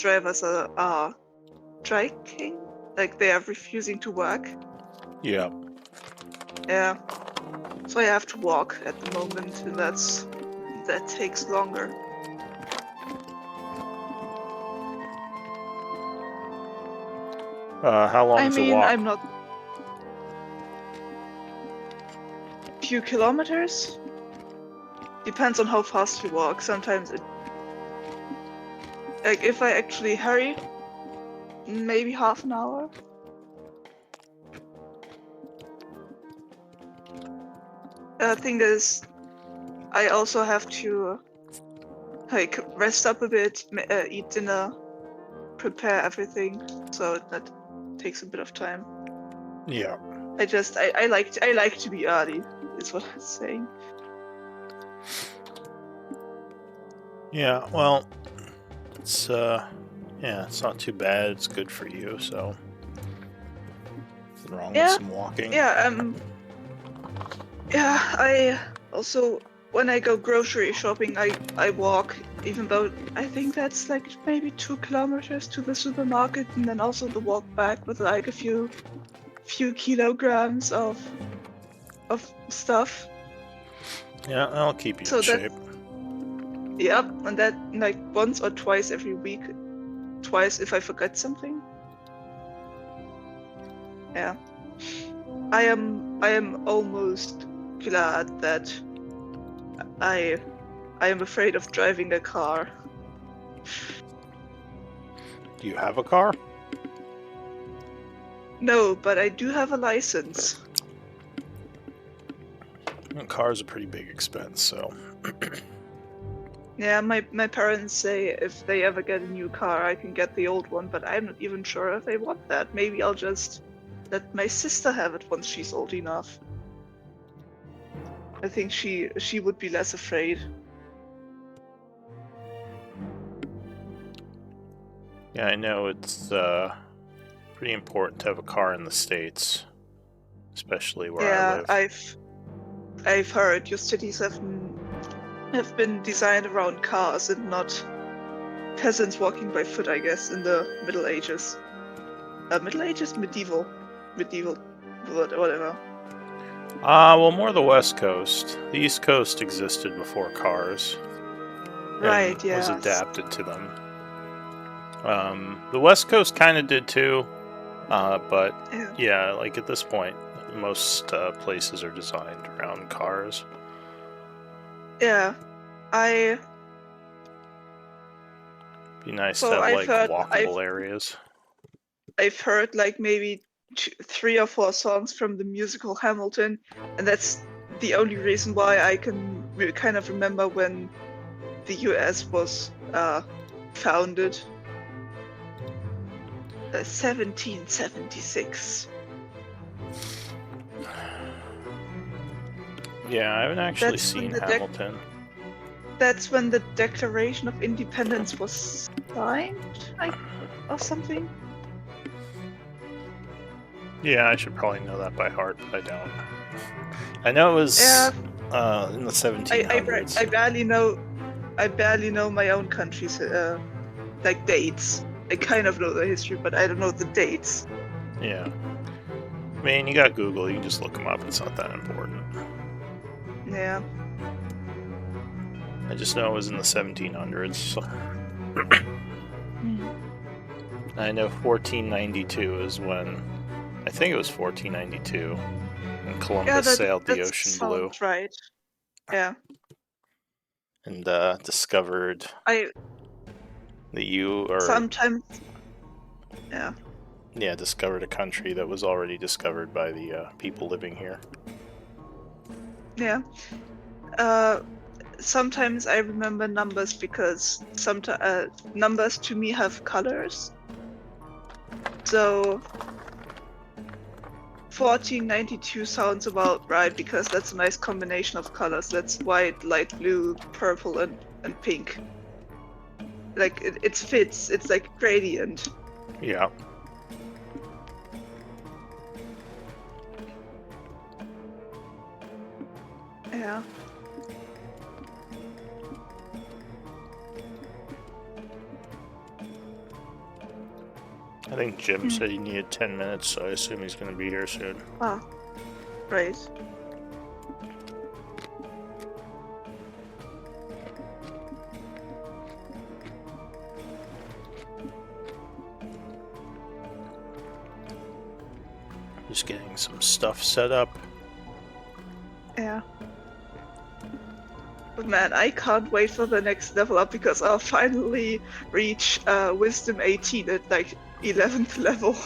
drivers are striking, like they are refusing to work. Yeah. Yeah, so I have to walk at the moment, and that takes longer. How long I is the mean, walk? I'm not few kilometers. Depends on how fast you walk. Sometimes like if I actually hurry, maybe half an hour. The thing is, I also have to like rest up a bit, eat dinner, prepare everything, so that takes a bit of time. Yeah. I like to be early, is what I'm saying. Yeah, well, it's it's not too bad. It's good for you, so nothing wrong with some walking. Yeah, I also when I go grocery shopping, I walk, even though I think that's like maybe 2 kilometers to the supermarket, and then also the walk back with like a few kilograms of stuff. Yeah, I'll keep you So in that's shape. yep, and that like once or twice every week, twice if I forget something. Yeah, I am almost glad that I am afraid of driving a car. Do you have a car? No, but I do have a license. A car's a pretty big expense, so Yeah, my parents say if they ever get a new car, I can get the old one, but I'm not even sure if they want that. Maybe I'll just let my sister have it once she's old enough. I think she would be less afraid. yeah, I know it's pretty important to have a car in the States, especially where I Yeah, live. I've heard your cities have been designed around cars and not peasants walking by foot, I guess, in the Middle Ages. Middle Ages, medieval, whatever. Well, more the West Coast. The East Coast existed before cars and Right, was yes. adapted to them. The West Coast kind of did too, but Yeah. yeah, like at this point, most places are designed around cars. Yeah. I Be nice to so have like walkable areas. I've heard like maybe 3 or 4 songs from the musical Hamilton, and that's the only reason why I can kind of remember when the US was founded. 1776. Yeah, I haven't actually That's when seen Hamilton. that's when the Declaration of Independence was signed, or something. Yeah, I should probably know that by heart, but I don't. I know it Yeah, was in the 1700s. I barely know my own country's like dates. I kind of know the history, but I don't know the dates. Yeah. I mean, you got Google, you can just look them up, it's not that important. Yeah. I just know it was in the 1700s. So. I know 1492 is when, I think it was 1492, when Yeah, Columbus sailed the that ocean blue sounds right. Yeah. and discovered I the U, or sometimes yeah. yeah, discovered a country that was already discovered by the people living here. Yeah. Sometimes I remember numbers because sometimes numbers to me have colors. So 1492 sounds about right because that's a nice combination of colors. That's white, light blue, purple, and pink. Like it fits. It's like gradient. Yeah. Yeah. I think Jim said he needed 10 minutes, so I assume he's going to be here soon. Ah, right. Just getting some stuff set up. Yeah. But man, I can't wait for the next level up because I'll finally reach Wisdom 18 at like 11th level.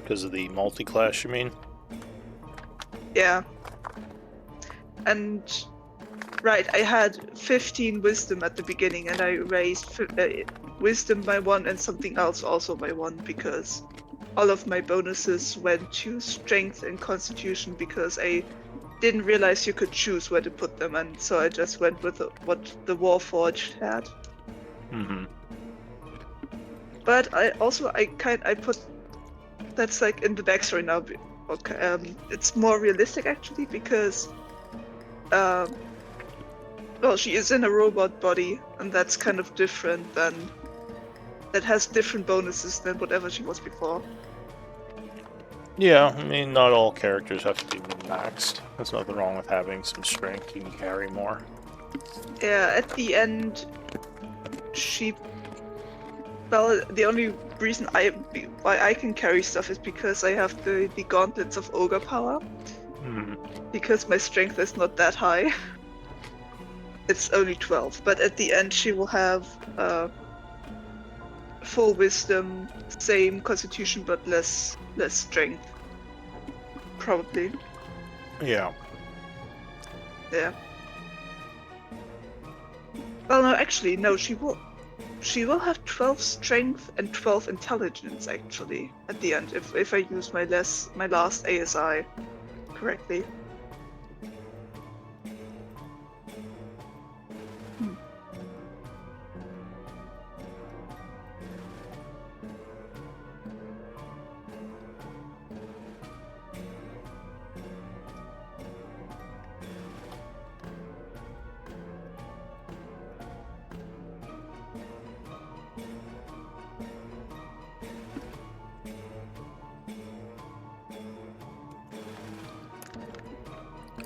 Because of the multi-class, you mean? Yeah. And right, I had 15 wisdom at the beginning, and I raised wisdom by 1 and something else also by 1 because all of my bonuses went to strength and constitution because I didn't realize you could choose where to put them, and so I just went with what the Warforged had. Mm-hmm. But I put that's like in the backstory now. Okay, it's more realistic actually because well, she is in a robot body, and that's kind of different than... That has different bonuses than whatever she was before. Yeah, I mean, not all characters have to be maxed. There's nothing wrong with having some strength. You can carry more. Yeah, at the end, she... Well, the only reason why I can carry stuff is because I have the gauntlets of ogre power. Because my strength is not that high. It's only 12, but at the end she will have full wisdom, same constitution, but less strength. Probably. Yeah. Yeah. Well, no, actually, no. She will have 12 strength and 12 intelligence actually at the end if I use my last ASI correctly.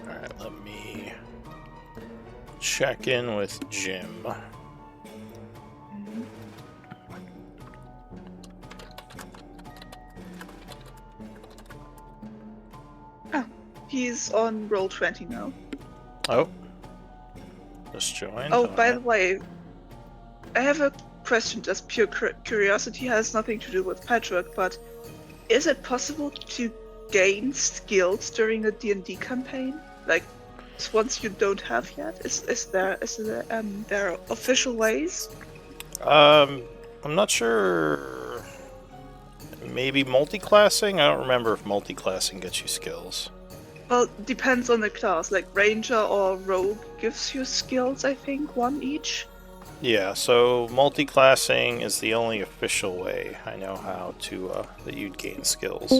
Alright, let me check in with Jim. Oh, he's on roll 20 now. Oh. Just joined. Oh, by the way, I have a question, just pure curiosity, has nothing to do with patchwork, but is it possible to gain skills during a D&D campaign? Like, ones you don't have yet? Is there official ways? I'm not sure. Maybe multi-classing? I don't remember if multi-classing gets you skills. Well, depends on the class. Like Ranger or Rogue gives you skills, I think, 1 each. Yeah, so multi-classing is the only official way I know how to that you'd gain skills.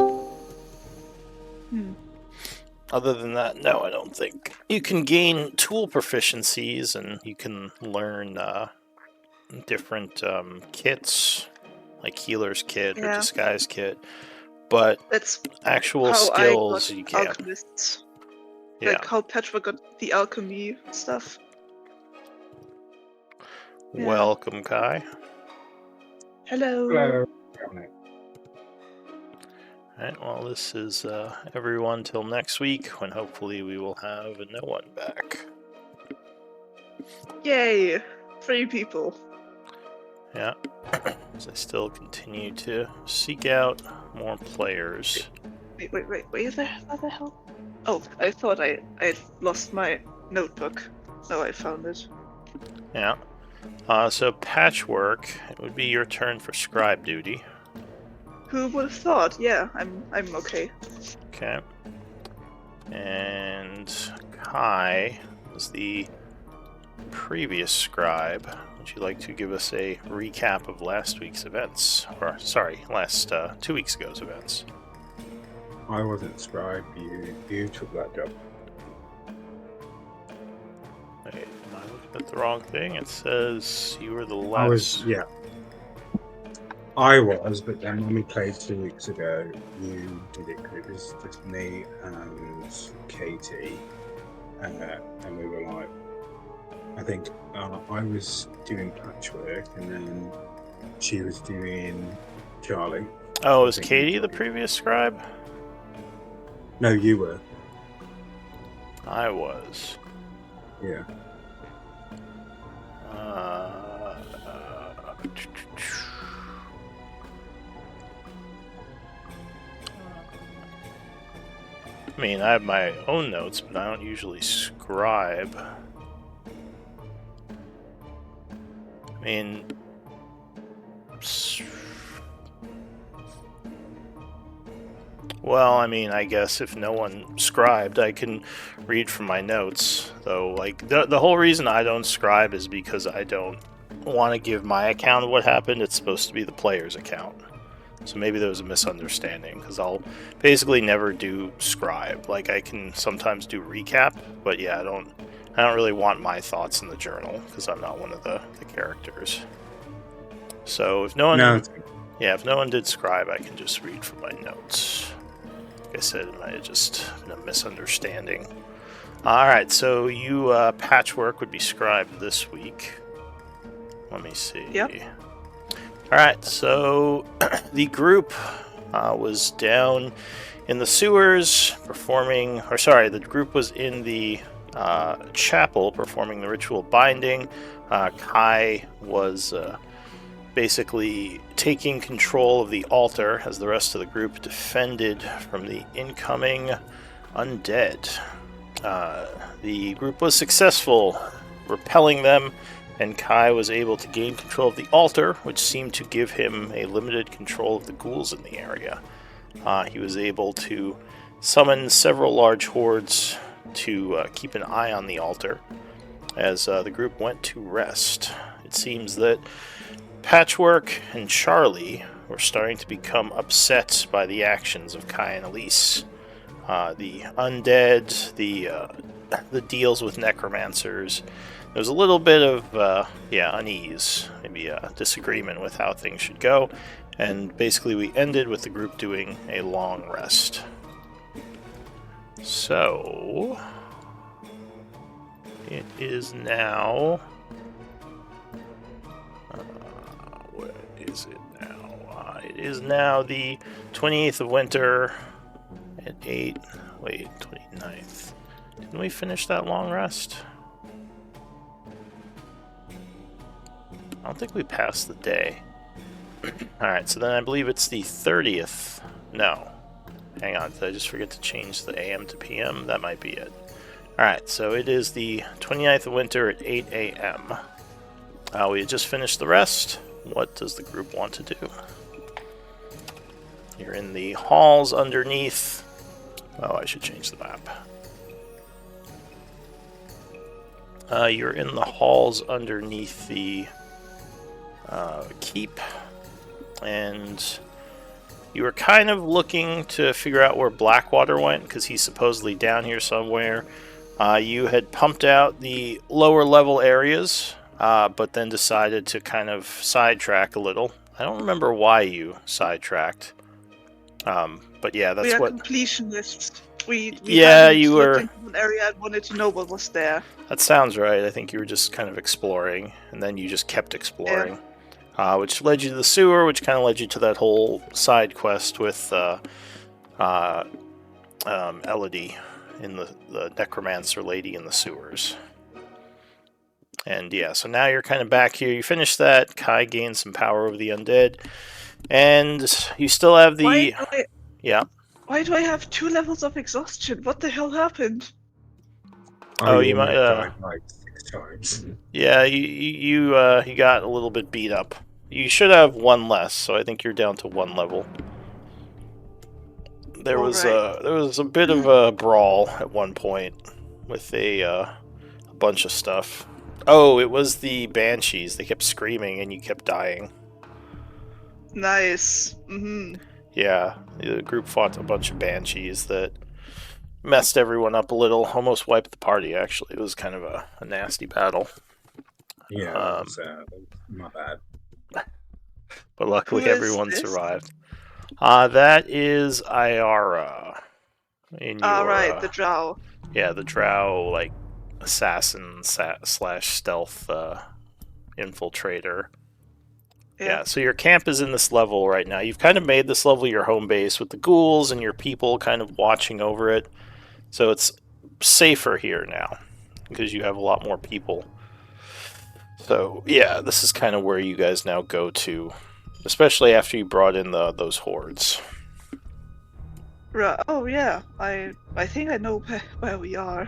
Other than that, no, I don't think. You can gain tool proficiencies and you can learn different kits, like healer's kit or disguise kit, but that's actual how skills I got you can't. Alchemists. Yeah. Like how Patchwork got the alchemy stuff. Welcome, Kai. Hello. Hello. Alright, well, this is everyone till next week, when hopefully we will have no one back. Yay! 3 people. Yeah. As I still continue to seek out more players. Wait, where the hell? Oh, I thought I lost my notebook. No, I found it. Yeah. So Patchwork, it would be your turn for scribe duty. Who would have thought? Yeah, I'm okay. Okay. And Kai is the previous scribe. Would you like to give us a recap of last week's events? Or, sorry, last 2 weeks ago's events. I wasn't scribe, you took that job. Wait, am I looking at the wrong thing? It says you were the last... I was, but then when we played 2 weeks ago, you did it. It was just me and Katie, and we were like, I think I was doing patchwork, and then she was doing Charlie. Oh, I was think Katie the Charlie. previous scribe? No, you were. I was. Yeah. I mean, I have my own notes, but I don't usually scribe. I mean, well, I mean, I guess if no one scribed, I can read from my notes. Though, like, the whole reason I don't scribe is because I don't want to give my account of what happened. It's supposed to be the player's account. So maybe there was a misunderstanding, because I'll basically never do scribe. Like, I can sometimes do recap, but yeah, I don't really want my thoughts in the journal, because I'm not one of the characters. So if no one... No, Yeah, if no one did scribe, I can just read from my notes. Like I said, it might have just been a misunderstanding. Alright, so you, patchwork would be scribed this week. Let me see. Yep. Alright, so the group was down in the sewers performing... Or sorry, the group was in the chapel performing the ritual binding. Kai was... basically taking control of the altar as the rest of the group defended from the incoming undead. The group was successful, repelling them, and Kai was able to gain control of the altar, which seemed to give him a limited control of the ghouls in the area. He was able to summon several large hordes to keep an eye on the altar as the group went to rest. It seems that Patchwork and Charlie were starting to become upset by the actions of Kai and Elise. The undead, the deals with necromancers. There was a little bit of unease, maybe a disagreement with how things should go, and basically we ended with the group doing a long rest. So it is now... what is it now? It is now the 28th of winter at 8... Wait, 29th. Didn't we finish that long rest? I don't think we passed the day. Alright, so then I believe it's the 30th. No. Hang on, did I just forget to change the AM to PM? That might be it. Alright, so it is the 29th of winter at 8 a.m. We had just finished the rest. What does the group want to do? You're in the halls underneath... Oh, I should change the map. You're in the halls underneath the keep, and you were kind of looking to figure out where Blackwater went, because he's supposedly down here somewhere. You had pumped out the lower level areas, but then decided to kind of sidetrack a little. I don't remember why you sidetracked. But yeah, that's we are what... completionists. We Yeah, hadn't you looked were... into an area and wanted to know what was there. That sounds right. I think you were just kind of exploring, and then you just kept exploring. Which led you to the sewer, which kind of led you to that whole side quest with Elodie in the necromancer lady in the sewers. And yeah, so now you're kind of back here. You finished that. Kai gained some power over the undead. And you still have the... Yeah. Why do I have 2 levels of exhaustion? What the hell happened? Oh, you might... died like 6 times. Yeah, you got a little bit beat up. You should have 1 less, so I think you're down to 1 level. There was a bit of a brawl at one point with a bunch of stuff. Oh, it was the banshees. They kept screaming and you kept dying. Nice. Yeah, the group fought a bunch of banshees that messed everyone up a little. Almost wiped the party, actually. It was kind of a nasty battle. Yeah, my bad. but Who luckily is everyone this? survived. That is Iara in Ah, your right, the drow. yeah, the drow like assassin slash stealth infiltrator. Yeah, so your camp is in this level right now. You've kind of made this level your home base with the ghouls and your people kind of watching over it. So it's safer here now because you have a lot more people. So yeah, this is kind of where you guys now go to, especially after you brought in those hordes. Right. Oh yeah, I think I know where we are.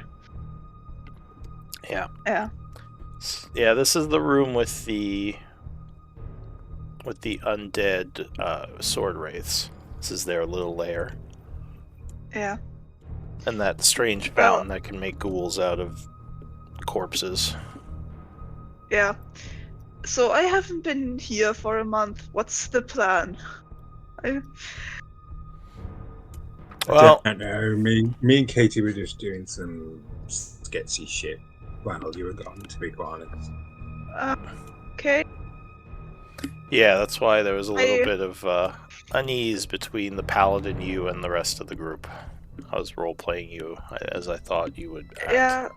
Yeah. Yeah. Yeah, this is the room with the undead sword wraiths. This is their little lair. Yeah. And that strange Well, fountain that can make ghouls out of corpses. yeah. So I haven't been here for a month. What's the plan? Well, I don't know. Me and Katie were just doing some sketchy shit while you were gone, to be quite honest. Okay. yeah, that's why there was a little I bit of unease between the paladin, you, and the rest of the group. I was role-playing you as I thought you would act. yeah.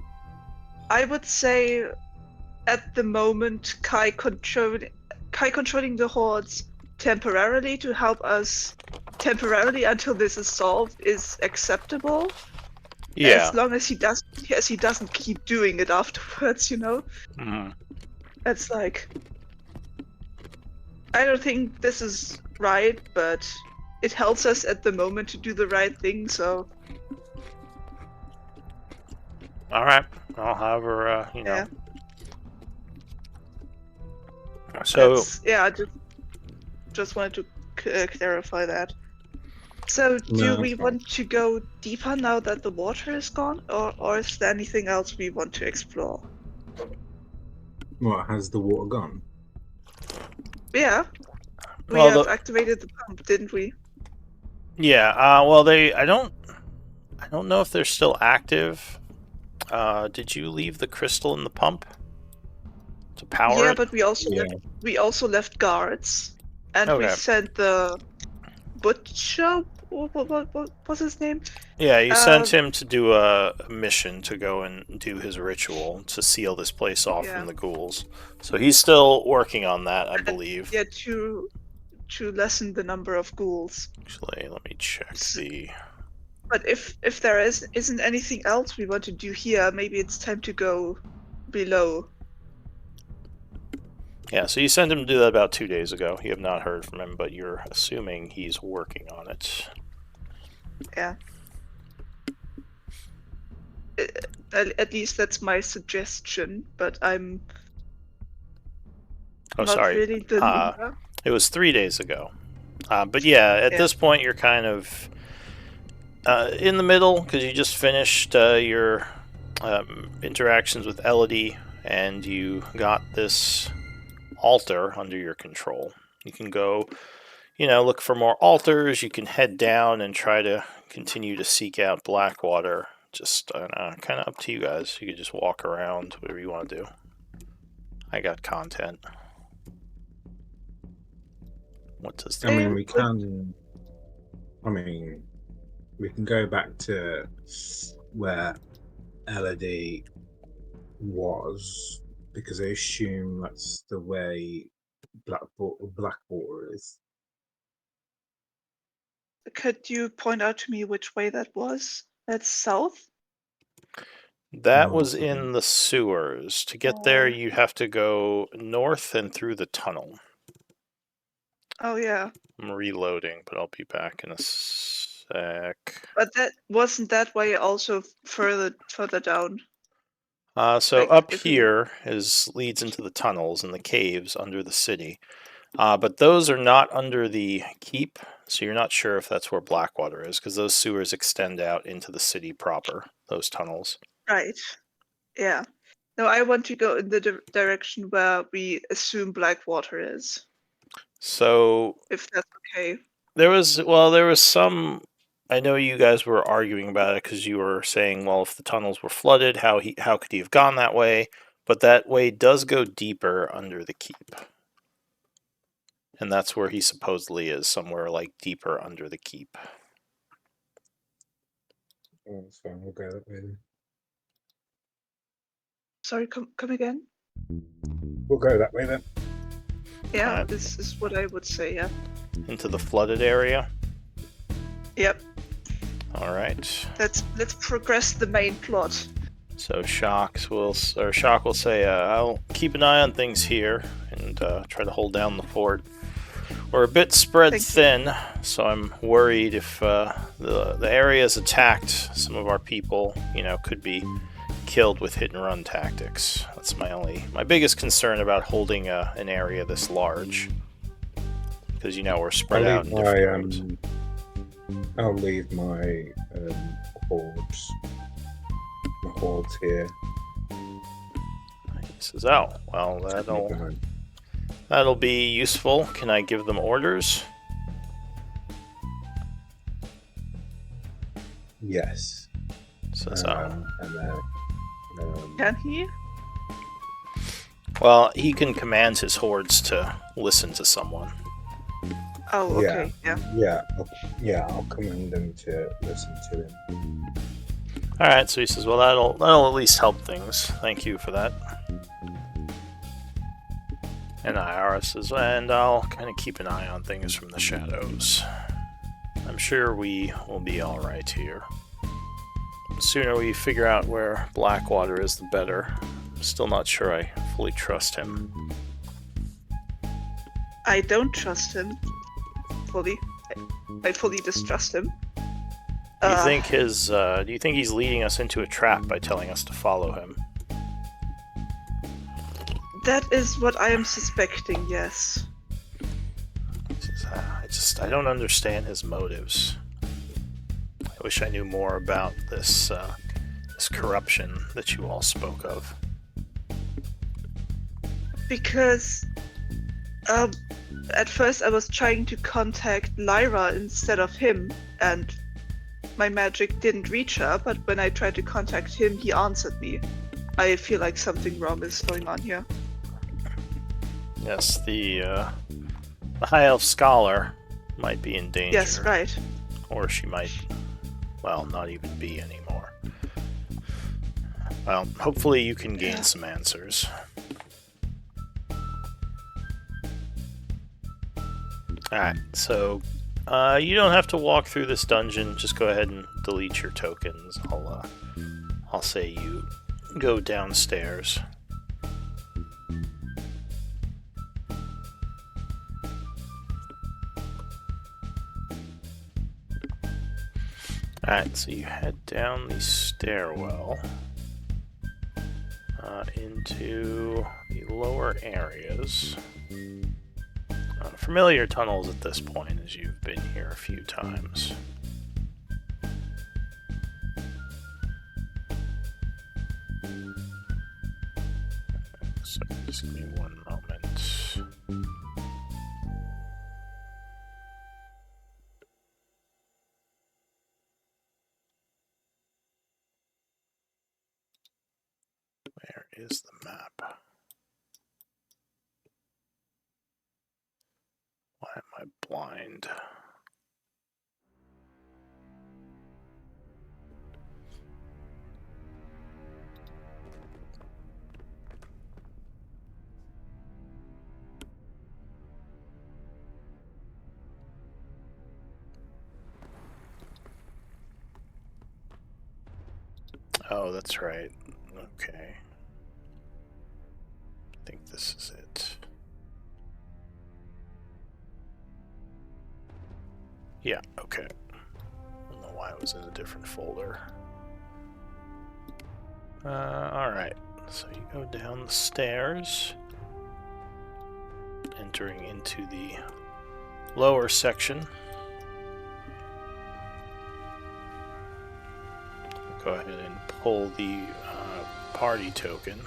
I would say at the moment Kai controlling the hordes temporarily to help us temporarily until this is solved is acceptable. Yeah. As long as he doesn't keep doing it afterwards, you know? Mm-hmm. It's like I don't think this is right, but it helps us at the moment to do the right thing, so Alright. Well, however, yeah. So, I just wanted to clarify that. So, do No, we it's fine. want to go deeper now that the water is gone, or is there anything else we want to explore? What, has the water gone? Yeah, we well, have activated the pump, didn't we? yeah. Well, I don't know if they're still active. Did you leave the crystal in the pump to power Yeah, it? but we also left guards, and we Okay. sent the butcher. What was his name? Yeah, you sent him to do a mission to go and do his ritual to seal this place off Yeah. from the ghouls. So he's still working on that, I believe. Yeah, to lessen the number of ghouls. Actually, let me check the. But if there isn't anything else we want to do here, maybe it's time to go below. Yeah, so you sent him to do that about 2 days ago. You have not heard from him, but you're assuming he's working on it. Yeah. At least that's my suggestion, but I'm Oh, not sorry. really the leader. It was 3 days ago. But yeah, at this point, you're kind of in the middle because you just finished your interactions with Elodie, and you got this altar under your control. You can go, look for more altars. You can head down and try to continue to seek out Blackwater. Just kind of up to you guys. You could just walk around, whatever you want to do. I got content. What does that? I mean, we can. I mean, we can go back to where Elodie was, because I assume that's the way Blackwater is. Could you point out to me which way that was? That's south? That North, was I in think. the sewers. To get there, you have to go north and through the tunnel. Oh yeah. I'm reloading, but I'll be back in a sec. But that wasn't that way also further down. So Like, up if we here leads into the tunnels and the caves under the city. But those are not under the keep, so you're not sure if that's where Blackwater is, because those sewers extend out into the city proper, those tunnels. Right. Yeah. No, I want to go in the direction where we assume Blackwater is, So if that's okay. there was some. I know you guys were arguing about it because you were saying, well, if the tunnels were flooded, how could he have gone that way? But that way does go deeper under the keep. And that's where he supposedly is, somewhere like deeper under the keep. Oh, that's fine. We'll go that way then. Sorry, come again? We'll go that way then. Yeah, Okay. this is what I would say, yeah. Into the flooded area. Yep. Alright. Let's progress the main plot. So Shock will say, I'll keep an eye on things here and try to hold down the fort. We're a bit spread Thank you. thin, so I'm worried if the area is attacked, some of our people, could be killed with hit and run tactics. That's my biggest concern about holding an area this large, because we're spread out in different rooms. I'll leave my hordes here. He says, "Oh, well, Behind. that'll be useful. Can I give them orders?" Yes. Says, And then, Can he? well, he can command his hordes to listen to someone. Oh, okay, yeah. I'll command them to listen to him. All right, so he says, "Well, that'll at least help things. Thank you for that." And Iara says, "And I'll kind of keep an eye on things from the shadows. I'm sure we will be all right here. The sooner we figure out where Blackwater is, the better. I'm still not sure I fully trust him." I don't trust him fully. I fully distrust him. Do you think do you think he's leading us into a trap by telling us to follow him? That is what I am suspecting, yes. I don't understand his motives. I wish I knew more about this corruption that you all spoke of. Because at first I was trying to contact Lyra instead of him, and my magic didn't reach her, but when I tried to contact him, he answered me. I feel like something wrong is going on here. Yes, the High Elf Scholar might be in danger. Yes, right. Or she might, well, not even be anymore. Well, hopefully you can gain some answers. Alright, so you don't have to walk through this dungeon. Just go ahead and delete your tokens. I'll say you go downstairs. Alright, so you head down the stairwell into the lower areas. Familiar tunnels at this point, as you've been here a few times. So just give me one moment. Where is the map? Why am I blind? Oh, that's right. Okay. I think this is it. Yeah, okay. I don't know why it was in a different folder. Alright. So you go down the stairs, entering into the lower section. Go ahead and pull the party token.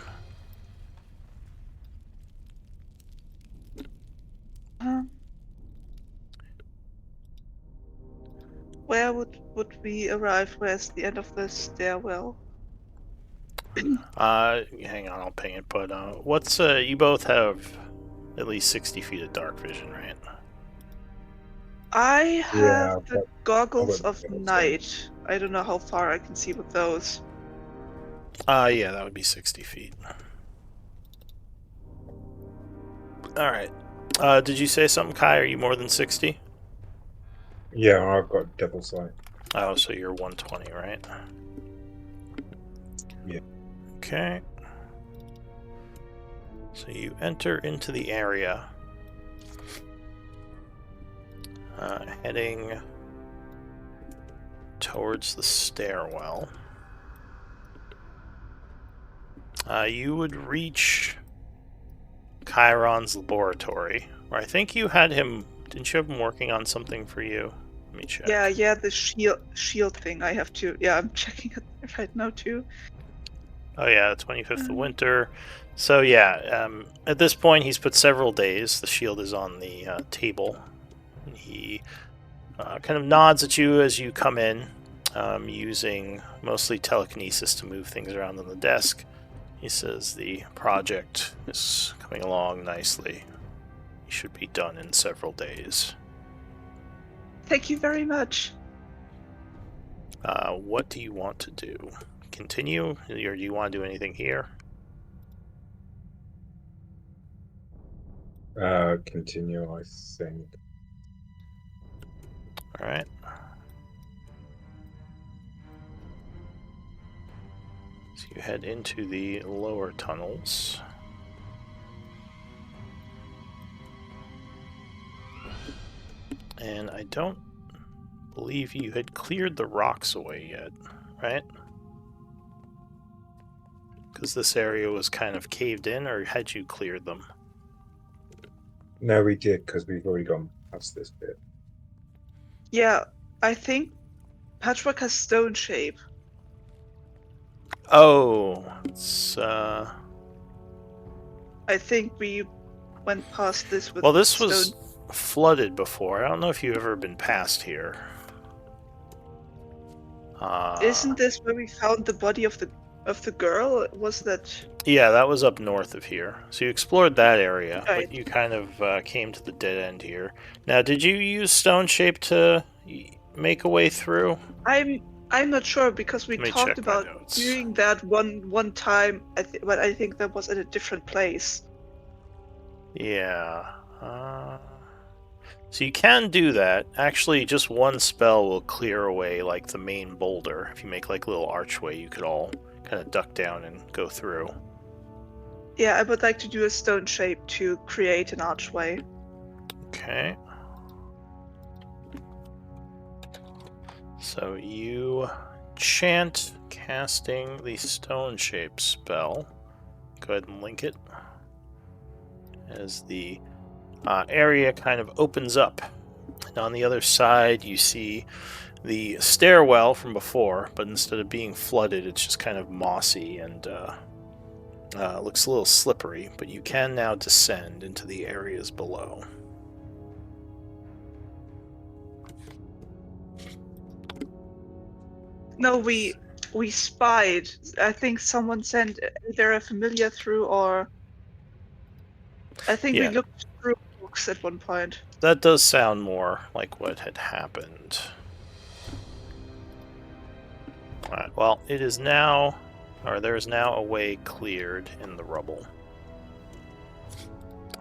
Where would we arrive? Where's the end of the stairwell? Hang on, I'll ping it. But what's you both have at least 60 feet of dark vision, right? I have Yeah, the I've goggles got of the goggles, night. I don't know how far I can see with those. Yeah, that would be 60 feet. Alright. Did you say something, Kai? Are you more than 60? Yeah, I've got double sight. Oh, so you're 120, right? Yeah. Okay. So you enter into the area, heading towards the stairwell. You would reach Chiron's laboratory, where I think you had him. Didn't you have him working on something for you? Let me check. Yeah, the shield thing. I have to. Yeah, I'm checking it right now too. Oh yeah, the 25th of winter. So yeah, at this point he's put several days. The shield is on the table. He kind of nods at you as you come in, using mostly telekinesis to move things around on the desk. He says the project is coming along nicely. You should be done in several days. Thank you very much. What do you want to do? Continue, or do you want to do anything here? Continue, I think. All right. So you head into the lower tunnels. And I don't believe you had cleared the rocks away yet, right? Because this area was kind of caved in, or had you cleared them? No, we did, because we've already gone past this bit. Yeah, I think patchwork has stone shape. Oh, it's I think we went past this with well, this stone. was flooded before. I don't know if you've ever been past here. Isn't this where we found the body of the girl? Was that? Yeah, that was up north of here. So you explored that area, Right. but you kind of came to the dead end here. Now, did you use stone shape to make a way through? I'm not sure because we Let me talked check my about notes. doing that one time, but I think that was at a different place. Yeah. So you can do that. Actually, just one spell will clear away like the main boulder. If you make like a little archway, you could all kind of duck down and go through. Yeah, I would like to do a stone shape to create an archway. Okay. So you chant casting the stone shape spell. Go ahead and link it. As the area kind of opens up. And on the other side, you see the stairwell from before, but instead of being flooded, it's just kind of mossy and looks a little slippery, but you can now descend into the areas below. No, we spied. I think someone sent either a familiar through or I think we Yeah. looked through books at one point. That does sound more like what had happened. Alright, well, it is now, or there is now a way cleared in the rubble.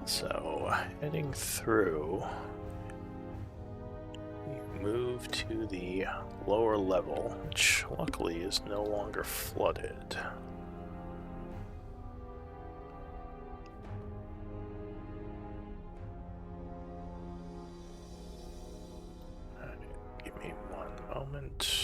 So, heading through, you move to the lower level, which luckily is no longer flooded. Give me one moment.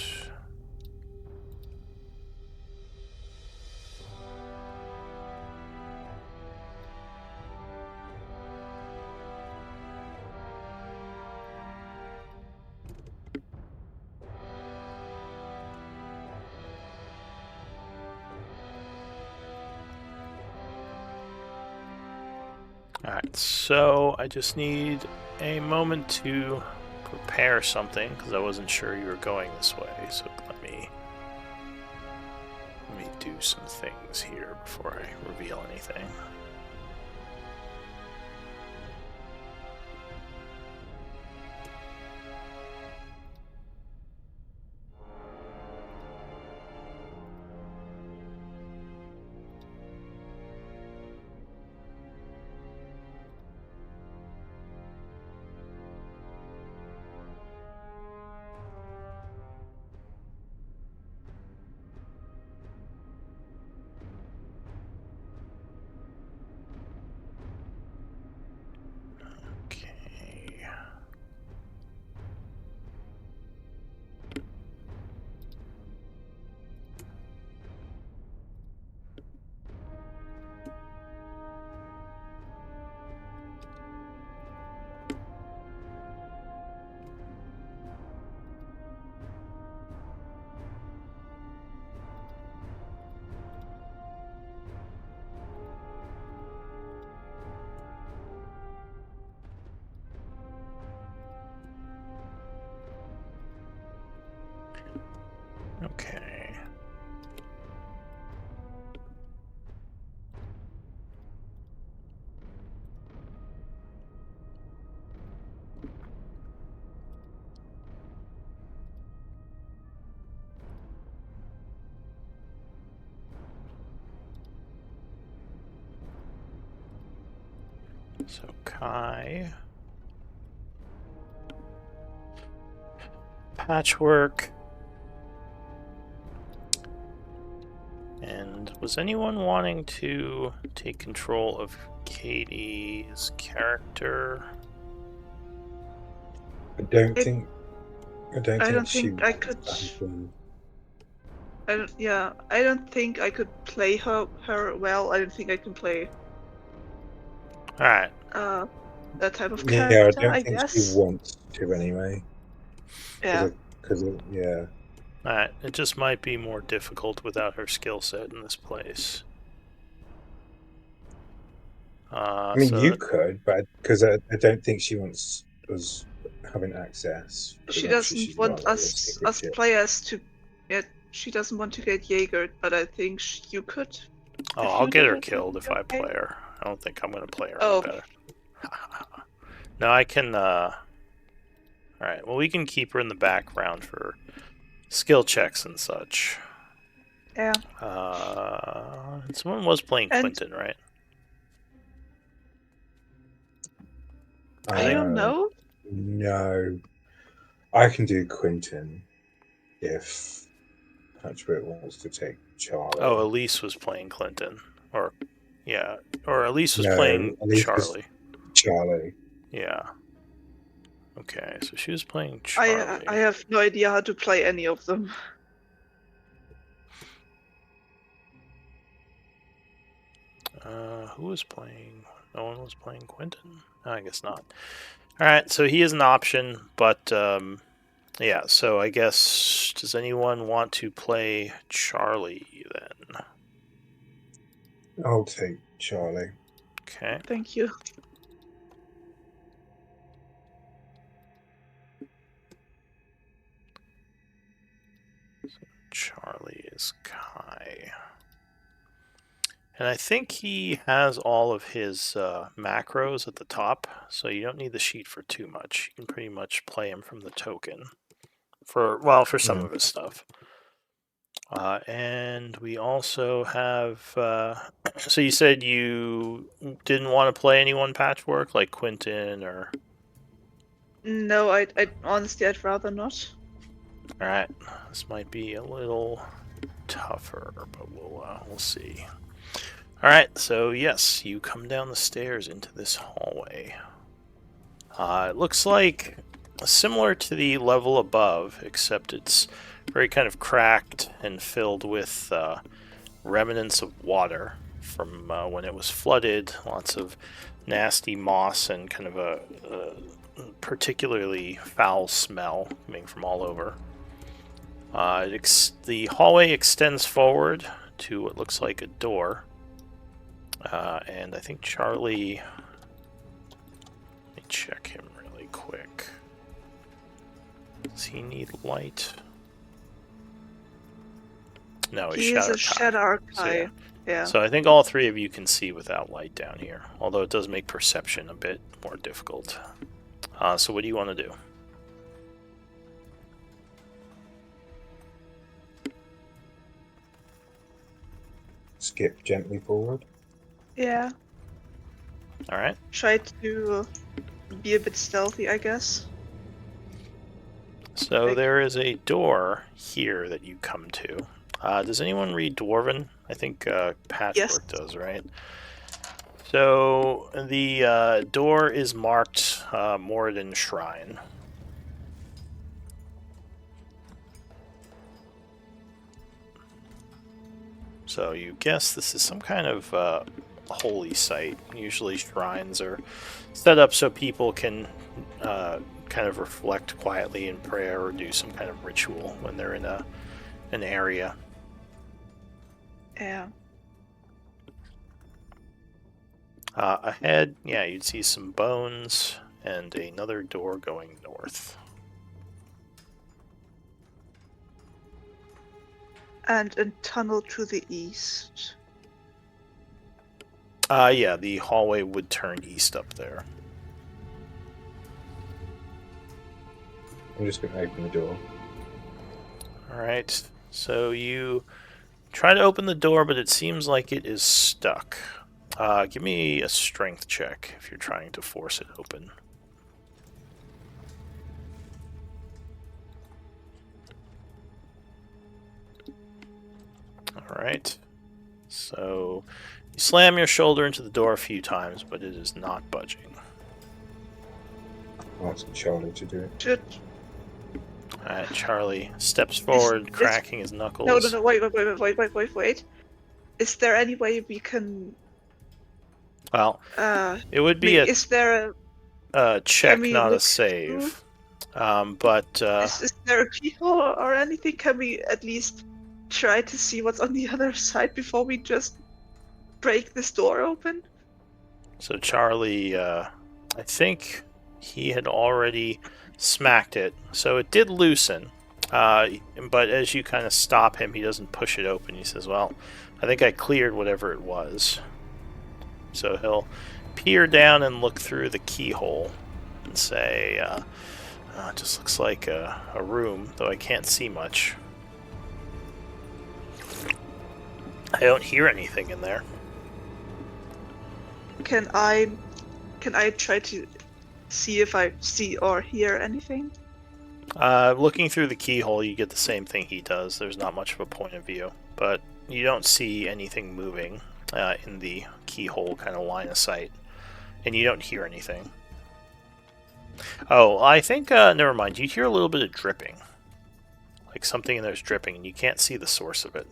Alright, so I just need a moment to prepare something, because I wasn't sure you were going this way, so let me do some things here before I reveal anything. Okay. So Kai. Patchwork. And was anyone wanting to take control of Katie's character? I don't I- think. I I don't she. think I could. I don't think I could play her well. I don't think I can play Alright. that type of Yeah, I character, don't I think she guess. wants to anyway. Yeah. Because yeah. Alright, it just might be more difficult without her skill set in this place. I mean, you could, but because I don't think she wants us having access. She Because I'm sure doesn't she'd want rather us secret us shit. players to get. She doesn't want to get Jaegered, but I think you could. Oh, If I'll you get did her it, it killed would if be I okay. play her. I don't think I'm going to play her any Oh, better. No, I can, Alright, well we can keep her in the background for skill checks and such. yeah. Someone was playing And Quentin, right? I don't know. No, I can do Quentin if Patchwork wants to take Charlie. Oh, Elise was playing Clinton. Or, yeah. Or Elise was No, playing Elise was Charlie. Charlie. Yeah. Okay, so she was playing Charlie. I have no idea how to play any of them. Who was playing? No one was playing Quentin? No, I guess not. Alright, so he is an option, but, yeah, so I guess, does anyone want to play Charlie then? I'll take Charlie. Okay. Thank you. Charlie is Kai. And I think he has all of his macros at the top, so you don't need the sheet for too much. You can pretty much play him from the token for some of his stuff. And we also have. So you said you didn't want to play anyone patchwork like Quentin or. No, I honestly I'd rather not. All right, this might be a little tougher, but we'll see. All right, so yes, you come down the stairs into this hallway. It looks like similar to the level above, except it's very kind of cracked and filled with remnants of water from when it was flooded. Lots of nasty moss and kind of a particularly foul smell coming from all over. The hallway extends forward to what looks like a door. And I think Charlie... Let me check him really quick. Does he need light? No, he's He is a Shadow Shadow Kai. Kai. Yeah. So I think all three of you can see without light down here, although it does make perception a bit more difficult. So what do you want to do? Skip gently forward. Yeah. Alright. Try to be a bit stealthy, I guess. So there is a door here that you come to. Does anyone read Dwarven? I think Patchwork does, right? So the door is marked Moradin Shrine. So you guess this is some kind of holy site. Usually shrines are set up so people can kind of reflect quietly in prayer or do some kind of ritual when they're in an area. Yeah. Ahead, yeah, you'd see some bones and another door going north. And a tunnel to the east. Yeah, the hallway would turn east up there. I'm just going to open the door. Alright, so you try to open the door, but it seems like it is stuck. Give me a strength check if you're trying to force it open. Alright, so you slam your shoulder into the door a few times, but it is not budging. I'll ask Charlie to do it. Should... Alright, Charlie steps forward, cracking his knuckles. No, wait. Is there any way we can... Well, it would be is there a check, can we not a look save. But is there a keyhole or anything? Can we at least try to see what's on the other side before we just break this door open? so Charlie, I think he had already smacked it, so it did loosen. But as you kind of stop him, he doesn't push it open. He says, "Well, I think I cleared whatever it was." So he'll peer down and look through the keyhole and say, it just looks like a room, though I can't see much. I don't hear anything in there. Can I try to see if I see or hear anything? Looking through the keyhole, you get the same thing he does. There's not much of a point of view, but you don't see anything moving in the keyhole kind of line of sight, and you don't hear anything. Oh, I think, never mind, you hear a little bit of dripping. Like something in there's dripping, and you can't see the source of it.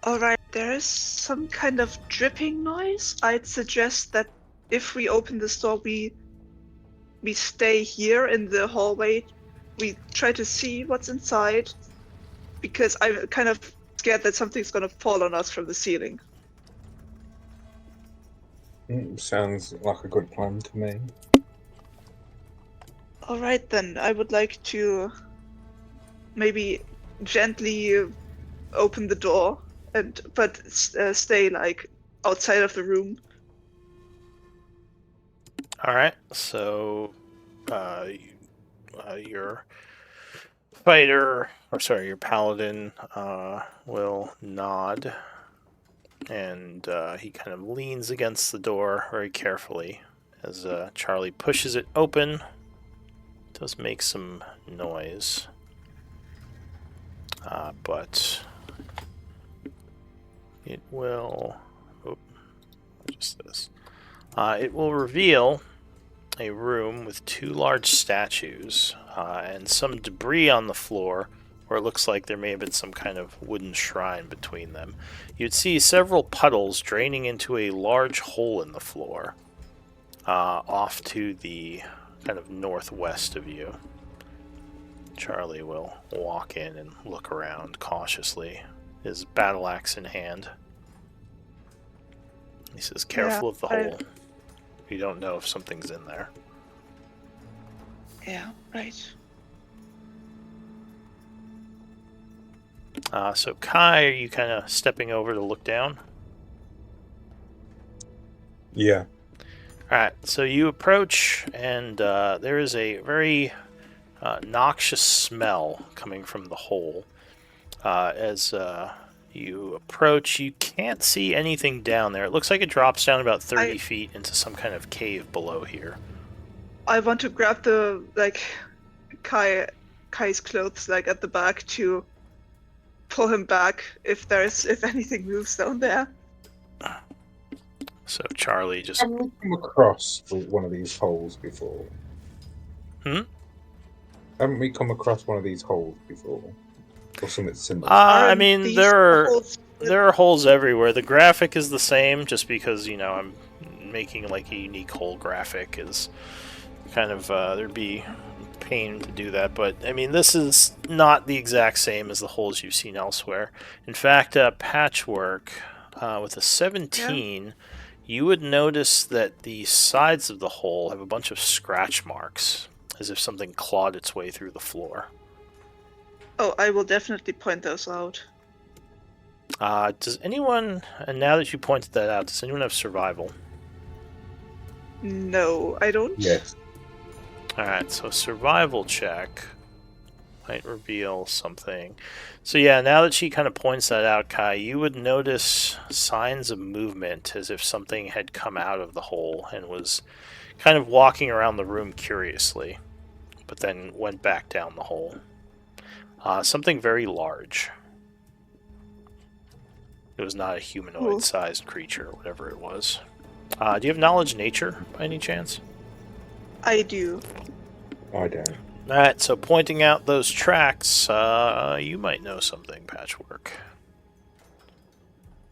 Alright, there is some kind of dripping noise. I'd suggest that if we open this door, we stay here in the hallway. We try to see what's inside, because I'm kind of scared that something's gonna fall on us from the ceiling. Sounds like a good plan to me. Alright then, I would like to maybe gently open the door, but stay like outside of the room. Alright, so your fighter, or sorry, your paladin will nod, and he kind of leans against the door very carefully as Charlie pushes it open. It does make some noise, but it will... Oh, just this. It will reveal a room with two large statues and some debris on the floor where it looks like there may have been some kind of wooden shrine between them. You'd see several puddles draining into a large hole in the floor off to the kind of northwest of you. Charlie will walk in and look around cautiously, his battle axe in hand. He says, "Careful of the hole. You don't know if something's in there." Yeah, right. So Kai, are you kind of stepping over to look down? Yeah. Alright, so you approach, and there is a very noxious smell coming from the hole. As you approach, you can't see anything down there. It looks like it drops down about 30 feet into some kind of cave below here. I want to grab the, Kai's clothes, at the back to pull him back if anything moves down there. So Charlie just... Have we come across one of these holes before? Haven't we come across one of these holes before? Or something similar? I mean, there are holes everywhere. The graphic is the same, just because, I'm making, a unique hole graphic is kind of, there'd be pain to do that, but, I mean, this is not the exact same as the holes you've seen elsewhere. In fact, Patchwork, with a 17, you would notice that the sides of the hole have a bunch of scratch marks, as if something clawed its way through the floor. Oh, I will definitely point those out. Does anyone, and now that you pointed that out, does anyone have survival? No, I don't. Yes. Alright, so survival check might reveal something. So yeah, now that she kind of points that out, Kai, you would notice signs of movement as if something had come out of the hole and was kind of walking around the room curiously, but then went back down the hole. Something very large. It was not a humanoid-sized creature, whatever it was. Do you have knowledge nature, by any chance? I do. I don't. Alright, so pointing out those tracks, you might know something, Patchwork.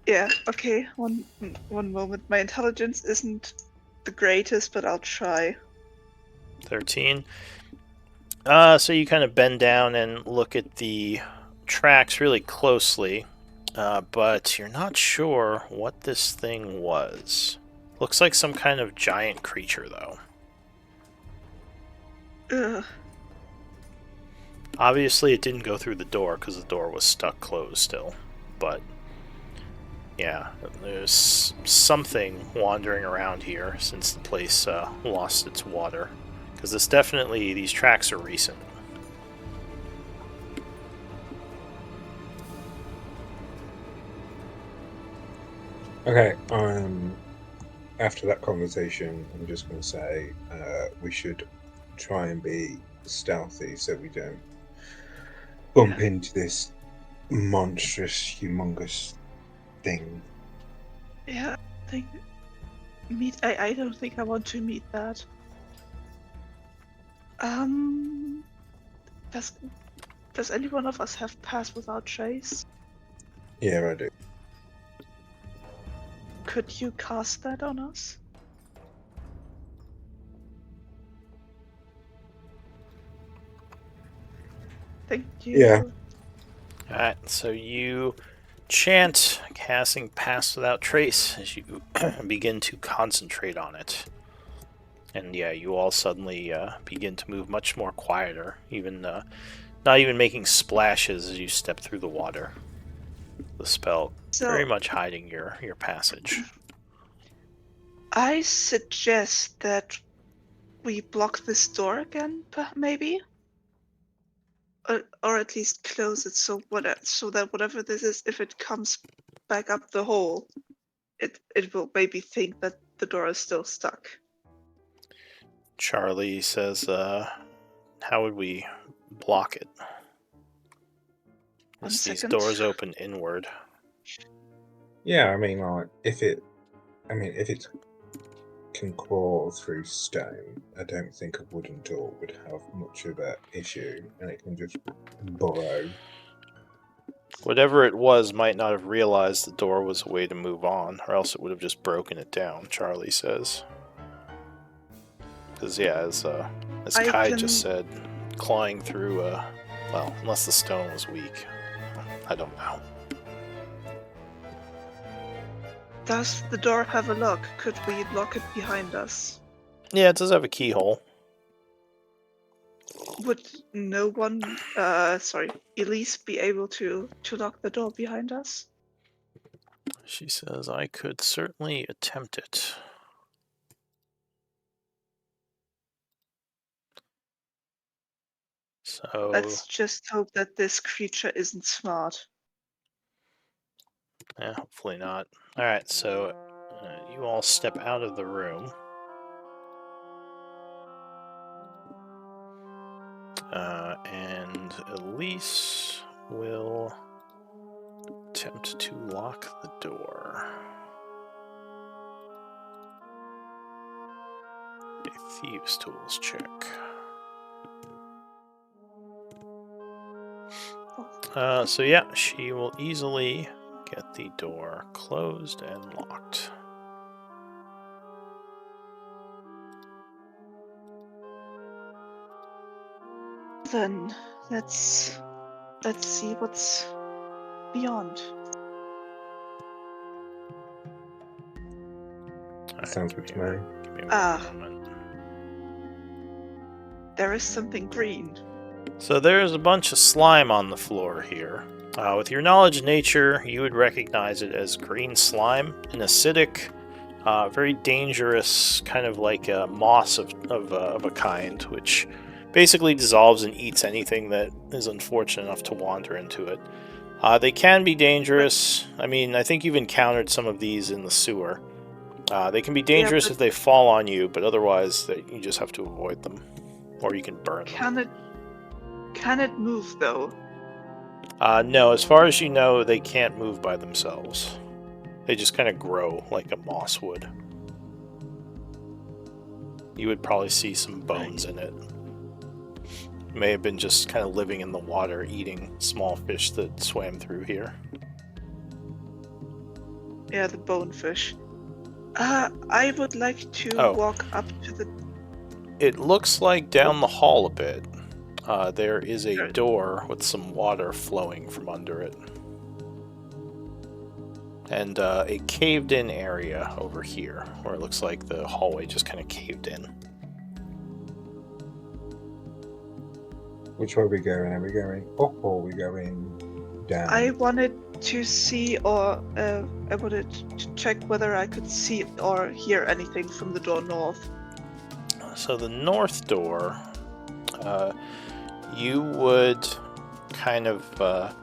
Yeah, okay. One moment. My intelligence isn't the greatest, but I'll try. 13. So you kind of bend down and look at the tracks really closely, but you're not sure what this thing was. Looks like some kind of giant creature, though. Ugh. Obviously, it didn't go through the door because the door was stuck closed still. But, yeah, there's something wandering around here since the place lost its water. Because these tracks are recent. Okay. After that conversation, I'm just going to say we should try and be stealthy so we don't bump into this monstrous, humongous thing. Yeah, I don't think I want to meet that. Does any one of us have pass without trace? Yeah, I do. Could you cast that on us? Thank you. Yeah. Alright, so you chant, casting Pass Without Trace as you begin to concentrate on it. And yeah, you all suddenly begin to move much more quieter, even not even making splashes as you step through the water. The spell very much hiding your passage. I suggest that we block this door again, maybe? Or at least close it so that whatever this is, if it comes back up the hole, it will maybe think that the door is still stuck. Charlie says, how would we block it? One These second. doors open inward. Yeah, I mean, like, if it can crawl through stone, I don't think a wooden door would have much of an issue, and it can just burrow. Whatever it was might not have realized the door was a way to move on, or else it would have just broken it down, Charlie says. Because, yeah, as Kai just said, clawing through, well, unless the stone was weak. I don't know. Does the door have a lock? Could we lock it behind us? Yeah, it does have a keyhole. Would no one, Elise be able to lock the door behind us? She says, I could certainly attempt it. So let's just hope that this creature isn't smart. Yeah, hopefully not. Alright, so you all step out of the room. And Elise will attempt to lock the door. A Thieves' Tools check. So yeah, she will easily get the door closed and locked. Then let's see what's beyond. Right, Sounds good to me. Give me one moment. There is something green. So there's a bunch of slime on the floor here. With your knowledge of nature, you would recognize it as green slime, an acidic, very dangerous, kind of like a moss of a kind, which basically dissolves and eats anything that is unfortunate enough to wander into it. They can be dangerous. I mean, I think you've encountered some of these in the sewer. They can be dangerous if they fall on you, but otherwise you just have to avoid them. Or you can burn them. Can it move, though? No, as far as you know, they can't move by themselves. They just kind of grow like a moss would. You would probably see some bones in it. May have been just kind of living in the water, eating small fish that swam through here. Yeah, the bonefish. I would like to walk up to the... It looks like down the hall a bit. There is a door with some water flowing from under it. And a caved-in area over here, where it looks like the hallway just kind of caved in. Which way are we going? Are we going up or are we going down? I wanted to see, or I wanted to check whether I could see or hear anything from the door north. So the north door, you would kind of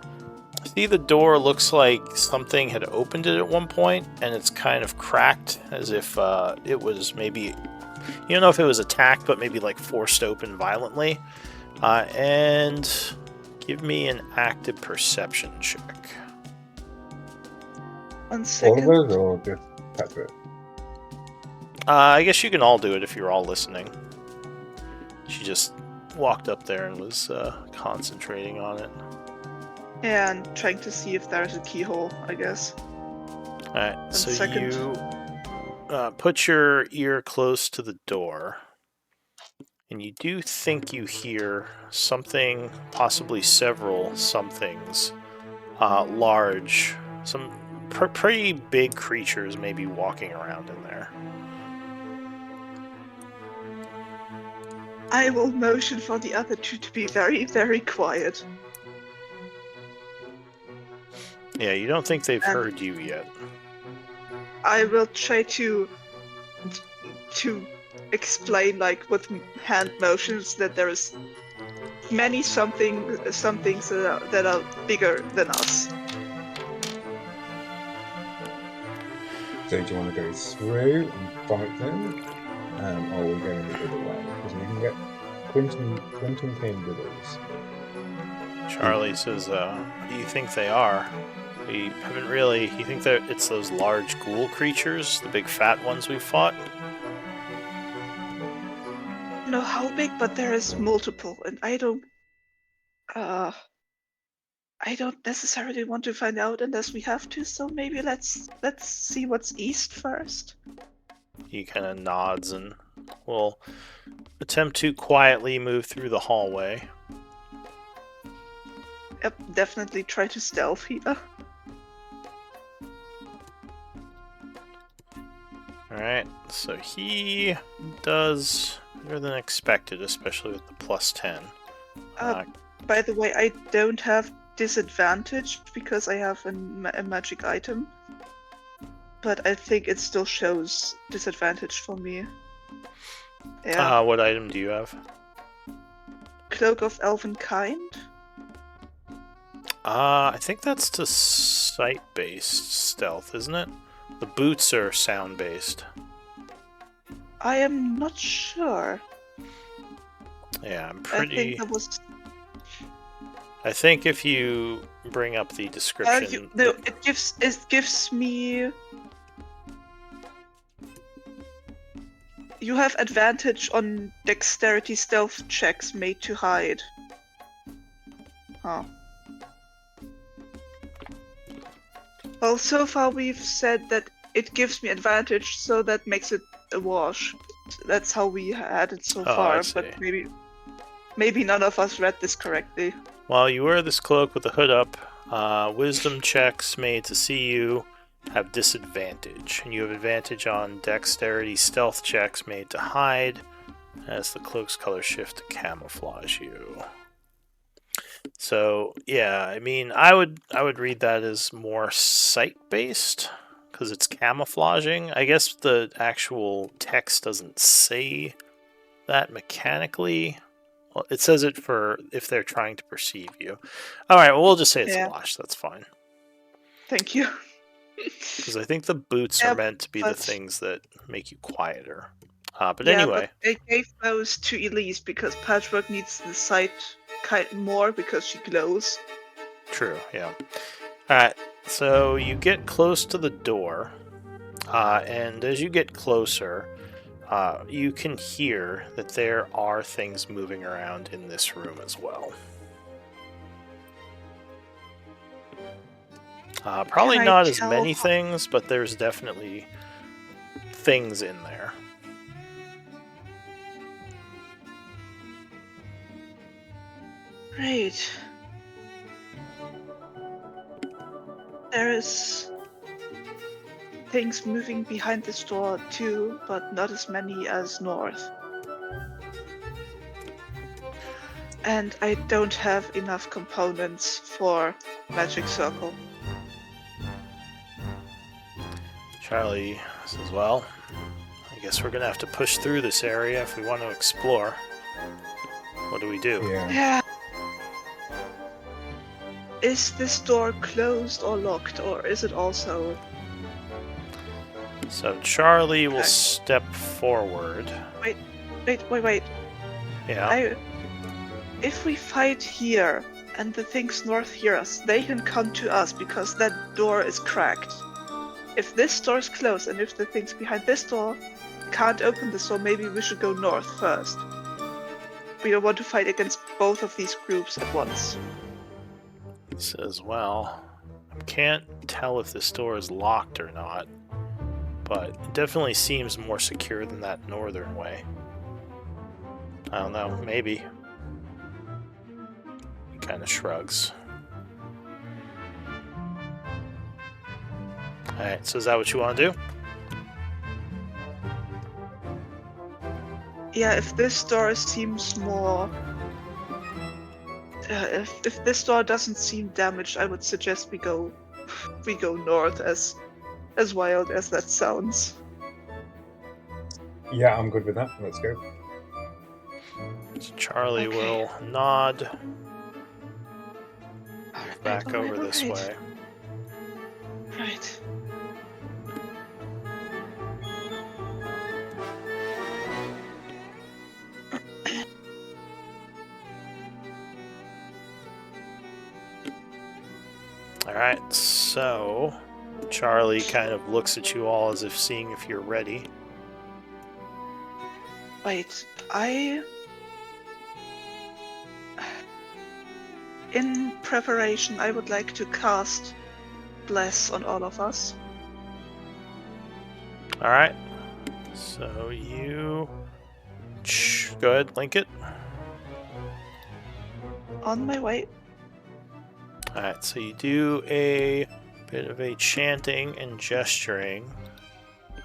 see the door looks like something had opened it at one point, and it's kind of cracked as if it was maybe, you don't know if it was attacked, but maybe like forced open violently. And give me an active perception check. 1 second. All of us or just Pepper? I guess you can all do it if you're all listening. She just walked up there and was concentrating on it. Yeah, and trying to see if there's a keyhole, I guess. Alright, so you put your ear close to the door. And you do think you hear something, possibly several somethings, large, some pretty big creatures maybe walking around in there. I will motion for the other two to be very, very quiet. Yeah, you don't think they've heard you yet. I will try to explain, like, with hand motions, that there is many somethings that are bigger than us. So do you want to go through and fight them? Or are we going the other way? Because we can get Quentin came with us. Charlie says, what do you think they are? We haven't really... You think that it's those large ghoul creatures? The big fat ones we fought? I don't know how big, but there is multiple, and I don't necessarily want to find out unless we have to, so maybe let's see what's east first. He kind of nods and will attempt to quietly move through the hallway. Yep, definitely try to stealth here. Alright, so he does better than expected, especially with the plus 10. By the way, I don't have disadvantage because I have a magic item. But I think it still shows disadvantage for me. Yeah. What item do you have? Cloak of Elven Kind? I think that's to sight-based stealth, isn't it? The boots are sound-based. I am not sure. Yeah, I'm pretty... I think that was... I think if you bring up the description... it gives me... You have advantage on dexterity stealth checks made to hide. Huh. Well, so far we've said that it gives me advantage, so that makes it a wash. That's how we had it so far, but maybe none of us read this correctly. While you wear this cloak with the hood up, wisdom checks made to see you have disadvantage, and you have advantage on dexterity stealth checks made to hide, as the cloak's color shift to camouflage you. So yeah, I mean, I would read that as more sight based because it's camouflaging. I guess the actual text doesn't say that mechanically. Well, it says it for if they're trying to perceive you. All right, well, we'll just say it's Yeah, wash. That's fine. thank you. Because I think the boots are Yeah, meant to be the but things that make you quieter. But yeah, but anyway, they gave those to Elise because Patchwork needs the sight kind more because she glows. true, yeah. Alright, so you get close to the door, and as you get closer, you can hear that there are things moving around in this room as well. Can Probably I not as tell? many things, but there's definitely things in there. Right. There is things moving behind this door too, but not as many as north. And I don't have enough components for Magic Circle. Charlie says, well, I guess we're gonna have to push through this area if we want to explore. What do we do? Yeah. Yeah. Is this door closed or locked, or is it also... So Charlie will Okay. step forward. Wait. Yeah. If we fight here and the things north hear us, they can come to us because that door is cracked. If this door is closed and if the things behind this door can't open this door, maybe we should go north first. We don't want to fight against both of these groups at once. He says, well, I can't tell if this door is locked or not, but it definitely seems more secure than that northern way. I don't know, maybe. He kind of shrugs. Alright, so is that what you want to do? Yeah, if this door seems more... if this door doesn't seem damaged, I would suggest we go north, as wild as that sounds. Yeah, I'm good with that. Let's go. So Charlie Okay. will nod Alright, back over this way. Right. Alright, so Charlie kind of looks at you all as if seeing if you're ready. Wait, in preparation, I would like to cast Bless on all of us. Alright, so you... Go ahead, link it. On my way. Alright, so you do a bit of a chanting and gesturing,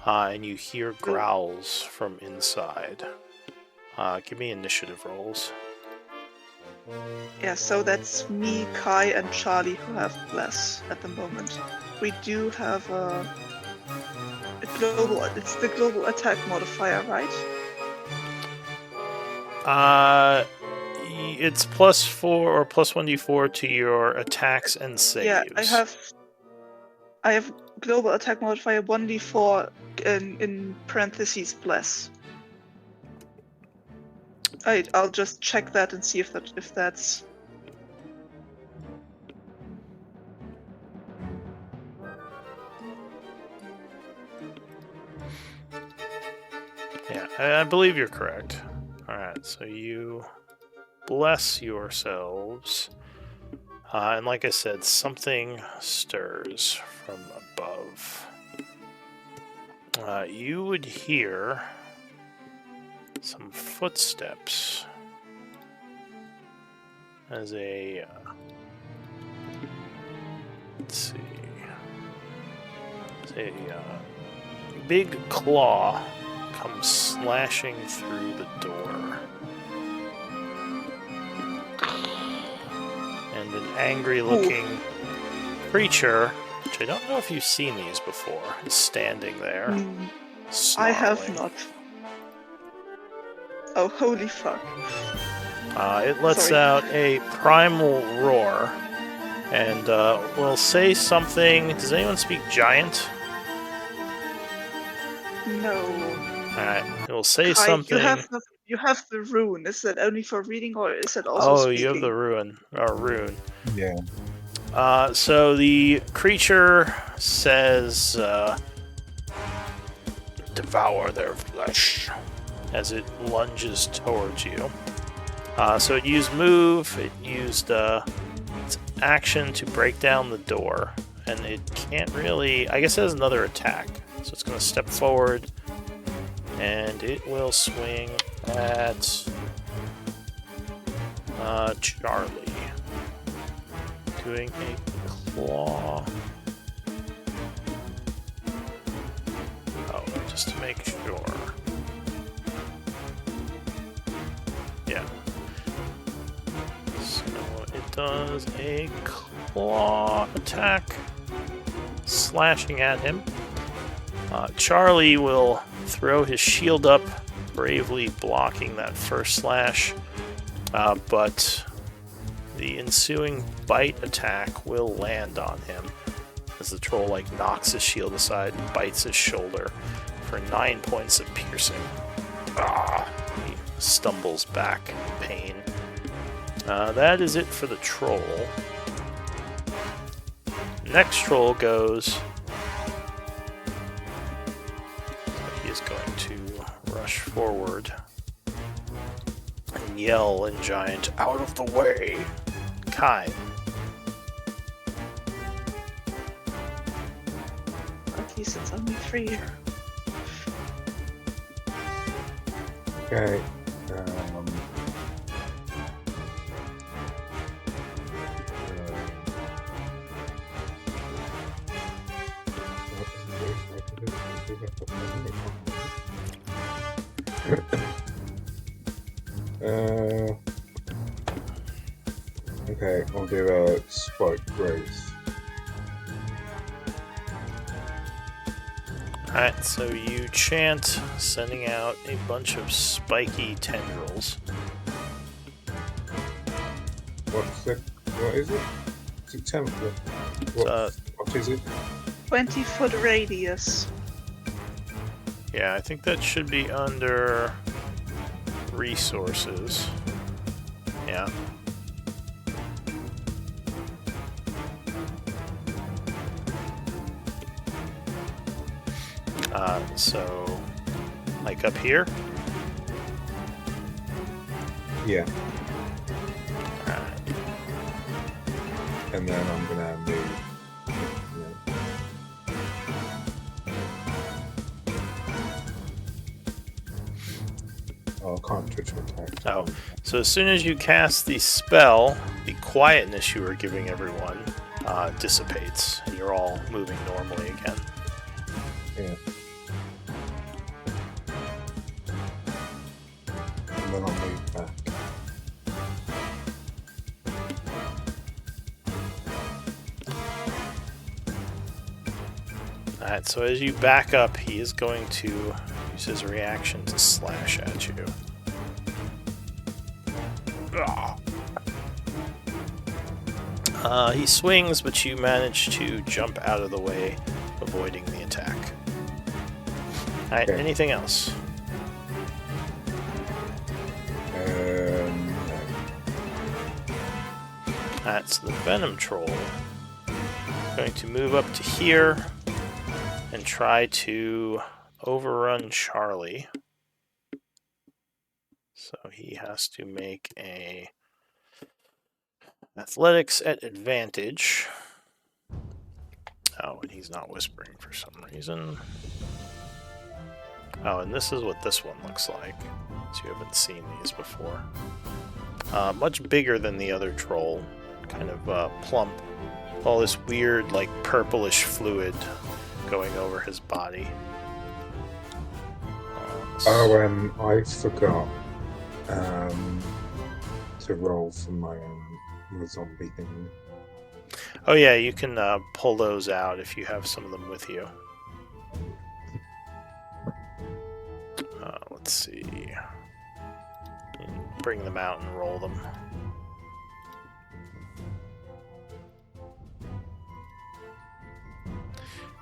and you hear growls from inside. Give me initiative rolls. Yeah, so that's me, Kai, and Charlie who have Bless at the moment. We do have a global... It's the global attack modifier, right? It's +4 or +1d4 to your attacks and saves. Yeah, I have global attack modifier 1d4 in parentheses Bless. I'll just check that and see if that's... Yeah, I believe you're correct. Alright, so you bless yourselves. And like I said, something stirs from above. You would hear some footsteps as a... let's see... as a big claw comes slashing through the door. angry-looking creature, which I don't know if you've seen these before, is standing there. Mm, I have snarling. not. Oh, holy fuck. It lets Sorry. out a primal roar, and will say something. Does anyone speak giant? No. Alright, it will say Kai, something. you have the rune. Is that only for reading or is that also Oh, speaking? you have the rune. Yeah. So the creature says, devour their flesh, as it lunges towards you. So it used move, it used its action to break down the door, and it can't really, I guess it has another attack. So it's going to step forward, and it will swing at Charlie. Doing a claw. Oh, just to make sure. Yeah. So it does a claw attack, slashing at him. Charlie will throw his shield up, bravely blocking that first slash, but the ensuing bite attack will land on him as the troll knocks his shield aside and bites his shoulder for 9 points of piercing. He stumbles back in pain. That is it for the troll. Next troll goes. He is going to rush forward and yell in giant, "Out of the way!" Kai. At least it's only 3. Okay. Okay, I'll do a spike growth. Alright, so you chant, sending out a bunch of spiky tendrils. What is it? Is it temple? What is it? 20-foot radius. Yeah, I think that should be under resources. Yeah. So, up here? Yeah. Alright. And then I'm gonna move. Oh, I can't touch my attack. Oh, so as soon as you cast the spell, the quietness you were giving everyone dissipates, and you're all moving normally again. Yeah. And then I'll move back. Alright, so as you back up, he is going to use his reaction to slash at you. He swings, but you manage to jump out of the way, avoiding the attack. Alright, Okay. anything else? No. That's the Venom Troll. Going to move up to here and try to overrun Charlie. So he has to make a athletics at advantage. Oh, and he's not whispering for some reason. Oh, and this is what this one looks like. So you haven't seen these before. Much bigger than the other troll. Kind of plump. All this weird, purplish fluid going over his body. Oh, I forgot to roll for my zombie thing. Oh yeah, you can pull those out if you have some of them with you. Let's see. Bring them out and roll them.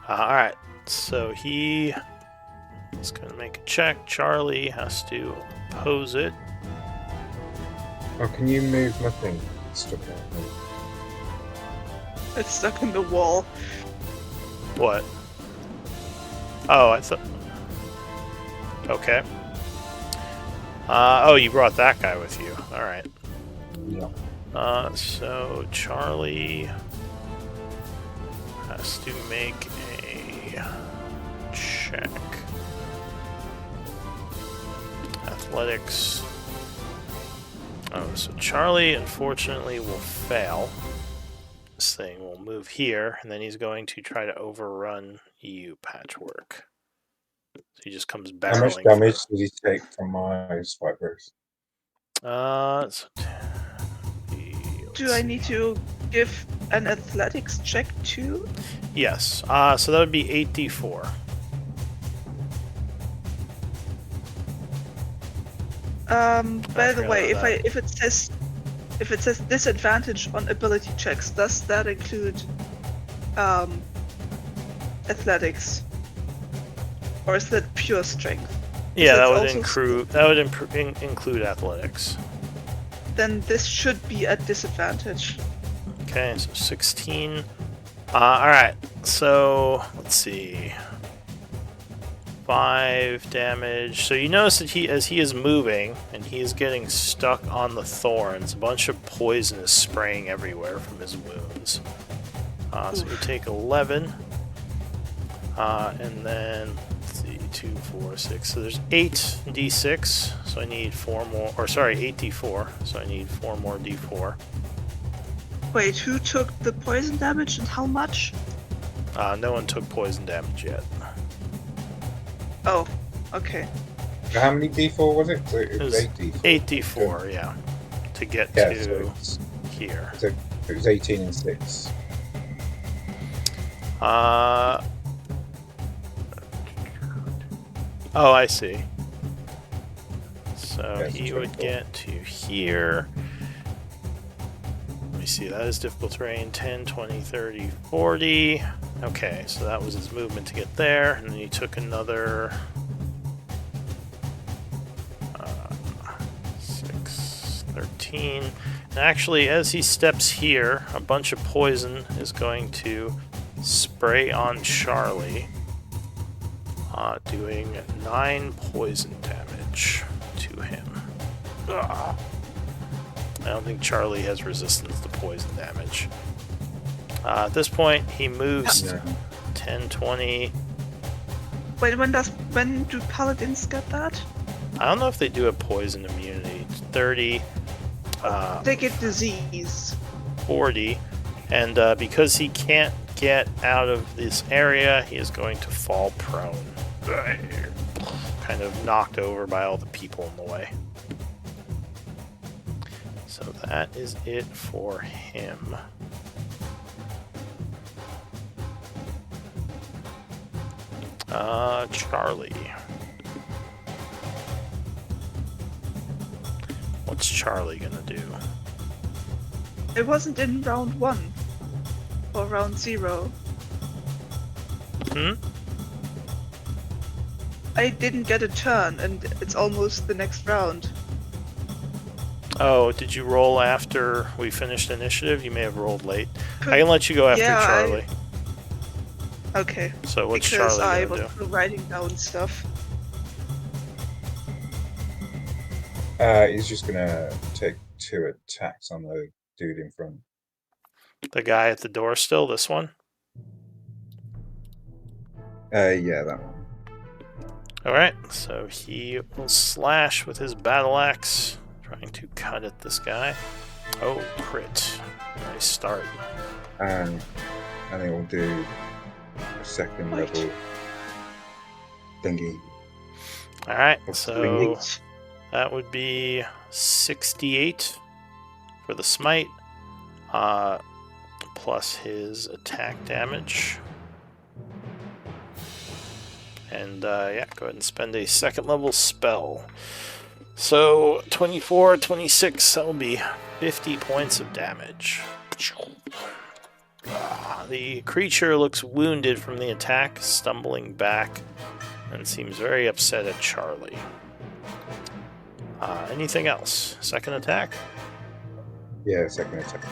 Alright, so he is going to make a check. Charlie has to oppose it. Oh, can you move my thing? It's stuck out. It's stuck in the wall. What? Oh, I thought... Okay. Oh, you brought that guy with you. Alright. Yeah. So Charlie has to make a check. Athletics. Oh, so Charlie unfortunately will fail. This thing will move here, and then he's going to try to overrun you, Patchwork. So he just comes barreling. How much damage did he take from my spike burst? So Do I need to give an athletics check too? Yes. So that would be 8d4. By the forgot way, about that. if it says disadvantage on ability checks, does that include athletics, or is that pure strength? Yeah, that that's would also include athletics. Then this should be at disadvantage. Okay, so 16. Alright, so let's see. 5 damage. So you notice that as he is moving and he is getting stuck on the thorns, a bunch of poison is spraying everywhere from his wounds. So you take 11. And then, let's see, 2, 4, 6. So there's 8 d6. So I need 4 more. Or sorry, 8 d4. So I need 4 more d4. Wait, who took the poison damage and how much? No one took poison damage yet. Oh, okay. So how many D4 was it? So it was It 8 D4. 8 d4, yeah. To get Yeah, to so it's, here. so it was 18 and 6. Oh, I see. So Yeah, he so would 24. get to here. Let me see, that is difficult terrain 10, 20, 30, 40. Okay, so that was his movement to get there, and then he took another 6, 13. And actually, as he steps here, a bunch of poison is going to spray on Charlie, doing 9 poison damage to him. Ugh. I don't think Charlie has resistance to poison damage. At this point, he moves Yeah. 10, 20. Wait, when do paladins get that? I don't know if they do a poison immunity. 30, They get disease. 40. And because he can't get out of this area, he is going to fall prone. Kind of knocked over by all the people in the way. So that is it for him. Charlie. What's Charlie gonna do? It wasn't in round 1 or round 0. Hmm? I didn't get a turn, and it's almost the next round. Oh, did you roll after we finished initiative? You may have rolled late. I can let you go after Yeah, Charlie. Okay. So what's Because Charlie I gonna was do? writing down stuff. He's just gonna take 2 attacks on the dude in front. The guy at the door still, this one? Yeah, that one. Alright, so he will slash with his battle axe, trying to cut at this guy. Oh, crit. Nice start. And it will do a second Wait. level thingy. Alright, What's so thingy? that would be 68 for the smite. plus his attack damage. And yeah, go ahead and spend a second level spell. So 24, 26, that will be 50 points of damage. The creature looks wounded from the attack, stumbling back, and seems very upset at Charlie. Anything else? Second attack? Yeah, second attack.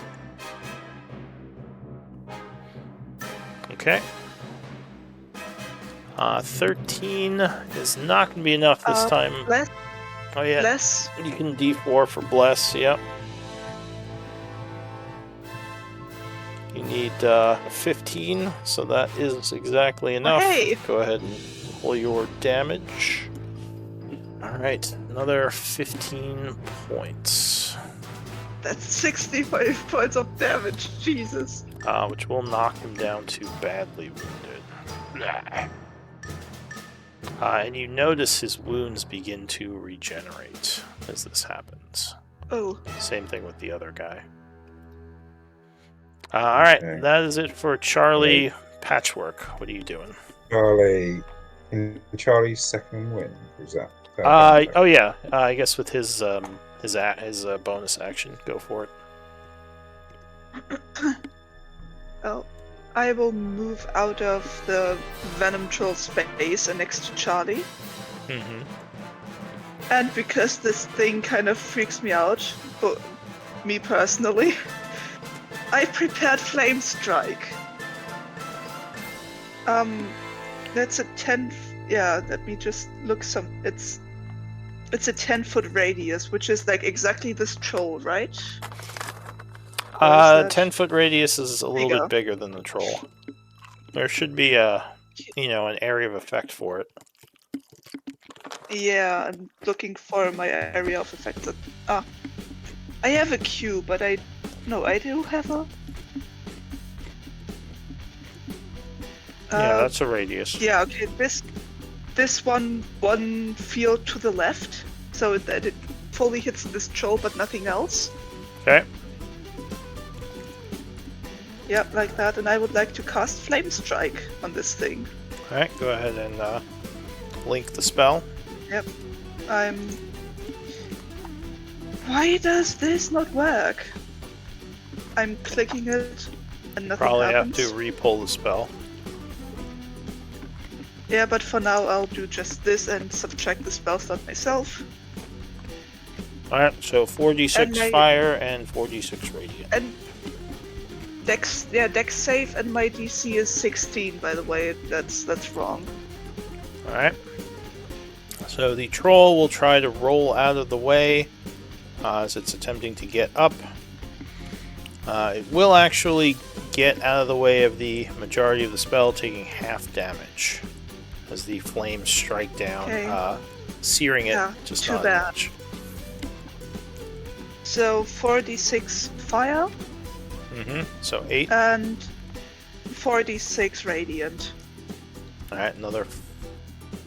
Okay. 13 is not going to be enough this time. Bless. Oh yeah, Bless. you can D4 for bless, yep. You need 15, so that is exactly enough. Hey! Go ahead and roll your damage. Alright, another 15 points. That's 65 points of damage. Jesus. Which will knock him down to badly wounded. And you notice his wounds begin to regenerate as this happens. Oh. Same thing with the other guy. Alright, Okay. that is it for Charlie. Patchwork, what are you doing? Charlie, in Charlie's second win, was that? Oh yeah, I guess with his bonus action, go for it. Well, I will move out of the Venom Troll space and next to Charlie. Mm-hmm. And because this thing kind of freaks me out, for me personally, I prepared Flame Strike. That's a 10. Yeah, let me just look some. It's a 10-foot radius, which is like exactly this troll, right? 10-foot radius is a little Bigger. bit bigger than the troll. There should be an area of effect for it. Yeah, I'm looking for my area of effect. I have a cube, but I do have a. Yeah, that's a radius. Yeah, okay. This one field to the left, so that it fully hits this troll, but nothing else. Okay. Yeah, like that. And I would like to cast Flame Strike on this thing. Alright, go ahead and link the spell. Yep. Why does this not work? I'm clicking it, and nothing Probably happens. have to re-pull the spell. Yeah, but for now I'll do just this and subtract the spell slot myself. Alright, so 4d6 And my- fire and 4d6 radiant. And Dex save, and my DC is 16, by the way. That's wrong. Alright. So the troll will try to roll out of the way as it's attempting to get up. It will actually get out of the way of the majority of the spell, taking half damage as the flames strike down, Okay. searing it Yeah, just too not bad. much. So 4d6 fire So 8. and 4d6 radiant. Alright, another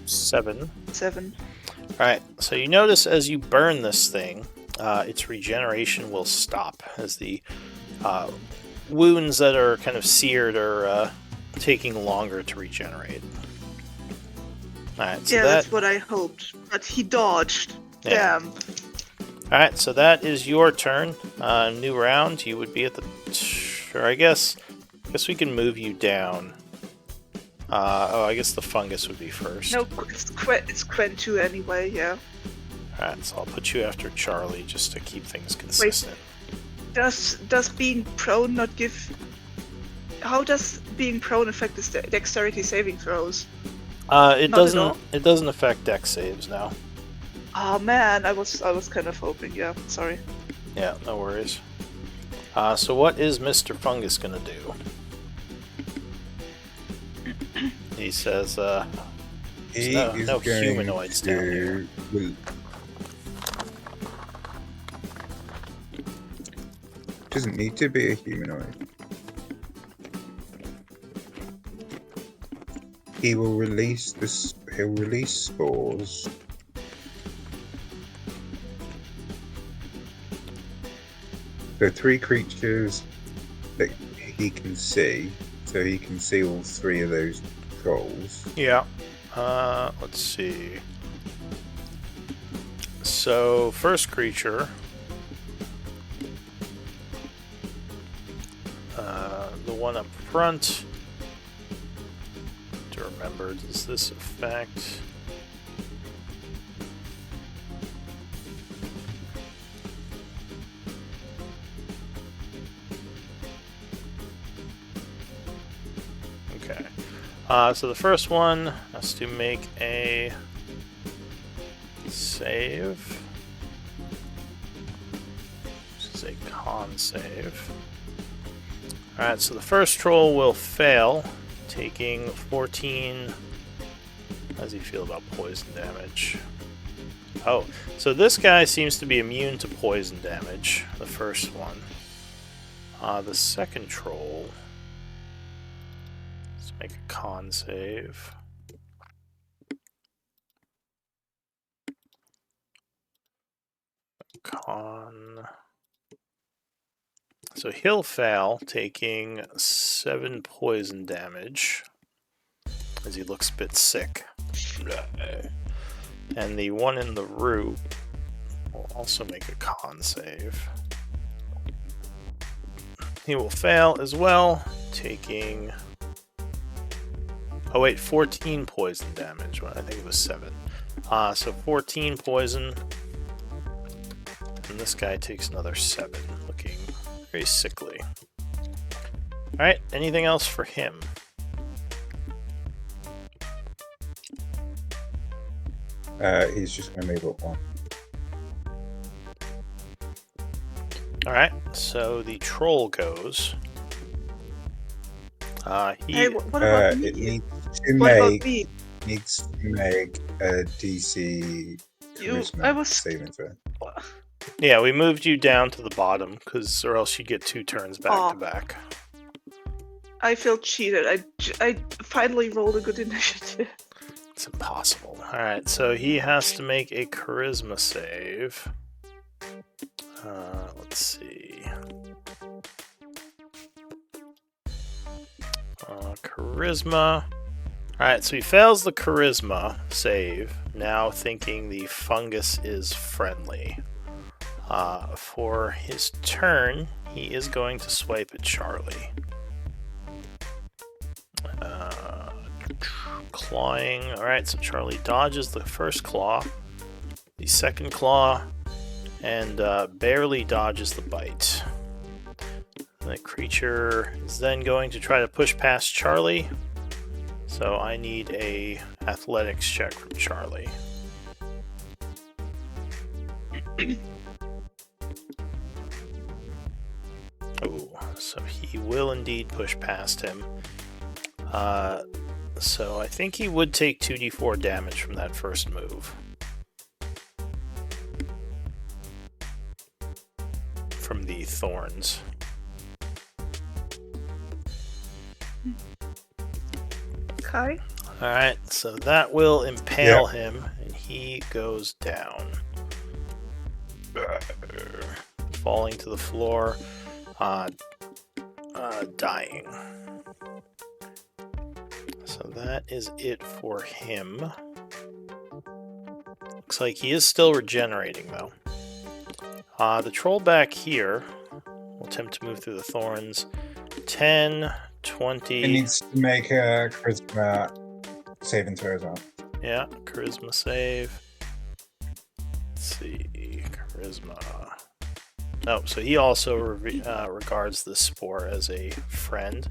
7. 7. Alright, so you notice as you burn this thing, its regeneration will stop as the wounds that are kind of seared are taking longer to regenerate. Alright, so Yeah, that, that's what I hoped. But he dodged. Yeah. Damn. Alright, so that is your turn. New round, you would be at the... Sure, I guess we can move you down. I guess the fungus would be first. No, it's Quen 2 anyway, yeah. Alright, so I'll put you after Charlie just to keep things consistent. Does being prone not give... How does being prone affect his dexterity saving throws? It Not at doesn't. all? It doesn't affect dex saves now. Oh man, I was kind of hoping, yeah, sorry. Yeah, no worries. So what is Mr. Fungus gonna do? He says, He no is going humanoids down here. to... Doesn't need to be a humanoid. He will release this. He'll release spores. So 3 creatures that he can see, so he can see all three of those trolls. Yeah. Let's see. So, first creature. The one up front. To remember, does this affect? Okay. So the first one has to make a save. This is a con save. Alright, so the first troll will fail, taking 14. How does he feel about poison damage? Oh, so this guy seems to be immune to poison damage, the first one. The second troll. Let's make a con save. Con. So he'll fail, taking 7 poison damage, as he looks a bit sick. And the one in the root will also make a con save. He will fail as well, taking... Oh wait, 14 poison damage. Well, I think it was 7. So 14 poison. And this guy takes another 7, looking very sickly. Alright, anything else for him? He's just going to move up one. Alright, so the troll goes. Hey, what about me? It needs What about me? to make a DC charisma saving throw. Yeah, we moved you down to the bottom, or else you get 2 turns back to back. I feel cheated. I finally rolled a good initiative. It's impossible. Alright, so he has to make a charisma save. Let's see. Charisma. Alright, so he fails the charisma save, now thinking the fungus is friendly. For his turn, he is going to swipe at Charlie. Clawing. Alright, so Charlie dodges the first claw, the second claw, and barely dodges the bite. The creature is then going to try to push past Charlie, so I need a athletics check from Charlie. Oh, so he will indeed push past him. So I think he would take 2d4 damage from that first move. From the thorns. Okay. Alright, so that will impale him, and he goes down. Falling to the floor, dying. So that is it for him. Looks like he is still regenerating, though. The troll back here will attempt to move through the thorns. 10, 20... It needs to make a charisma saving throw as well. Yeah, charisma save. Let's see, charisma. Oh, so he also regards the spore as a friend.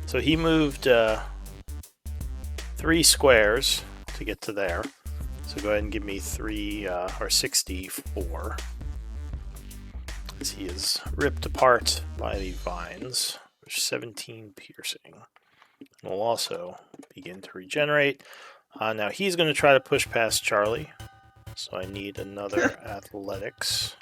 So he moved 3 squares to get to there. So go ahead and give me 64. As he is ripped apart by the vines. There's 17 piercing. We'll also begin to regenerate. Now he's going to try to push past Charlie. So I need another athletics.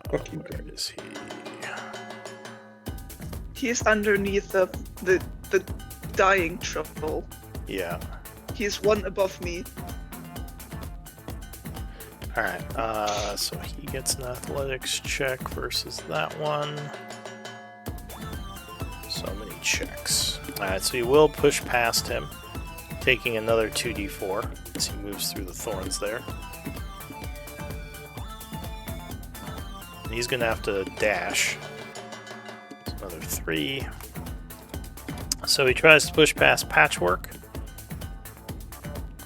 Where is he? He's underneath the dying troll. Yeah. He's one above me. Alright, so he gets an athletics check versus that one. So many checks. Alright, so he will push past him, taking another 2d4 as he moves through the thorns there. And he's going to have to dash. So another 3. So he tries to push past Patchwork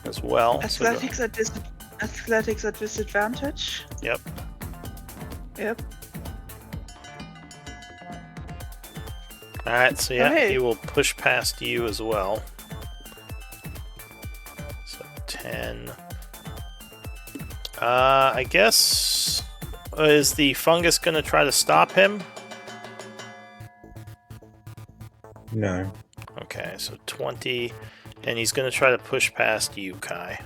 as well. Athletics at disadvantage. Yep. Yep. Alright, so yeah, Okay. he will push past you as well. So 10. I guess... is the fungus going to try to stop him? No. Okay, so 20. And he's going to try to push past you, Kai.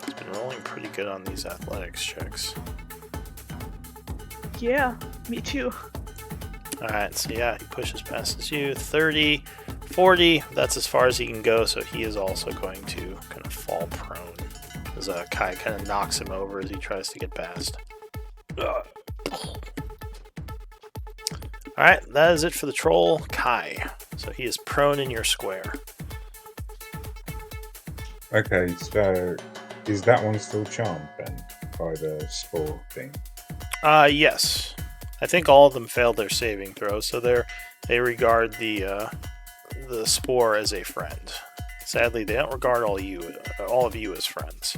He's been rolling pretty good on these athletics checks. Yeah, me too. Alright, so yeah, he pushes past you. 30, 40, that's as far as he can go, so he is also going to kind of fall prone. As Kai kind of knocks him over as he tries to get past. Alright, that is it for the troll, Kai. So he is prone in your square. Okay, so is that one still charmed then by the spore thing? Yes. I think all of them failed their saving throw, so they regard the spore as a friend. Sadly, they don't regard all of you as friends.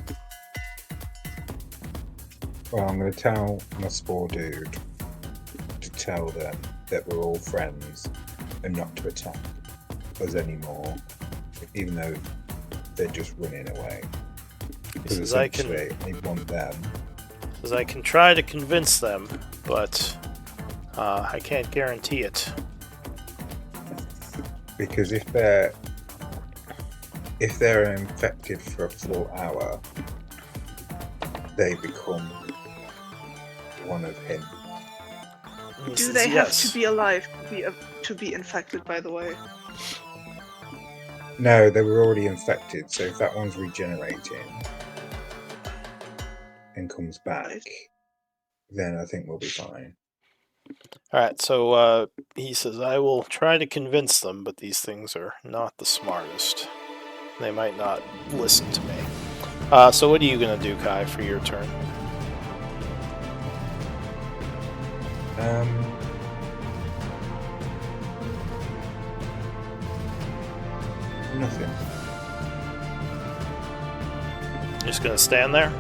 Well, I'm going to tell my spore dude to tell them that we're all friends and not to attack us anymore, even though they're just running away. Because Says I essentially, I want them. Says I can try to convince them, but I can't guarantee it. Because if they're infected for a full hour, they become one of him. He Do says they have yes. to be alive to be infected, by the way? No, they were already infected, so if that one's regenerating and comes back, then I think we'll be fine. Alright, so he says, I will try to convince them, but these things are not the smartest. They might not listen to me. So what are you going to do, Kai, for your turn? Nothing. Just going to stand there?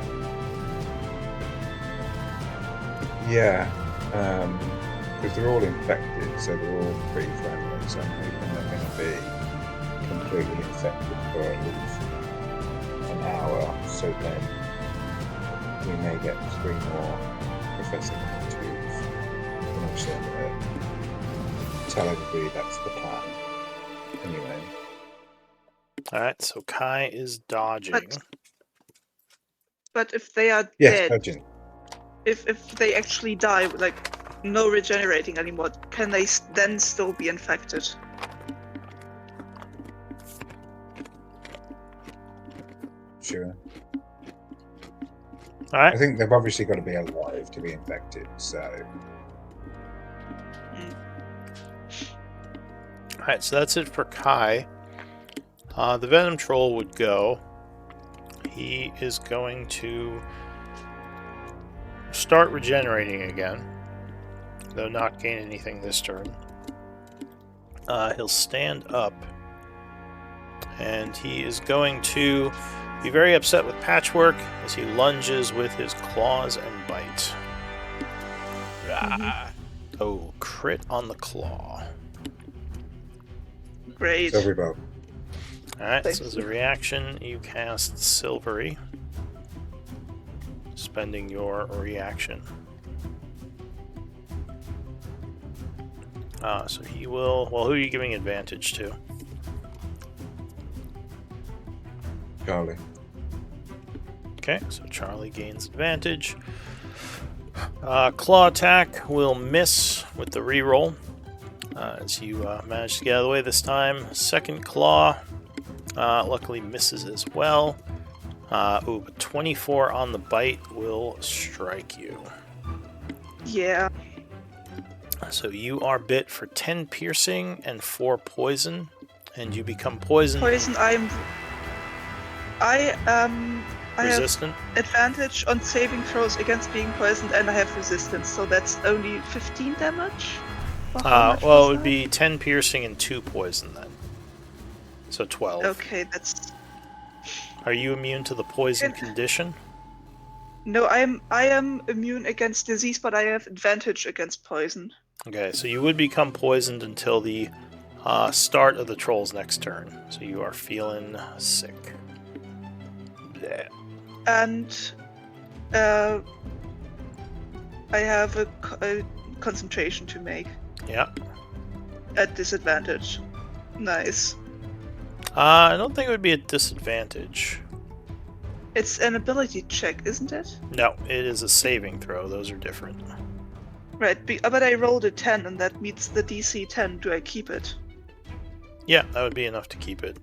Yeah, because they're all infected, so they're all pretty friendly, so I'm hoping they're going to be completely infected for at least an hour, so then we may get 3 more Professor Twos. And obviously I'm going to tell everybody that's the plan. Anyway. Alright, so Kai is dodging. But if they are Yes, dead, dodging. if they actually die, like no regenerating anymore, can they then still be infected? Sure. Alright. I think they've obviously got to be alive to be infected, so... Alright, so that's it for Kai. The Venom Troll would go. He is going to start regenerating again, though not gain anything this turn. He'll stand up, and he is going to be very upset with Patchwork as he lunges with his claws and bite. Oh, crit on the claw. Great. Silvery bow. Alright, Thank so as a reaction, you cast Silvery, spending your reaction. So he will... Well, who are you giving advantage to? Charlie. Okay, so Charlie gains advantage. Claw attack will miss with the reroll. as you manage to get out of the way this time. Second claw, luckily misses as well. But 24 on the bite will strike you. Yeah. So you are bit for 10 piercing and 4 poison, and you become poisoned. Poison. I Resistant. have advantage on saving throws against being poisoned, and I have resistance, so that's only 15 damage. Or how much Well, was it would that? be 10 piercing and 2 poison then. So 12. Okay, that's Are you immune to the poison condition? no. I am immune against disease, but I have advantage against poison. Okay, so you would become poisoned until the start of the troll's next turn. So you are feeling sick. Yeah. And I have a concentration to make Yeah. at disadvantage. Nice. I don't think it would be a disadvantage. It's an ability check, isn't it? No, it is a saving throw. Those are different. Right, but I rolled a 10 and that meets the DC 10. Do I keep it? Yeah, that would be enough to keep it.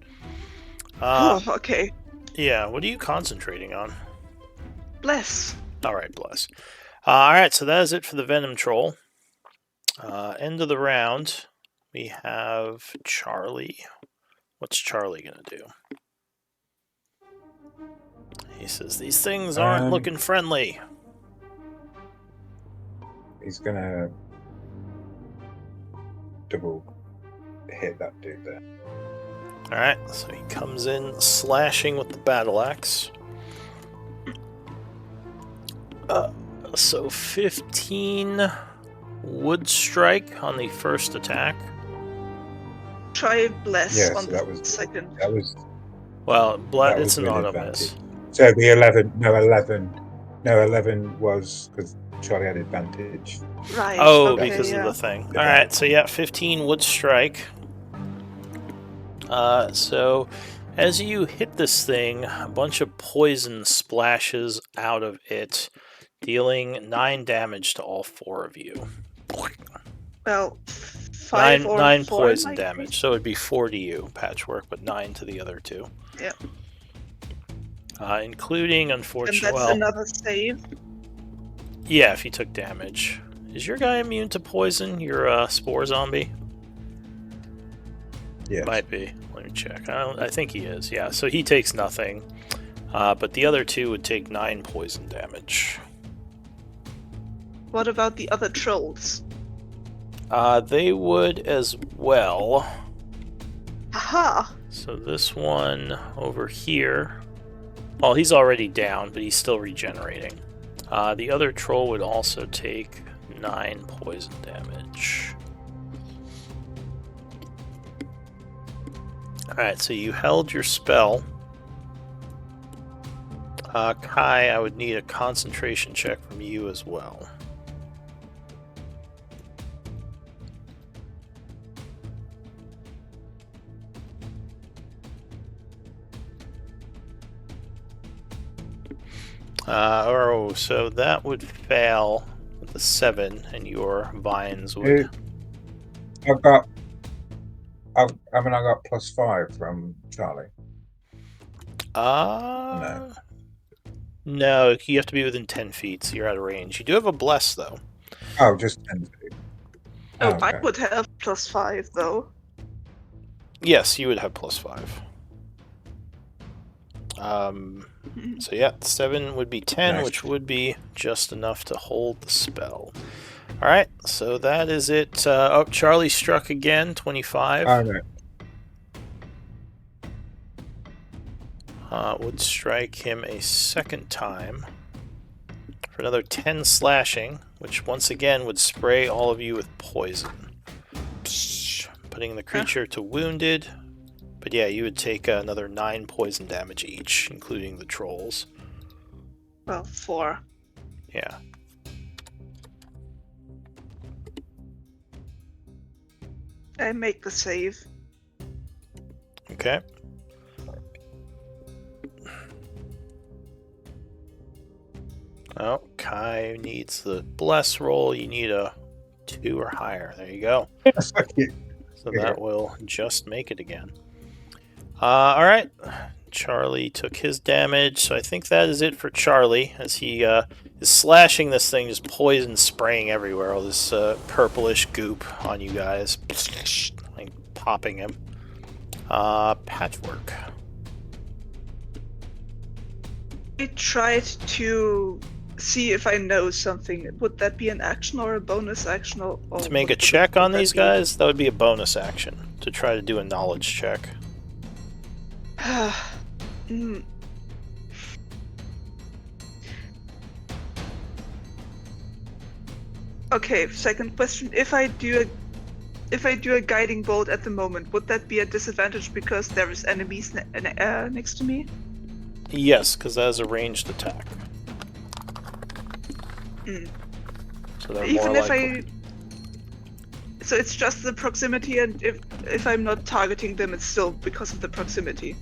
Oh, okay. Yeah, what are you concentrating on? Bless. Alright, bless. Alright, so that is it for the Venom Troll. End of the round, we have Charlie. What's Charlie gonna do? He says, these things aren't looking friendly. He's gonna double hit that dude there. Alright, so he comes in slashing with the battle axe. So 15 would strike on the first attack. Try bless Yeah, on so the that was second. that was Well, that it's was an with auto advantage. miss. So the 11 was because Charlie had advantage. Right. Oh, okay, because yeah. of the thing. Yeah. Alright, so yeah, 15 would strike. So as you hit this thing, a bunch of poison splashes out of it, dealing 9 damage to all 4 of you. Well, 5 or 9 4 poison might damage, be. so it'd be 4 to you, Patchwork, but 9 to the other 2. Yeah. Including, And unfortunately, that's another save. yeah, if you took damage. Is your guy immune to poison, your spore zombie? Yes. Might be. Let me check. I think he is. Yeah, so he takes nothing. But the other 2 would take 9 poison damage. What about the other trolls? They would as well. Haha! So this one over here. Well, he's already down, but he's still regenerating. The other troll would also take 9 poison damage. Alright, so you held your spell. Kai, I would need a concentration check from you as well. So that would fail with a 7, and your vines would. I got +5 from Charlie. No, you have to be within 10 feet, so you're out of range. You do have a bless, though. Oh, just 10 feet. Oh, okay. I would have +5 though. Yes, you would have +5. So yeah, 7 would be 10, Nice. which would be just enough to hold the spell. Alright, so that is it. Charlie struck again, 25. Oh, no. Would strike him a second time for another 10 slashing, which once again would spray all of you with poison, putting the creature to wounded. But yeah, you would take another 9 poison damage each, including the trolls. Well, 4. Yeah. I make the save. Okay. Oh, Kai needs the bless roll. You need a 2 or higher. There you go. Fuck it. So Yeah. that will just make it again. All right. Charlie took his damage, so I think that is it for Charlie, as he is slashing this thing, just poison spraying everywhere, all this purplish goop on you guys, like popping him. Patchwork. I tried to see if I know something. Would that be an action or a bonus action? Or To make a would check on that these be? guys, that would be a bonus action, to try to do a knowledge check. Hmm. Okay, second question. If I do a guiding bolt at the moment, would that be a disadvantage because there is enemies next to me? Yes, because that is a ranged attack. Hmm. So they're Even more if likely. so it's just the proximity, and if I'm not targeting them, it's still because of the proximity.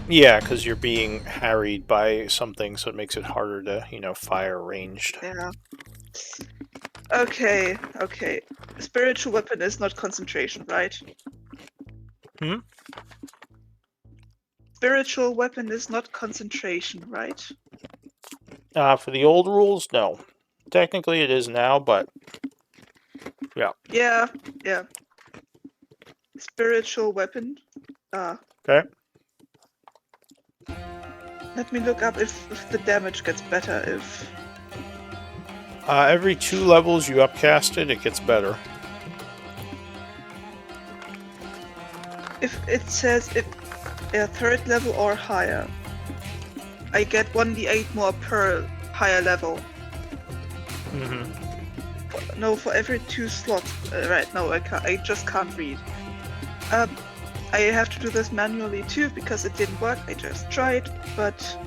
Yeah, because you're being harried by something, so it makes it harder to, fire ranged. Yeah. Okay. Spiritual weapon is not concentration, right? Hmm? Spiritual weapon is not concentration, right? For the old rules, no. Technically it is now, but Yeah. Spiritual weapon. okay. Let me look up if the damage gets better. If Every 2 levels you upcast it, it gets better. it says if third level or higher, I get 1d8 more per higher level. Mm-hmm. No, for every 2 slots. Right? No, I can't. I just can't read. I have to do this manually too because it didn't work. I just tried, but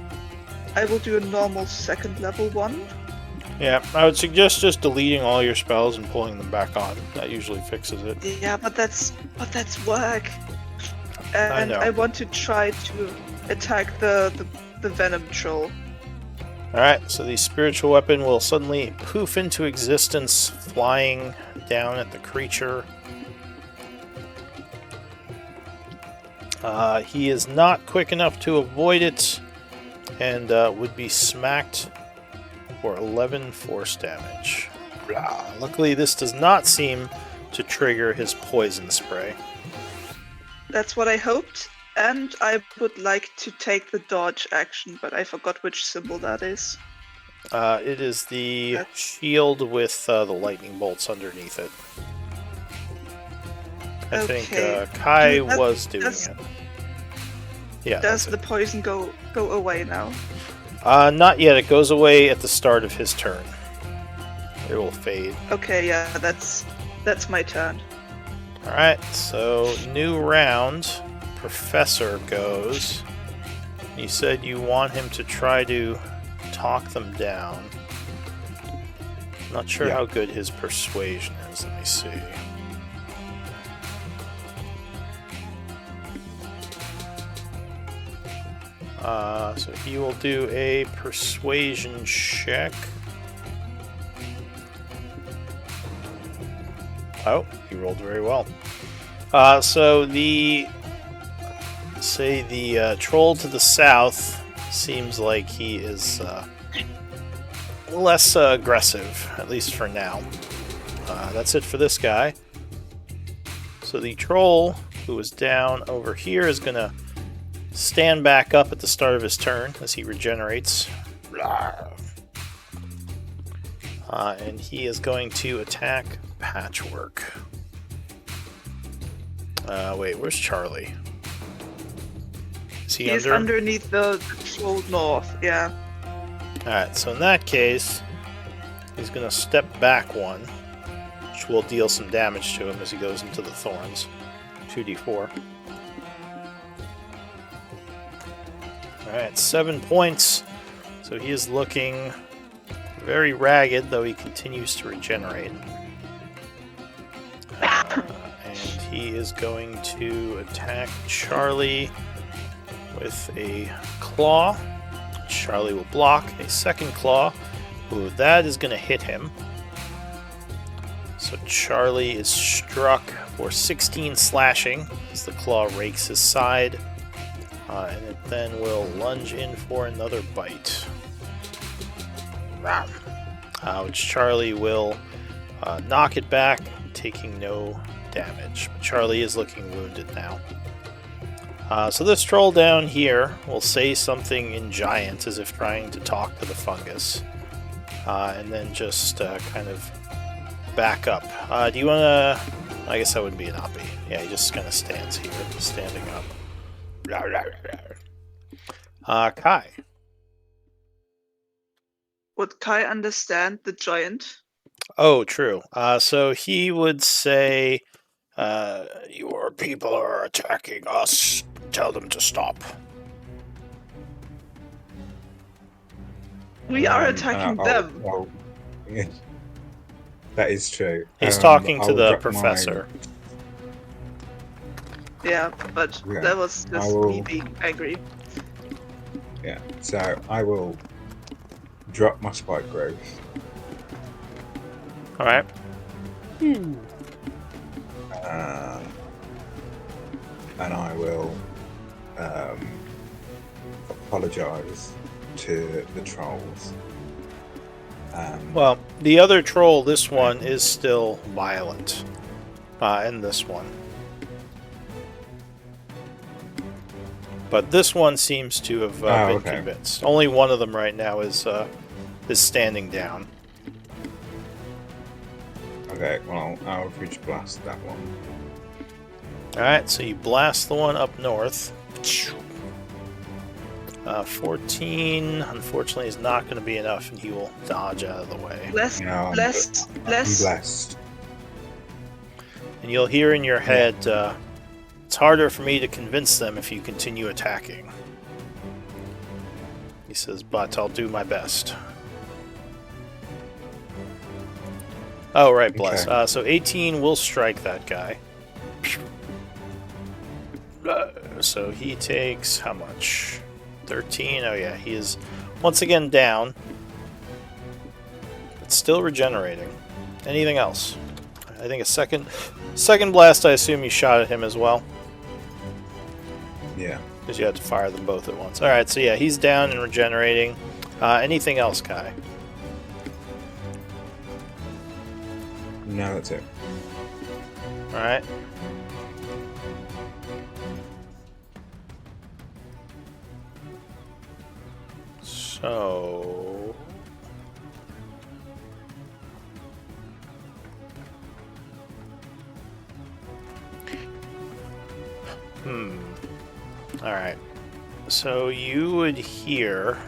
I will do a normal second level one. Yeah, I would suggest just deleting all your spells and pulling them back on. That usually fixes it. Yeah, but that's work. And know. I want to try to attack the venom troll. Alright, so the spiritual weapon will suddenly poof into existence, flying down at the creature. He is not quick enough to avoid it, and would be smacked for 11 force damage. Luckily, this does not seem to trigger his poison spray. That's what I hoped, and I would like to take the dodge action, but I forgot which symbol that is. It is the shield with the lightning bolts underneath it. I think Kai was doing it. Yeah. Does the poison go away now? Not yet. It goes away at the start of his turn. It will fade. Okay, yeah, that's my turn. Alright, so new round. Professor goes. You said you want him to try to talk them down. Not sure how good his persuasion is. Let me see. So he will do a persuasion check. Oh, he rolled very well. So the troll to the south seems like he is less aggressive, at least for now. That's it for this guy. So the troll who is down over here is going to stand back up at the start of his turn as he regenerates. And he is going to attack Patchwork. Wait, where's Charlie? Is he He's underneath the troll north, yeah. Alright, so in that case, he's going to step back 1, which will deal some damage to him as he goes into the thorns. 2d4. Alright, 7 points. So he is looking very ragged, though he continues to regenerate. And he is going to attack Charlie with a claw. Charlie will block a second claw. Ooh, that is going to hit him. So Charlie is struck for 16 slashing as the claw rakes his side. And it then will lunge in for another bite. Which Charlie will knock it back, taking no damage. But Charlie is looking wounded now. So this troll down here will say something in Giant, as if trying to talk to the fungus. And then just kind of back up. Do you want to... I guess that wouldn't be an Oppie. Yeah, he just kind of stands here, standing up. Kai. Would Kai understand the giant? Oh, true. So he would say, your people are attacking us. Tell them to stop. We are attacking them. Well, yeah, that is true. He's talking to I'll the drop professor. Yeah, but Yeah, that was I just will- me being angry. Yeah, so I will drop my spike growth. Alright. And I will apologise to the trolls. Well, the other troll, this one, is still violent. In this one. But this one seems to have been okay. convinced. Only one of them right now is standing down. Okay, well, I'll reach blast that one. Alright, so you blast the one up north. 14, unfortunately, is not going to be enough, and he will dodge out of the way. Blessed, No, I'm blessed, I'm blessed. blessed. And you'll hear in your head, it's harder for me to convince them if you continue attacking. He says, but I'll do my best. Oh, right, bless. Okay. So 18 will strike that guy. So he takes how much? 13? Oh yeah, he is once again down. But still regenerating. Anything else? I think a second blast, I assume you shot at him as well. Yeah. Because you had to fire them both at once. Alright, so yeah, he's down and regenerating. Anything else, Kai? No, that's it. Alright. So... Alright. So you would hear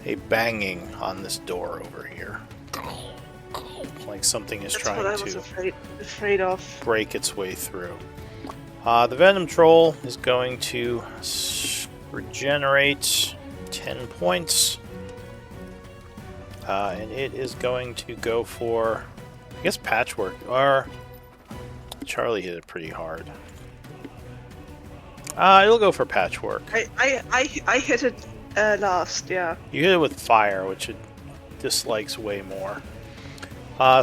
a banging on this door over here. Like something is That's trying what I was to afraid of. break its way through. The Venom Troll is going to regenerate 10 points. And it is going to go for, I guess, Patchwork. Or Charlie hit it pretty hard. It'll go for Patchwork. I hit it last, yeah. You hit it with fire, which it dislikes way more.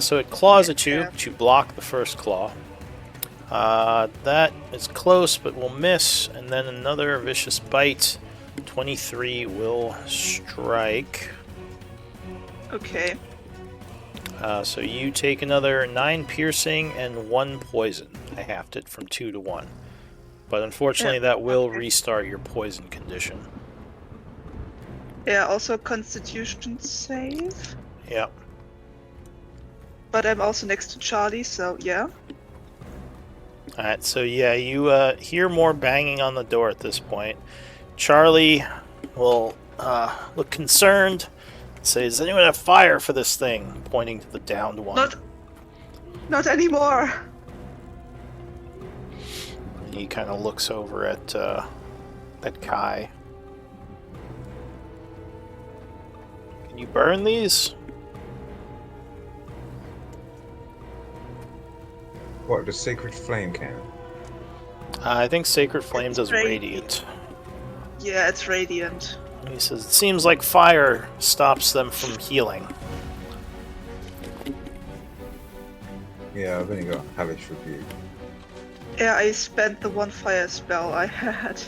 So it claws at you, but you block the first claw. That is close, but will miss. And then another vicious bite. 23 will strike. Okay. So you take another 9 piercing and 1 poison. I halved it from 2 to 1. But unfortunately, that will restart your poison condition. Yeah, also Constitution save. Yep. But I'm also next to Charlie, so yeah. Alright, so yeah, you hear more banging on the door at this point. Charlie will look concerned and say, does anyone have fire for this thing? Pointing to the downed one. Not anymore. And he kind of looks over at Kai. Can you burn these? What, does Sacred Flame count? I think Sacred Flame It's does radiant. Radiant. Yeah, it's radiant. He says, it seems like fire stops them from healing. Yeah, I've only got Hellish Rebuke. Yeah, I spent the one fire spell I had.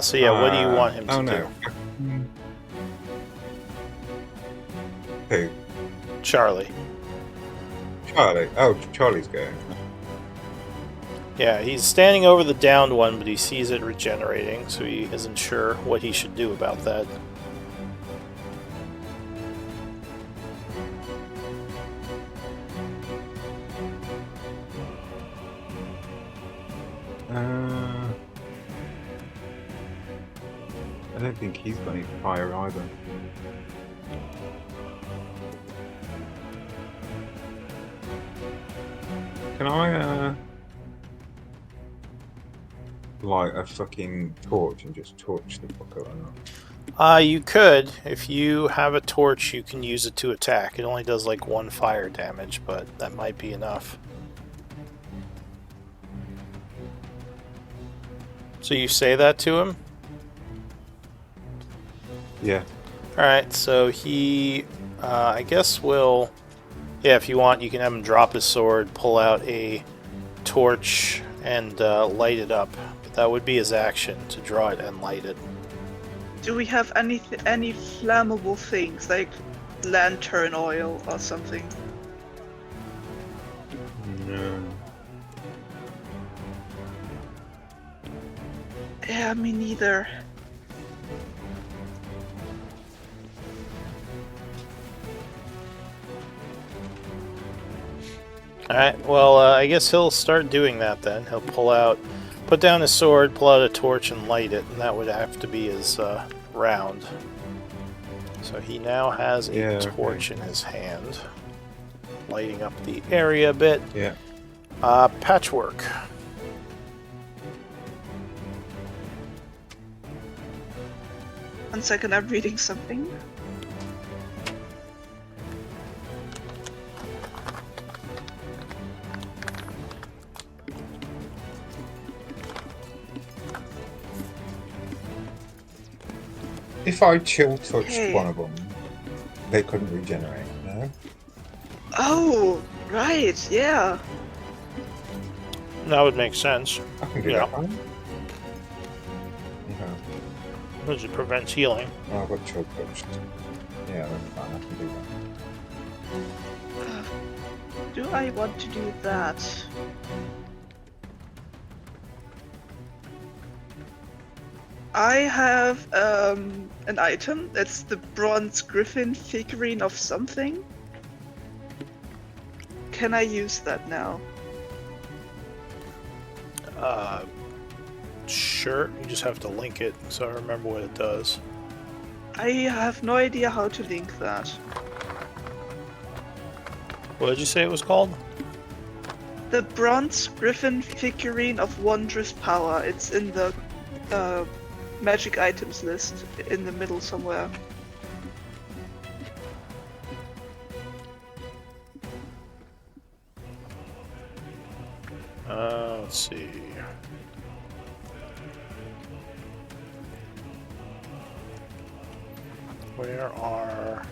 So yeah, what do you want him to Oh do? no. Who? Charlie. Charlie. Oh, Charlie's going. Yeah, he's standing over the downed one, but he sees it regenerating, so he isn't sure what he should do about that. I don't think he's got any fire either. Can I light a fucking torch and just torch the fucker or not? You could. If you have a torch, you can use it to attack. It only does like 1 fire damage, but that might be enough. So you say that to him? Yeah. Alright, so he, I guess will... Yeah, if you want, you can have him drop his sword, pull out a torch, and light it up. But that would be his action, to draw it and light it. Do we have any flammable things, like lantern oil or something? No. Yeah, me neither. Alright, well, I guess he'll start doing that then. He'll put down his sword, pull out a torch, and light it, and that would have to be his round. So he now has a torch in his hand, lighting up the area a bit. Yeah. Patchwork. One second, I'm reading something. If I chill touched one of them, they couldn't regenerate, no? Oh, right, yeah. That would make sense. I can do Yeah. that one. Okay. Because it prevents healing. Oh, I've got chill touched. Yeah, that's fine, I can do that. Do I want to do that? I have an item. It's the bronze griffin figurine of something. Can I use that now? Sure. You just have to link it, so I remember what it does. I have no idea how to link that. What did you say it was called? The bronze griffin figurine of wondrous power. It's in the magic items list in the middle somewhere. Let's see. Where are...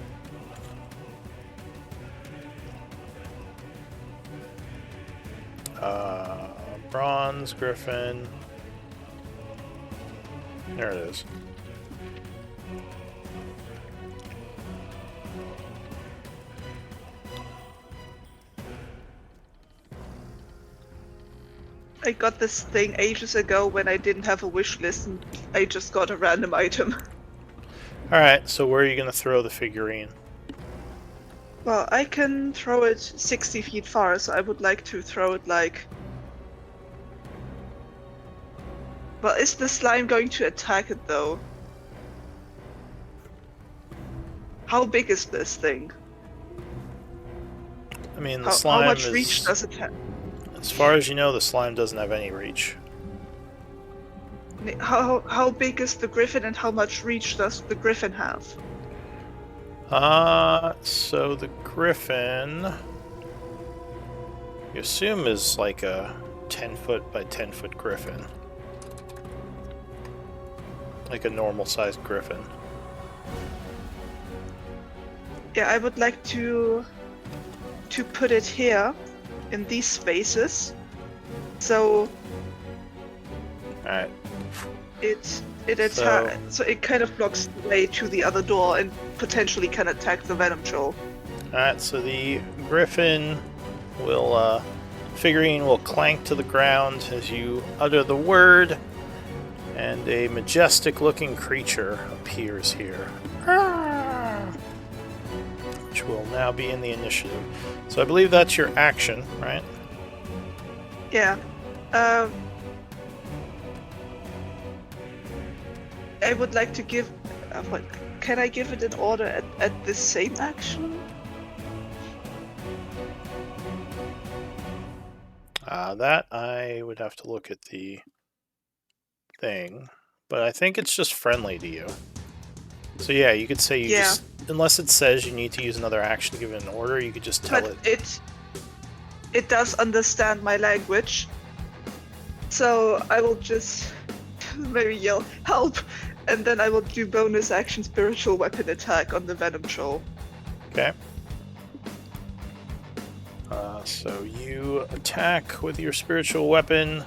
bronze griffin. There it is. I got this thing ages ago when I didn't have a wish list and I just got a random item. Alright, so where are you going to throw the figurine? Well, I can throw it 60 feet far, so I would like to throw it like... Well, is the slime going to attack it though? How big is this thing? I mean, the slime how much is... reach does it have? As far as you know, the slime doesn't have any reach. How big is the griffin and how much reach does the griffin have? So the griffin, you assume is like a 10-foot by 10-foot griffin. Like a normal-sized griffin. Yeah, I would like to to put it here, in these spaces, so Alright. so it kind of blocks the way to the other door and potentially can attack the Venom Troll. Alright, so the Griffin will, figurine will clank to the ground as you utter the word, and a majestic-looking creature appears here. Which will now be in the initiative. So I believe that's your action, right? Yeah. I would like to give. What can I give it an order at this same action? That I would have to look at the thing, but I think it's just friendly to you. So yeah, you could say you just, unless it says you need to use another action to give it an order, you could just tell But it. It does understand my language, so I will just maybe yell help, and then I will do bonus action spiritual weapon attack on the Venom Troll. Okay. So you attack with your spiritual weapon.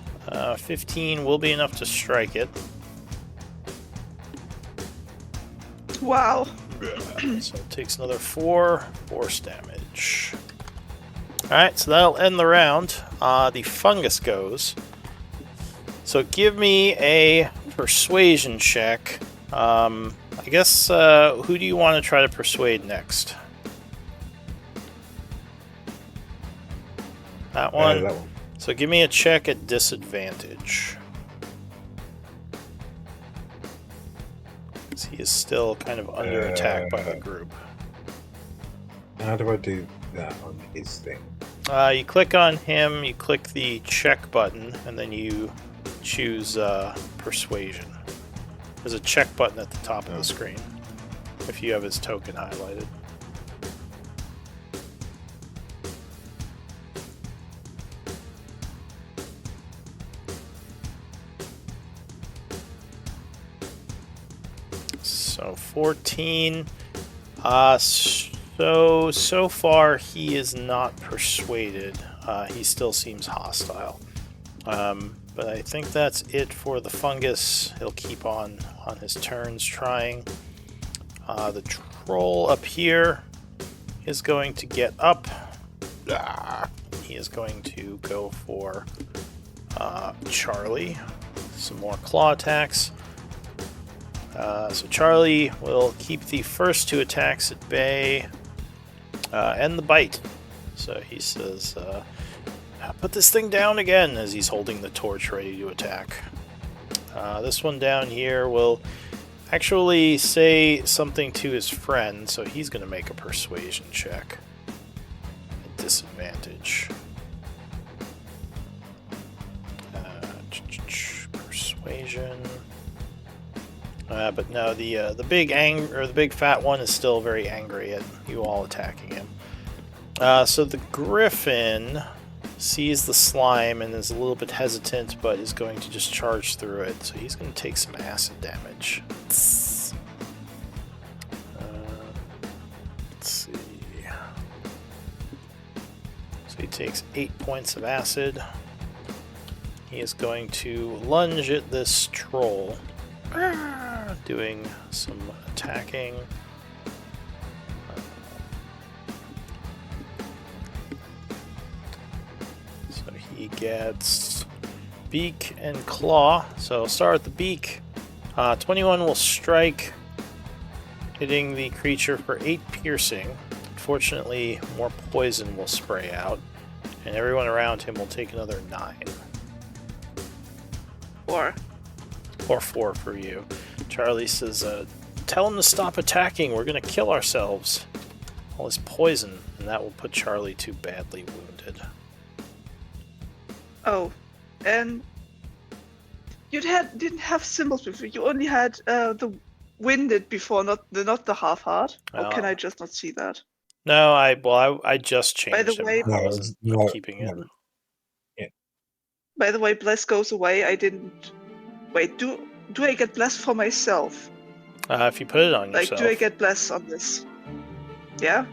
15 will be enough to strike it. Wow. So it takes another 4 force damage. Alright, so that'll end the round. The fungus goes. So give me a persuasion check. I guess, who do you want to try to persuade next? That one? That one. So give me a check at disadvantage. He is still kind of under attack by the group. How do I do that on his thing? You click on him, you click the check button, and then you choose persuasion. There's a check button at the top of the screen if you have his token highlighted. So 14. So far he is not persuaded. He still seems hostile. But I think that's it for the fungus. He'll keep on his turns trying. The troll up here is going to get up. He is going to go for Charlie. Some more claw attacks. So Charlie will keep the first 2 attacks at bay, and the bite. So he says, put this thing down again, as he's holding the torch ready to attack. This one down here will actually say something to his friend, so he's going to make a persuasion check at disadvantage. Persuasion. But no, the big fat one is still very angry at you all attacking him. So the Griffin sees the slime and is a little bit hesitant, but is going to just charge through it. So he's going to take some acid damage. Let's see. So he takes 8 points of acid. He is going to lunge at this troll, doing some attacking. So he gets beak and claw. So I'll start with the beak. 21 will strike, hitting the creature for 8 piercing. Unfortunately, more poison will spray out, and everyone around him will take another 9. 4. Or 4 for you. Charlie says, tell him to stop attacking. We're going to kill ourselves. All this poison, and that will put Charlie too badly wounded. Oh, and you didn't have symbols before. You only had the winded before, not the half heart. Or can I just not see that? No, I just changed By the way, I wasn't keeping it. Yeah. By the way, bless goes away. I didn't. Wait, do I get bless for myself? If you put it on yourself. Like, do I get bless on this? Yeah.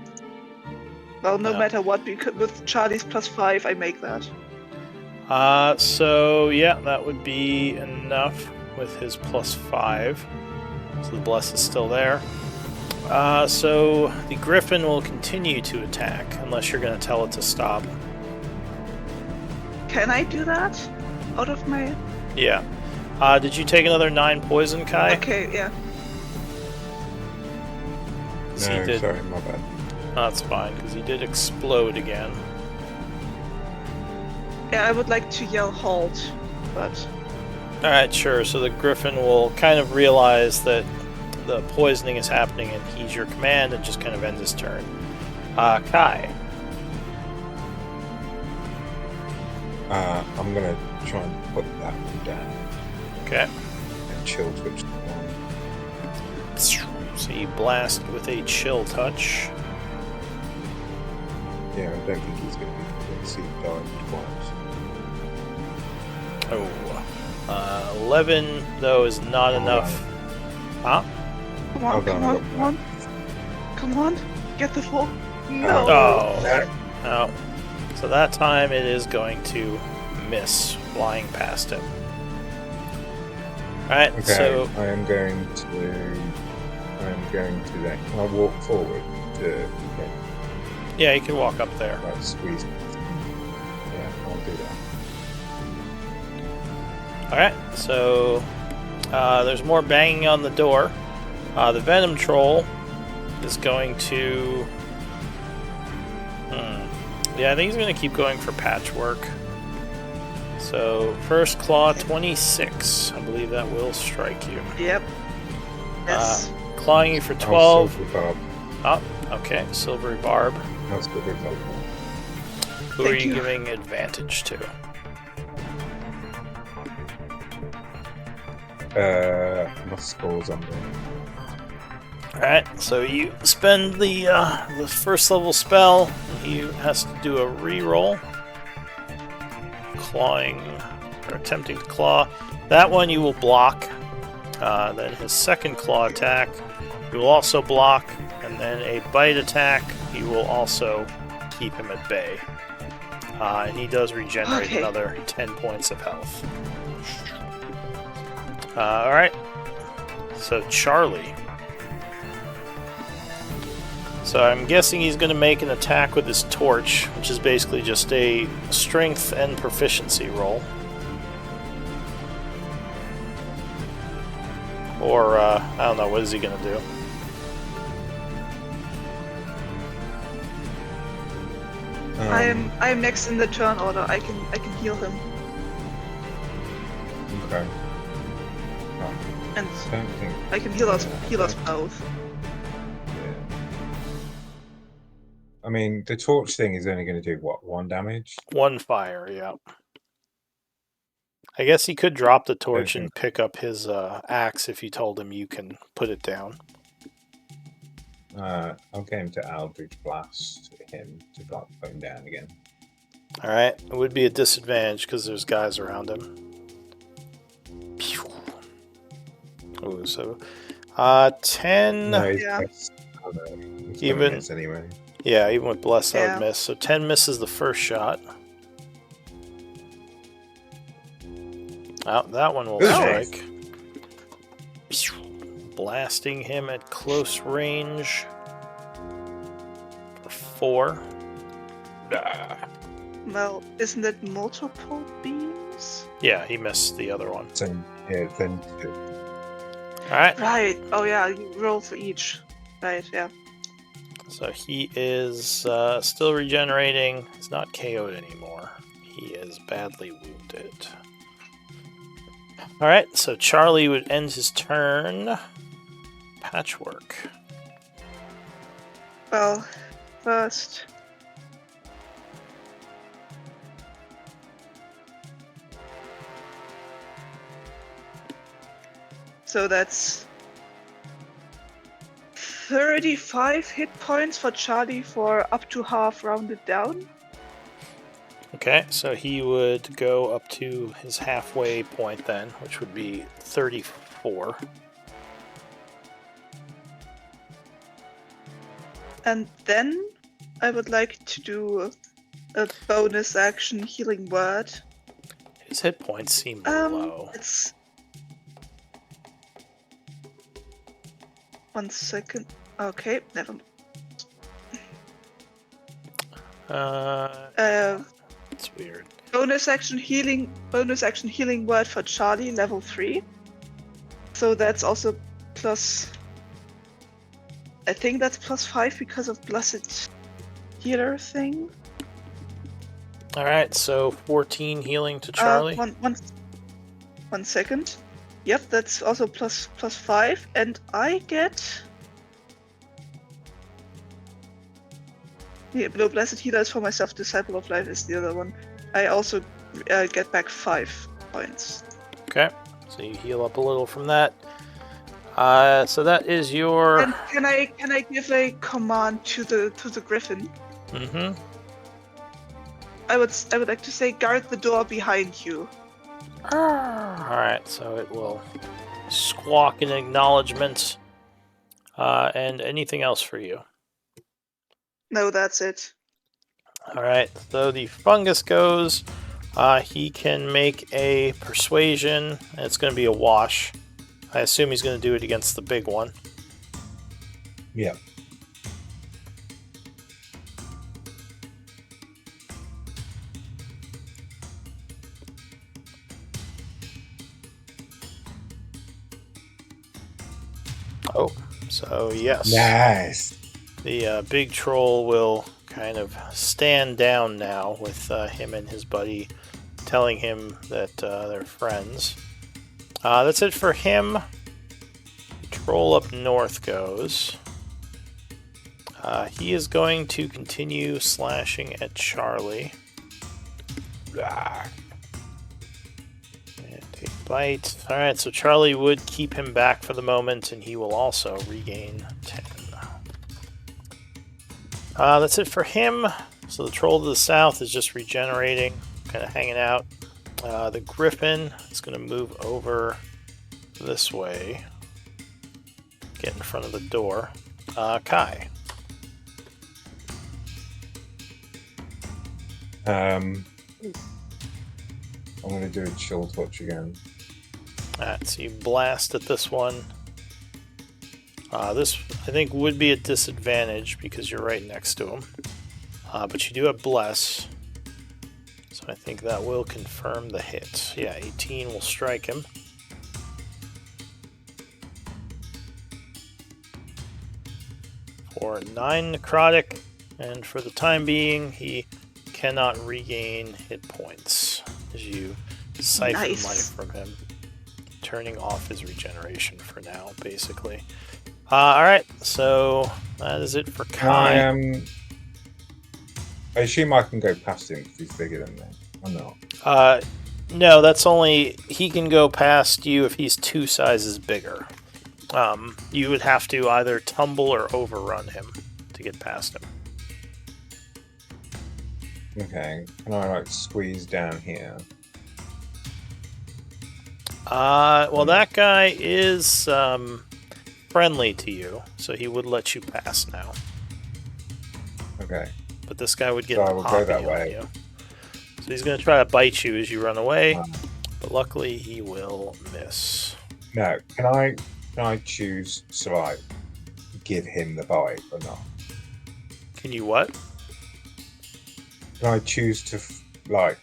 Well, no Yeah. matter what, because with Charlie's +5, I make that. So yeah, that would be enough with his +5. So the bless is still there. So the griffin will continue to attack unless you're going to tell it to stop. Can I do that? Out of my... Yeah. Did you take another 9 poison, Kai? Okay, yeah. So he No, did- sorry, my bad. That's fine, because he did explode again. Yeah, I would like to yell halt, but... Alright, sure. So the griffin will kind of realize that the poisoning is happening and heeds your command and just kind of ends his turn. Kai. I'm gonna try and put that one down Okay. and chill switch it on. So you blast with a chill touch. Yeah, I don't think he's gonna be able to see dive twice. Oh. 11, though, is not enough. Huh? Come on, Hold on, come I on, got come on. Come on, get the 4. No! Oh. No. So that time it is going to miss flying past him. Alright, Okay, so I am going to then. Can I walk forward to yeah, you can walk up there. like squeeze? Yeah, I'll do that. Alright, so there's more banging on the door. The Venom Troll is going to... Yeah, I think he's going to keep going for patchwork. So, first claw, 26. I believe that will strike you. Yep. Yes. Clawing you for Oh, 12. silver barb. Oh, okay, Silvery Barb. No, silver barb. Who are Thank you you. giving advantage to? My score's on there. Alright, so you spend the first level spell. He has to do a reroll. Clawing, or attempting to claw. That one you will block. Then his second claw attack, you will also block. And then a bite attack, you will also keep him at bay. And he does regenerate Okay. another 10 points of health. Alright, so Charlie. So I'm guessing he's going to make an attack with his torch, which is basically just a strength and proficiency roll. Or, I don't know, what is he going to do? I am next in the turn order. I can heal him. Okay. And I don't think. I can heal us Yeah, both. Yeah. I mean, the torch thing is only going to do what? 1 damage? 1 fire, yeah. I guess he could drop the torch Okay. and pick up his axe if you told him you can put it down. I'll get him to Eldritch Blast him to put him down again. Alright, it would be a disadvantage because there's guys around him. Pew. Ooh, so 10. No, he's Yeah. missed. Oh, no, he's gonna Even- miss anyway. Yeah, even with Bless, I Yeah. would miss. So 10 misses the first shot. Oh, that one will Good. strike. Blasting him at close range for 4. Well, isn't it multiple beams? Yeah, he missed the other one. So, yeah, then Alright, Right. Oh yeah, you roll for each. Right. Yeah. so he is still regenerating. He's not KO'd anymore. He is badly wounded. Alright, so Charlie would end his turn. Patchwork. Well, first. So that's 35 hit points for Charlie for up to half rounded down. Okay, so he would go up to his halfway point then, which would be 34. And then I would like to do a bonus action healing word. His hit points seem low. It's 1 second. Okay, never mind. It's weird. Bonus action healing word for Charlie, level 3. So that's also plus. I think that's +5 because of blessed healer thing. All right, so 14 healing to Charlie. 1 second. Yep, that's also +5, and I get. Yeah, no, blessed healer is for myself. Disciple of life is the other one. I also get back 5 points. Okay, so you heal up a little from that. So that is your. And can I give a command to the griffin? Mm-hmm. I would like to say guard the door behind you. Alright, so it will squawk in acknowledgement. And anything else for you? No, that's it. Alright, so the fungus goes. He can make a persuasion. And it's going to be a wash. I assume he's going to do it against the big one. Yeah. Oh, so yes. Nice. The big troll will kind of stand down now with him and his buddy telling him that they're friends. That's it for him. Troll up north goes. He is going to continue slashing at Charlie. And take a bite. Alright, so Charlie would keep him back for the moment, and he will also regain 10. That's it for him. So the troll to the south is just regenerating, kind of hanging out. The griffin is going to move over this way. Get in front of the door. Kai. I'm going to do a chill touch again. Alright, so you blast at this one. This, I think, would be a disadvantage because you're right next to him. But you do have Bless. So I think that will confirm the hit. Yeah, 18 will strike him. For 9 necrotic, and for the time being, he cannot regain hit points as you siphon Nice. life from him, turning off his regeneration for now, basically. Alright, so that is it for Kai. I assume I can go past him because he's bigger than me, or not? No, that's only... He can go past you if he's 2 sizes bigger. You would have to either tumble or overrun him to get past him. Okay, can I like squeeze down here? Well, that guy is friendly to you, so he would let you pass now. Okay. But this guy would get So I will go hoppy that on way. you. So he's going to try to bite you as you run away, but luckily he will miss. No, can I choose to like give him the bite or not? Can you what? Can I choose to like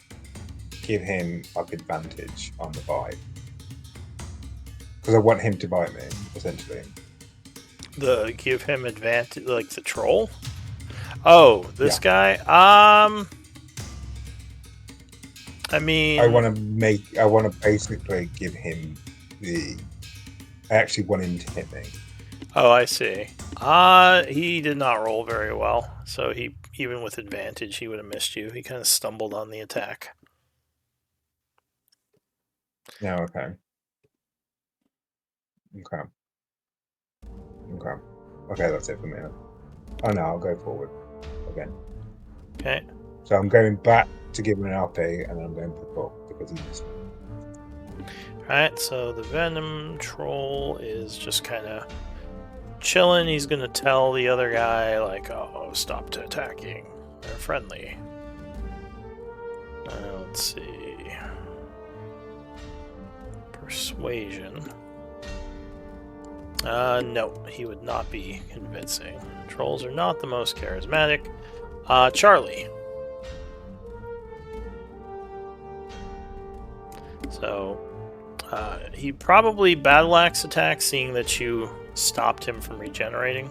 give him like advantage on the bite? Because I want him to bite me, essentially. Give him advantage, like the troll? Oh, this guy? I mean... I want to basically give him I actually want him to hit me. Oh, I see. He did not roll very well, so he, even with advantage, he would have missed you. He kind of stumbled on the attack. No, okay. Okay, that's it for me. Oh no, I'll go forward again. Okay. So I'm going back to give him an RP, and then I'm going to up because he missed me. Alright, so the Venom Troll is just kind of chilling. He's gonna tell the other guy, like, oh, stop attacking. They're friendly. Let's see. Persuasion. No, he would not be convincing. Trolls are not the most charismatic. Charlie. So, he probably battle axe attack, seeing that you stopped him from regenerating.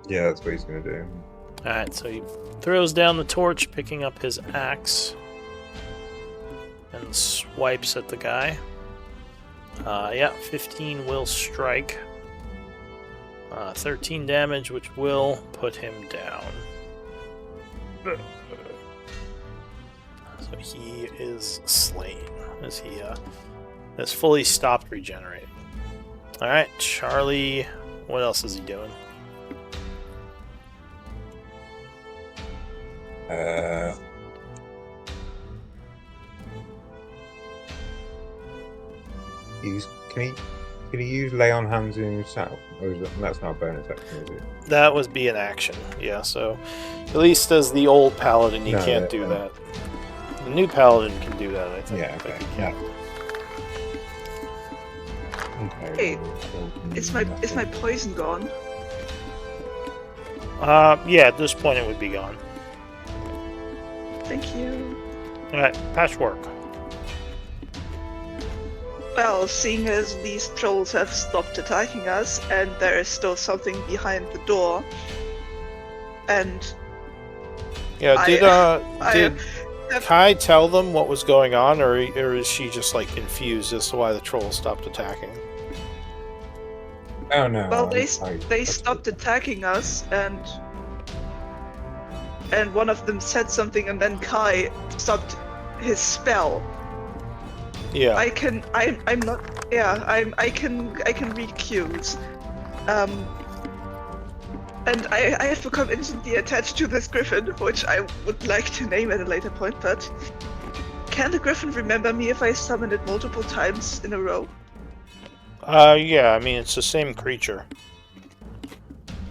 Yeah, that's what he's going to do. Alright, so he throws down the torch, picking up his axe, and swipes at the guy. Yeah, 15 will strike. 13 damage, which will put him down. So he is slain as he has fully stopped regenerating. Alright, Charlie, what else is he doing? Can he use lay on hands in himself? Or that's not a bonus action, is it? That would be an action, yeah, so at least as the old paladin, you can't do that. The new paladin can do that, I think. Yeah, okay. Yeah. Hey, is my poison gone? Yeah, at this point it would be gone. Thank you. Alright, patchwork. Well, seeing as these trolls have stopped attacking us, and there is still something behind the door, and Yeah, did Kai tell them what was going on, or is she just like confused as to why the trolls stopped attacking? Oh no. well, they stopped attacking us, and one of them said something, and then Kai stopped his spell. Yeah. I can read cues. And I have become instantly attached to this griffin, which I would like to name at a later point, but can the griffin remember me if I summon it multiple times in a row? Yeah, I mean, it's the same creature.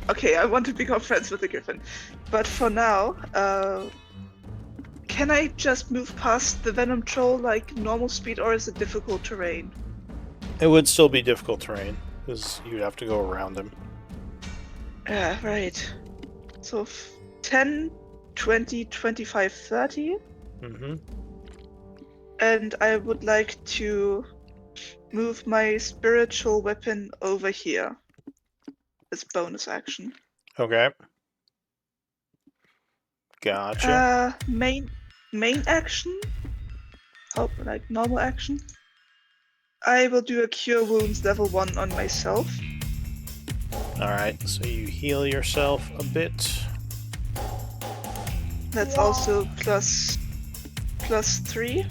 Okay, I want to become friends with the griffin. But for now, can I just move past the venom troll like normal speed, or is it difficult terrain? It would still be difficult terrain, because you'd have to go around him. Yeah, right. So 10, 20, 25, 30. Mm-hmm. And I would like to move my spiritual weapon over here as bonus action. Okay. Gotcha. Main action? Oh, like normal action? I will do a Cure Wounds level 1 on myself. Alright, so you heal yourself a bit. That's also plus 3.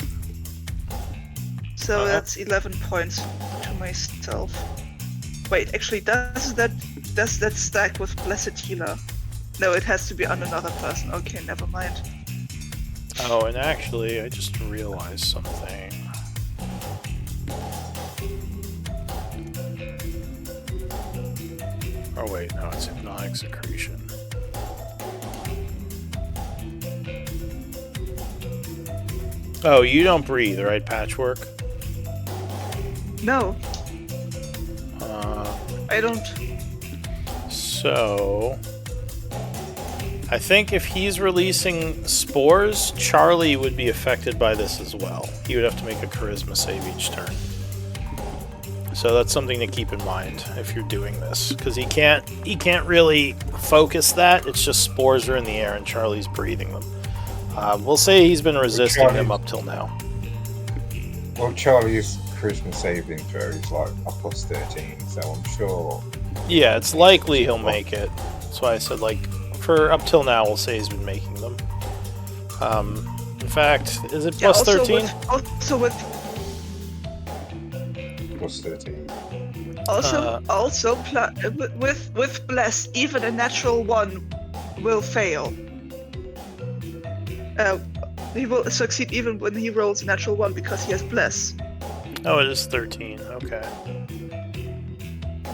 So that's 11 points to myself. Wait, actually, does that stack with Blessed Healer? No, it has to be on another person. Okay, never mind. Oh, and actually, I just realized something. Oh wait, no, it's Hypnotic Secretion. Oh, you don't breathe, right, Patchwork? No, I don't. So, I think if he's releasing spores, Charlie would be affected by this as well. He would have to make a charisma save each turn. So that's something to keep in mind if you're doing this, because he can't really focus that. It's just spores are in the air and Charlie's breathing them. We'll say he's been resisting them up till now. Well, Charlie's charisma saving throw is like a plus 13, so I'm sure. Yeah, it's likely he'll make it. That's why I said, like, for up till now, we'll say he's been making them. In fact, is it plus 13? Also with Plus 13. with bless, even a natural 1 will fail. He will succeed even when he rolls a natural 1 because he has bless. Oh, it is 13. Okay.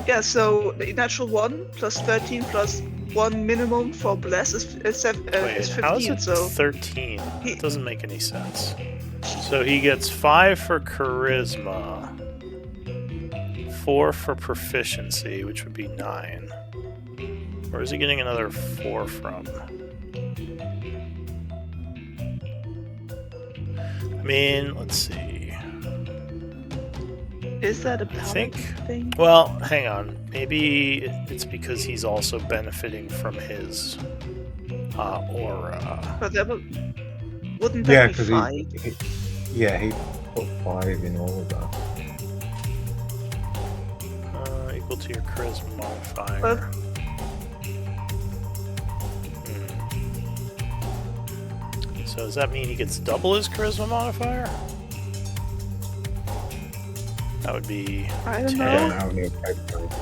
Yeah, so the natural 1 plus 13 plus 1 minimum for bless is Wait, 15, how is it so 13? he- That doesn't make any sense. So he gets 5 for charisma, 4 for proficiency, which would be 9. Where is he getting another 4 from? I mean, let's see. is that a I paladin think. thing? Well, hang on. Maybe it's because he's also benefiting from his aura. But wouldn't Yeah, that be because 5? he put 5 in all of that. Equal to your charisma modifier. But- So does that mean he gets double his charisma modifier? That would be I don't 10. know. Yeah, now he'll pay for it.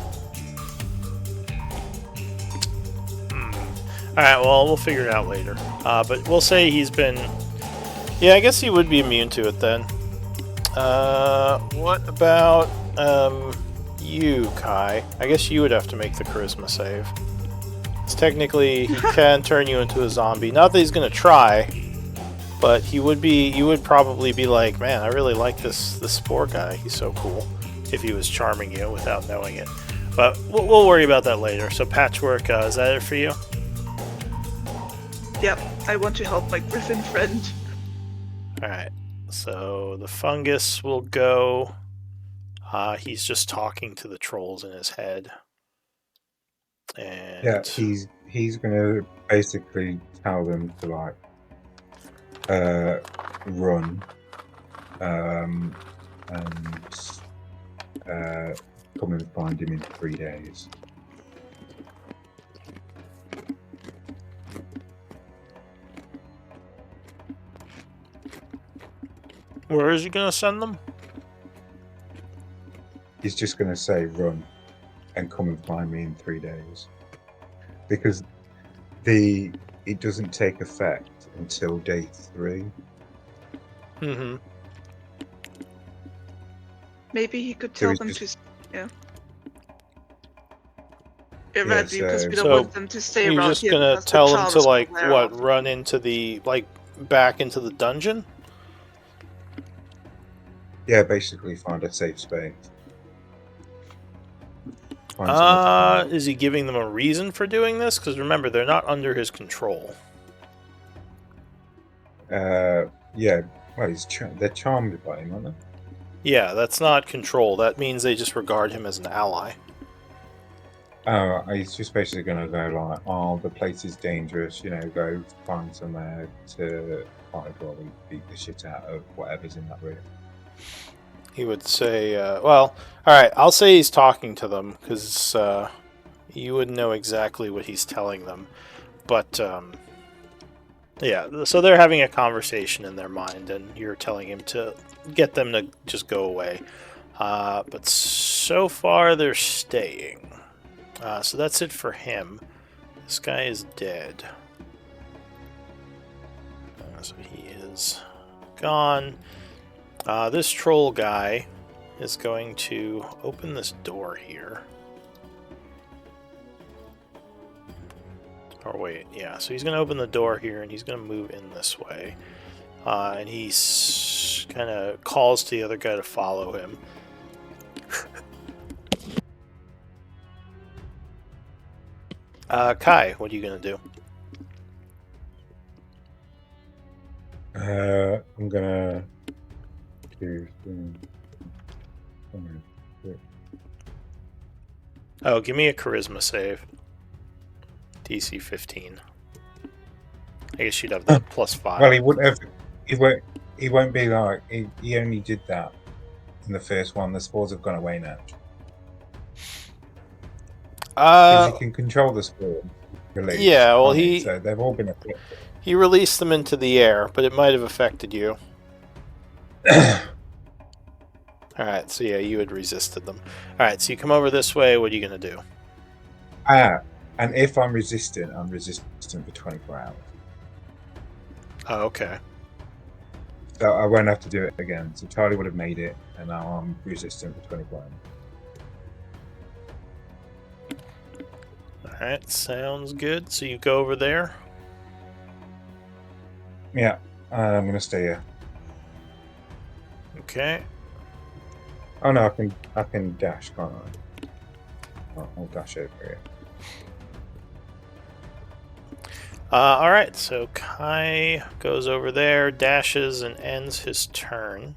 Alright, well, we'll figure it out later. But we'll say he's been... Yeah, I guess he would be immune to it then. What about you, Kai? I guess you would have to make the charisma save. Because technically, he can turn you into a zombie. Not that he's going to try, but he would be. You would probably be like, man, I really like this spore guy. He's so cool. If he was charming you without knowing it. But we'll worry about that later. So Patchwork, is that it for you? Yep, I want to help my griffin friend. Alright, so the fungus will go. He's just talking to the trolls in his head. And Yeah, he's gonna basically tell them to like run, and come and find him in 3 days. where is he going to send them? He's just gonna say run, and come and find me in 3 days, because it doesn't take effect until day 3. Mm-hmm. Maybe he could tell was them just- to. Yeah. Yeah, right, so- because we don't So, want them to stay You're around just here. going to because the tell them charm to, is like, gonna wear what, off. run into the, like, back into the dungeon? Yeah, basically find a safe space. Find somewhere to Is he giving them a reason for doing this? Because remember, they're not under his control. yeah, well, they're charmed by him, aren't they? Yeah, that's not control. That means they just regard him as an ally. Oh, he's just basically going to go like, oh, the place is dangerous, go find somewhere to fight while we beat the shit out of whatever's in that room. He would say, well, alright, I'll say he's talking to them, because you wouldn't know exactly what he's telling them. But, yeah, so they're having a conversation in their mind, and you're telling him to get them to just go away. But so far, they're staying. So that's it for him. This guy is dead. So he is gone. This troll guy is going to open this door here. Or wait, yeah. So he's going to open the door here, and he's going to move in this way. And he kind of calls to the other guy to follow him. Kai, what are you going to do? I'm gonna do. Oh, give me a charisma save. DC 15. I guess you'd have the +5. Well, he wouldn't have. He won't be like. He only did that in the first one. The spores have gone away now. Because he can control the spore. Release, yeah, well, can't he? So they've all been affected. He released them into the air, but it might have affected you. Alright, so yeah, you had resisted them. Alright, so you come over this way, what are you going to do? And if I'm resistant for 24 hours. Oh, okay. So I won't have to do it again. So Charlie would have made it, and now I'm resistant for 24 hours. Alright, sounds good. So you go over there. Yeah, I'm going to stay here. Okay. Oh no, I can dash, can't I? I'll dash over here. Alright, so Kai goes over there, dashes, and ends his turn.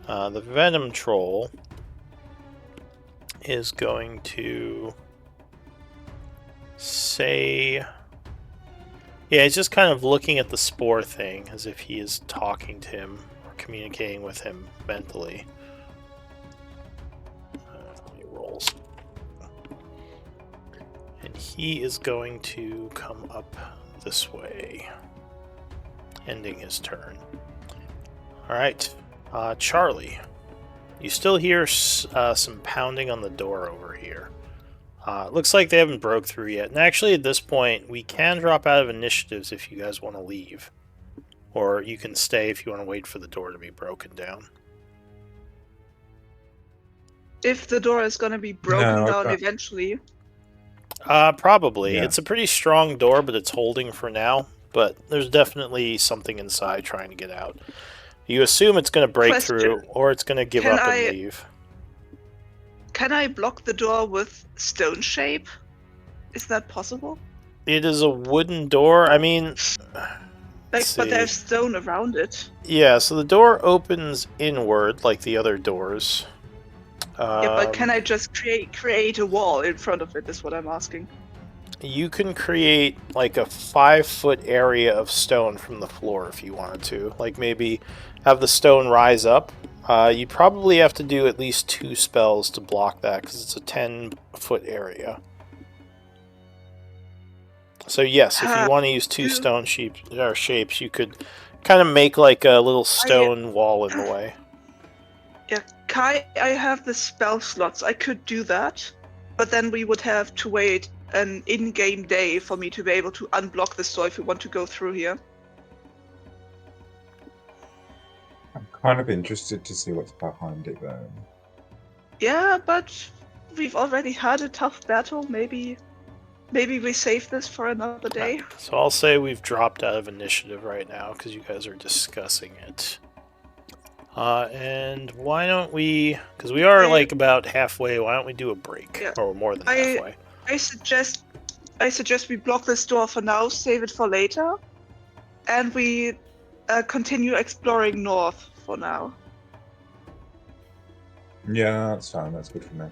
The Venom Troll is going to say... Yeah, he's just kind of looking at the spore thing as if he is talking to him or communicating with him mentally. How many rolls? And he is going to come up this way, ending his turn. Alright, Charlie. You still hear some pounding on the door over here. Looks like they haven't broke through yet. And actually, at this point, we can drop out of initiatives if you guys want to leave. Or you can stay if you want to wait for the door to be broken down. If the door is gonna be broken down eventually. Probably. Yeah. It's a pretty strong door, but it's holding for now. But there's definitely something inside trying to get out. You assume it's going to break through, or it's going to give up and leave. Can I block the door with stone shape? Is that possible? It is a wooden door. I mean... But there's stone around it. Yeah, so the door opens inward, like the other doors. Yeah, but can I just create a wall in front of it, is what I'm asking. You can create, like, a 5-foot area of stone from the floor if you wanted to. Like, maybe have the stone rise up. You probably have to do at least 2 spells to block that, because it's a 10-foot area. So yes, if you want to use 2 stone shapes, you could kind of make like a little stone wall in the way. Yeah, Kai, I have the spell slots. I could do that, but then we would have to wait an in-game day for me to be able to unblock this door if we want to go through here. I'm kind of interested to see what's behind it though. Yeah, but we've already had a tough battle. Maybe we save this for another day. So I'll say we've dropped out of initiative right now because you guys are discussing it. And why don't we, because we are like about halfway, why don't we do a break? Yeah. Or more than halfway. I suggest we block this door for now, save it for later, and we continue exploring north for now. Yeah, that's fine. That's good for me.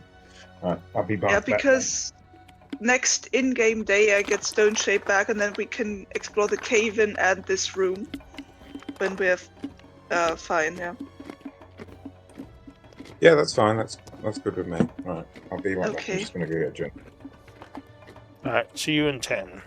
Right, I'll be back. Yeah, because next in-game day I get Stone Shape back, and then we can explore the cave-in and this room when we're fine. Yeah. Yeah, that's fine. That's good with me. Right, I'll be right back. Okay. I'm just gonna go get a drink. Alright, see you in 10.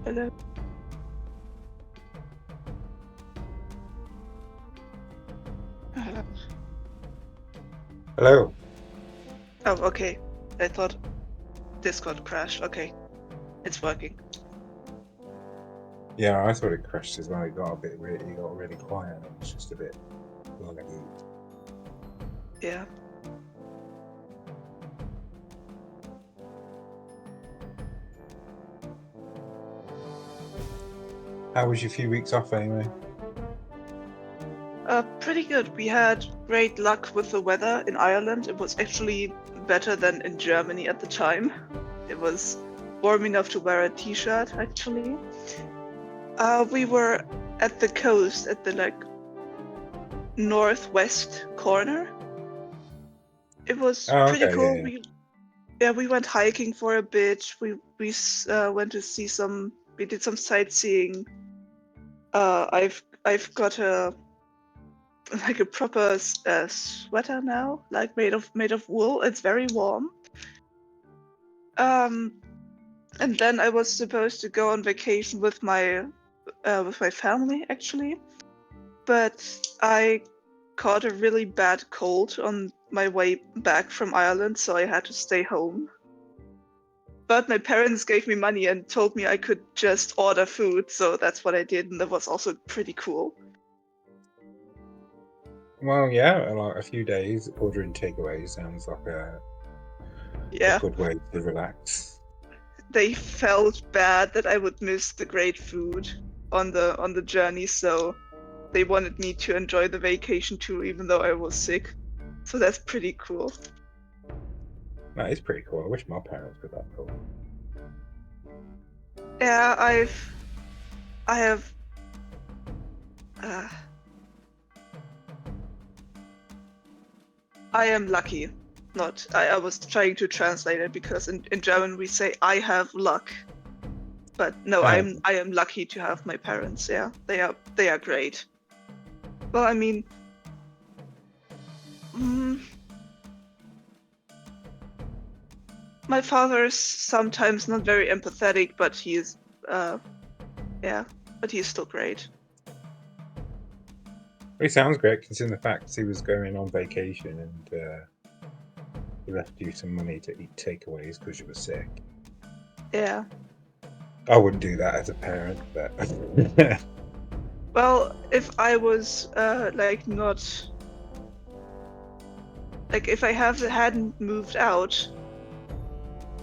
Hello. Hello. Oh, okay. I thought Discord crashed. Okay, it's working. Yeah, I thought it crashed as well. It got really quiet. It was just a bit laggy. Yeah. How was your few weeks off anyway? Pretty good. We had great luck with the weather in Ireland. It was actually better than in Germany at the time. It was warm enough to wear a t-shirt, actually. We were at the coast, at the northwest corner. It was pretty Okay, cool. yeah. We went hiking for a bit. We went to see we did some sightseeing. I've got a proper sweater now, like made of wool. It's very warm. And then I was supposed to go on vacation with my family actually, but I caught a really bad cold on my way back from Ireland, so I had to stay home. But my parents gave me money and told me I could just order food, so that's what I did, and that was also pretty cool. Well, yeah, like a few days ordering takeaways sounds like a Yeah, good way to relax. they felt bad that I would miss the great food on the journey, so they wanted me to enjoy the vacation too, even though I was sick. So that's pretty cool. That is pretty cool. I wish my parents were that cool. Yeah, I have. I am lucky. Not. I was trying to translate it because in German we say I have luck. But no, I am lucky to have my parents. Yeah, they are great. Well, I mean, my father is sometimes not very empathetic, but he's but he's still great. It sounds great considering the fact he was going on vacation and he left you some money to eat takeaways because you were sick. Yeah. I wouldn't do that as a parent, but Well, if I was not if I hadn't moved out,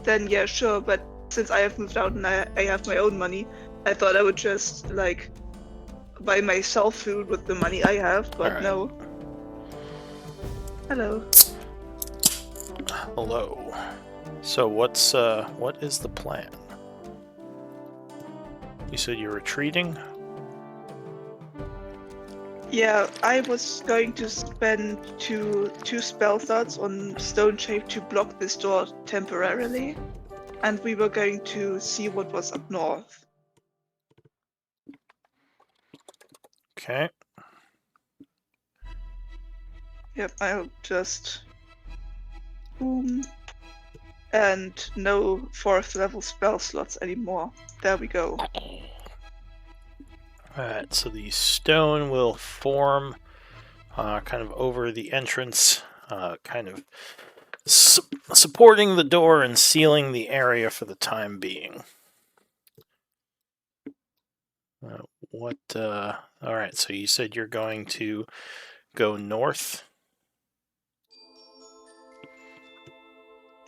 then yeah, sure. But since I have moved out and I have my own money, I thought I would just buy myself food with the money I have. But Alright. no. Hello. Hello. So what is the plan? You said you're retreating? Yeah, I was going to spend two spell slots on Stone Shape to block this door temporarily, and we were going to see what was up north. Okay. Yep, I'll just boom, and no 4th level spell slots anymore. There we go. Alright, so the stone will form kind of over the entrance, kind of supporting the door and sealing the area for the time being. Alright, so you said you're going to go north?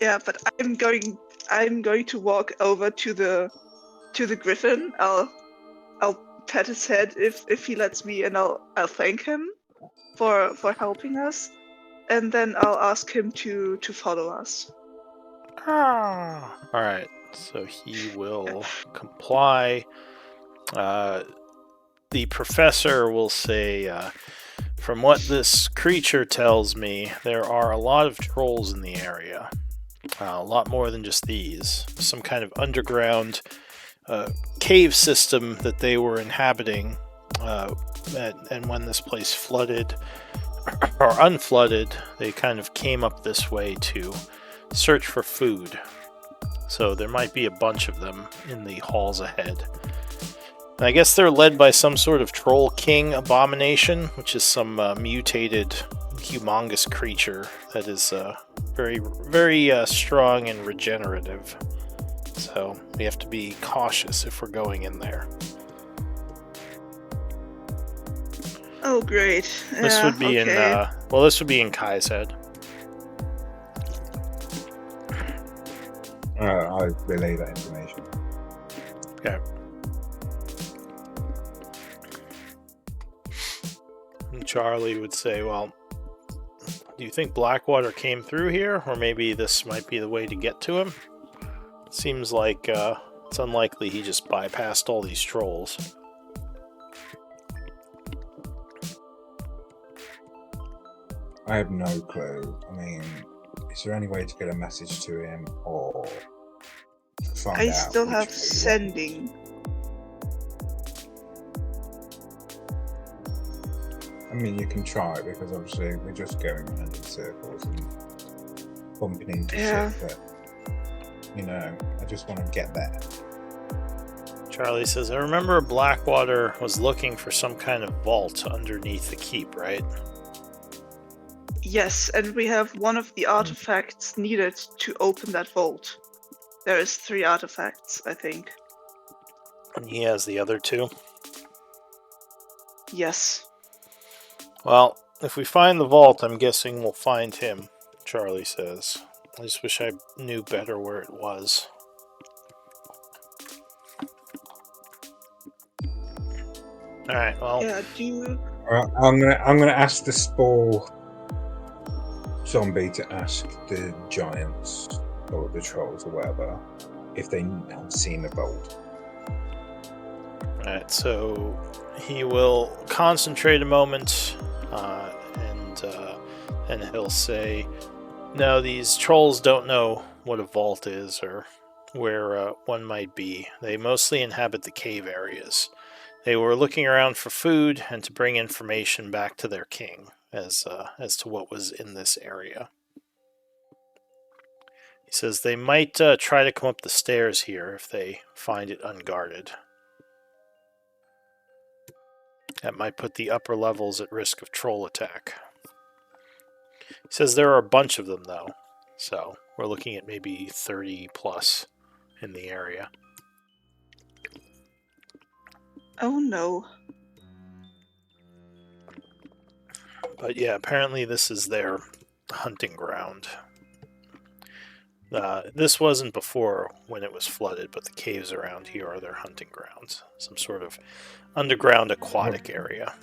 Yeah, but I'm going to walk over to the griffin. I'll pet his head if he lets me, and I'll thank him for helping us, and then I'll ask him to follow us. Alright, so he will comply. The professor will say, from what this creature tells me, there are a lot of trolls in the area. A lot more than just these. Some kind of underground cave system that they were inhabiting, and when this place flooded or unflooded, they kind of came up this way to search for food. So there might be a bunch of them in the halls ahead. I guess they're led by some sort of troll king abomination, which is some mutated, humongous creature that is very, very strong and regenerative. So we have to be cautious if we're going in there. Oh, great. This Yeah, would be okay. this would be in Kai's head. I relay that information. Okay. And Charlie would say, well, do you think Blackwater came through here? Or maybe this might be the way to get to him? Seems like it's unlikely he just bypassed all these trolls. I have no clue. I mean, is there any way to get a message to him or find I out still which have way sending. I mean, you can try it because obviously we're just going around in circles and bumping into Yeah. shit, but you know, I just want to get there. Charlie says, I remember Blackwater was looking for some kind of vault underneath the keep, right? Yes, and we have one of the artifacts needed to open that vault. There is 3 artifacts, I think. And he has the other 2. Yes. Well, if we find the vault, I'm guessing we'll find him, Charlie says. I just wish I knew better where it was. Alright, well... Yeah, do you... I'm gonna ask the spore zombie to ask the giants or the trolls or whatever if they have seen the vault. Alright, so he will concentrate a moment, and he'll say, no, these trolls don't know what a vault is or where one might be. They mostly inhabit the cave areas. They were looking around for food and to bring information back to their king as to what was in this area. He says they might try to come up the stairs here if they find it unguarded. That might put the upper levels at risk of troll attack. He says there are a bunch of them, though, so we're looking at maybe 30 plus in the area. Oh no. But yeah, apparently this is their hunting ground. This wasn't before when it was flooded, but the caves around here are their hunting grounds. Some sort of underground aquatic area.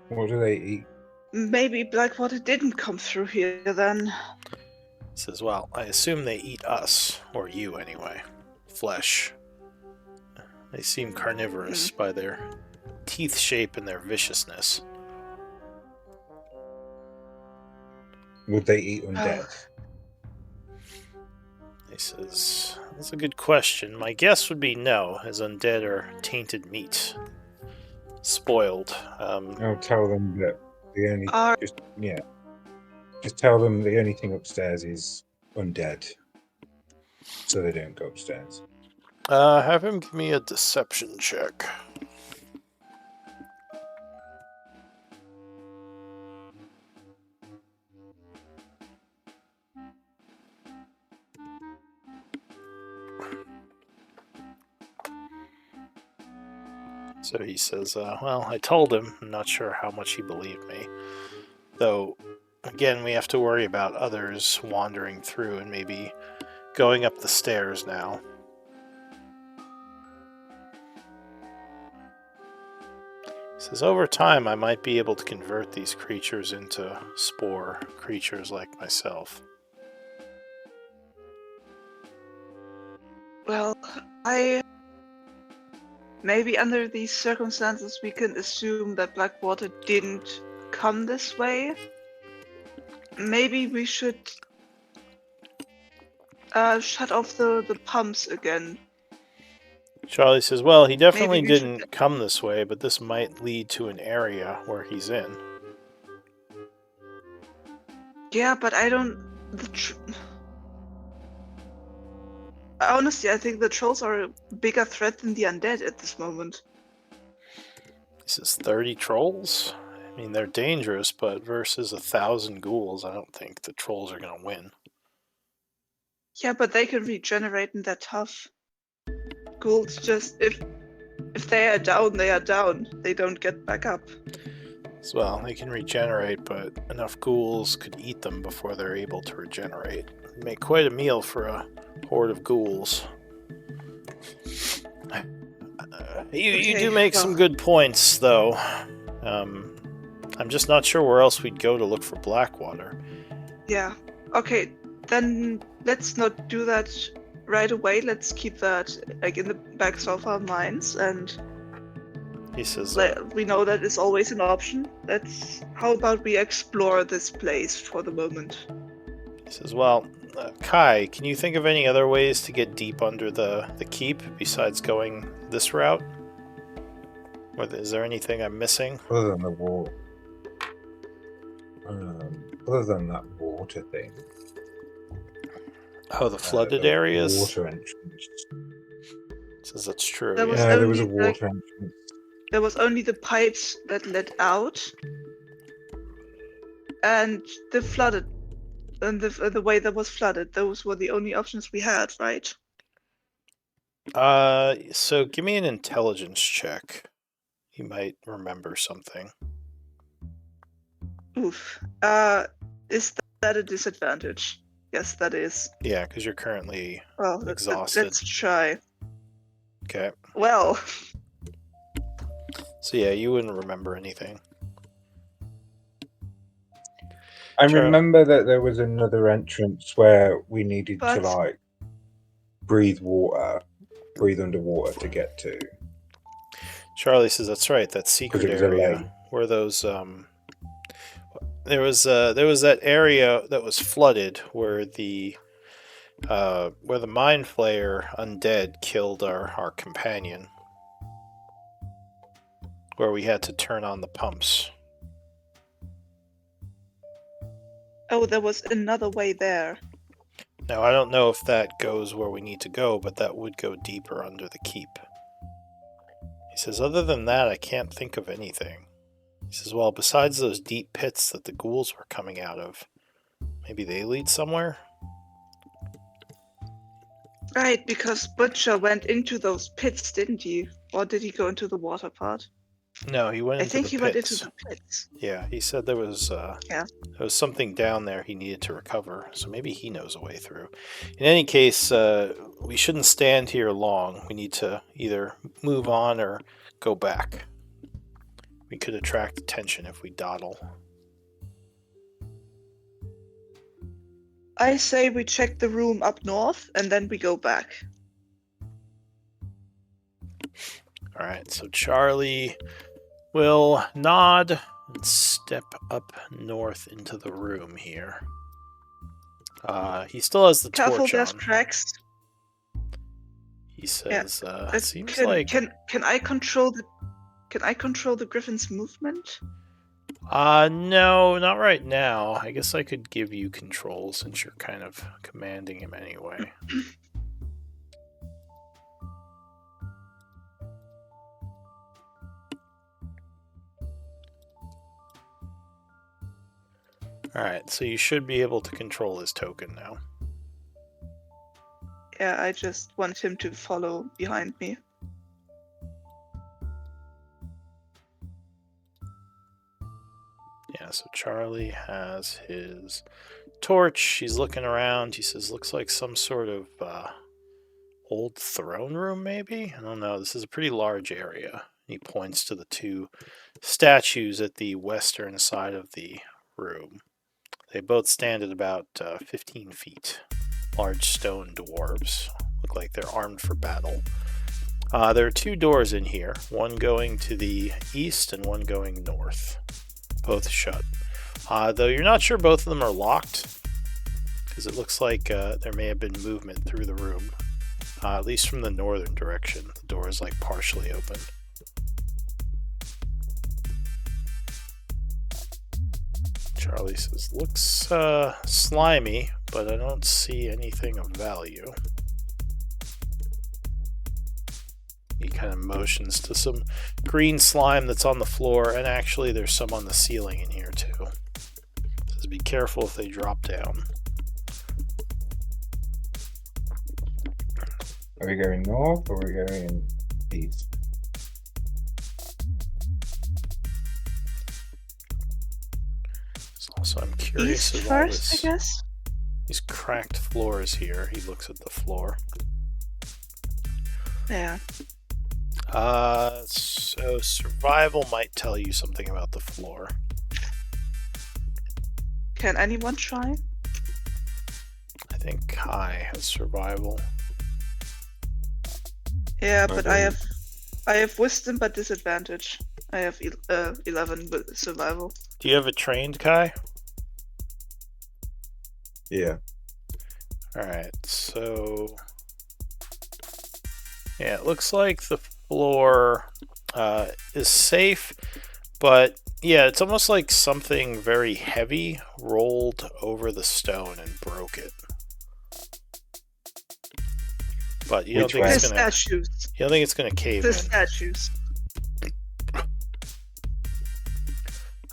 What do they eat? Maybe Blackwater didn't come through here then. He says, well, I assume they eat us, or you anyway. Flesh. They seem carnivorous by their teeth shape and their viciousness. Would they eat undead? He says, that's a good question. My guess would be no, as undead are tainted meat. Spoiled. I'll tell them that the only Are- just tell them the only thing upstairs is undead, so they don't go upstairs. Have him give me a deception check. So he says, well, I told him. I'm not sure how much he believed me. Though, again, we have to worry about others wandering through and maybe going up the stairs now. He says, over time, I might be able to convert these creatures into spore creatures like myself. Well, maybe under these circumstances we can assume that Blackwater didn't come this way. Maybe we should shut off the pumps again. Charlie says, well, he definitely Maybe we should- didn't come this way, but this might lead to an area where he's in. Yeah, but I don't... Honestly, I think the trolls are a bigger threat than the undead at this moment. This is 30 trolls? I mean, they're dangerous, but versus 1,000 ghouls, I don't think the trolls are going to win. Yeah, but they can regenerate and they're tough. Ghouls just, if they are down, they are down. They don't get back up. As well, they can regenerate, but enough ghouls could eat them before they're able to regenerate. Make quite a meal for a horde of ghouls. You do make some good points, though. I'm just not sure where else we'd go to look for Blackwater. Yeah. Okay, then let's not do that right away. Let's keep that like in the backs of our minds, and He says, we know that is always an option. How about we explore this place for the moment? he says, well, Kai, can you think of any other ways to get deep under the keep besides going this route? Or is there anything I'm missing? Other than the wall. Other than that water thing. Oh, the flooded the areas? Water entrance. Says that's true. There was Yeah. Yeah, there was a only, water entrance. There was only the pipes that led out, and the flooded, and the way that was flooded. Those were the only options we had, right? So give me an intelligence check. You might remember something. Oof. Is that a disadvantage? Yes, that is. Yeah, because you're currently Well, exhausted. let's try. Okay. Well, So yeah, you wouldn't remember anything. I Sure. remember that there was another entrance where we needed to But- breathe underwater to get to. Charlie says that's right. That secret it was a area lake. where those there was that area that was flooded where the mind flayer undead killed our companion, where we had to turn on the pumps. oh, there was another way there. Now I don't know if that goes where we need to go, but that would go deeper under the keep. He says, other than that, I can't think of anything. He says, well, besides those deep pits that the ghouls were coming out of, maybe they lead somewhere? Right, because Butcher went into those pits, didn't he? Or did he go into the water part? No, he went I into think the he pits. went into the pits. Yeah, he said there was Yeah. there was something down there he needed to recover, so maybe he knows a way through. In any case, we shouldn't stand here long. We need to either move on or go back. We could attract attention if we dawdle. I say we check the room up north and then we go back. Alright, so Charlie will nod and step up north into the room here. He still has the Careful, torch there's on. cracks. He says, seems can, like... can I control the griffin's movement? No, not right now. I guess I could give you control since you're kind of commanding him anyway. Alright, so you should be able to control his token now. Yeah, I just want him to follow behind me. Yeah, so Charlie has his torch. He's looking around. He says, looks like some sort of old throne room, maybe? I don't know. This is a pretty large area. He points to the two statues at the western side of the room. They both stand at about 15 feet. Large stone dwarves. Look like they're armed for battle. There are two doors in here, one going to the east and one going north. Both shut. Though you're not sure both of them are locked, because it looks like there may have been movement through the room. At least from the northern direction. The door is like partially open. Charlie says, looks slimy, but I don't see anything of value. He kind of motions to some green slime that's on the floor, and actually there's some on the ceiling in here too. Says be careful if they drop down. Are we going north or are we going east? So I'm curious East of all first, I this. guess. These cracked floors here. He looks at the floor. Yeah. So survival might tell you something about the floor. Can anyone try? I think Kai has survival. Yeah, I but don't. I have wisdom but disadvantage. I have 11 with survival. Do you have a trained Kai? Yeah. Alright, so... Yeah, it looks like the floor is safe, but yeah, it's almost like something very heavy rolled over the stone and broke it. But you don't Which think way? The it's gonna... statues. You don't think it's gonna cave The in? statues.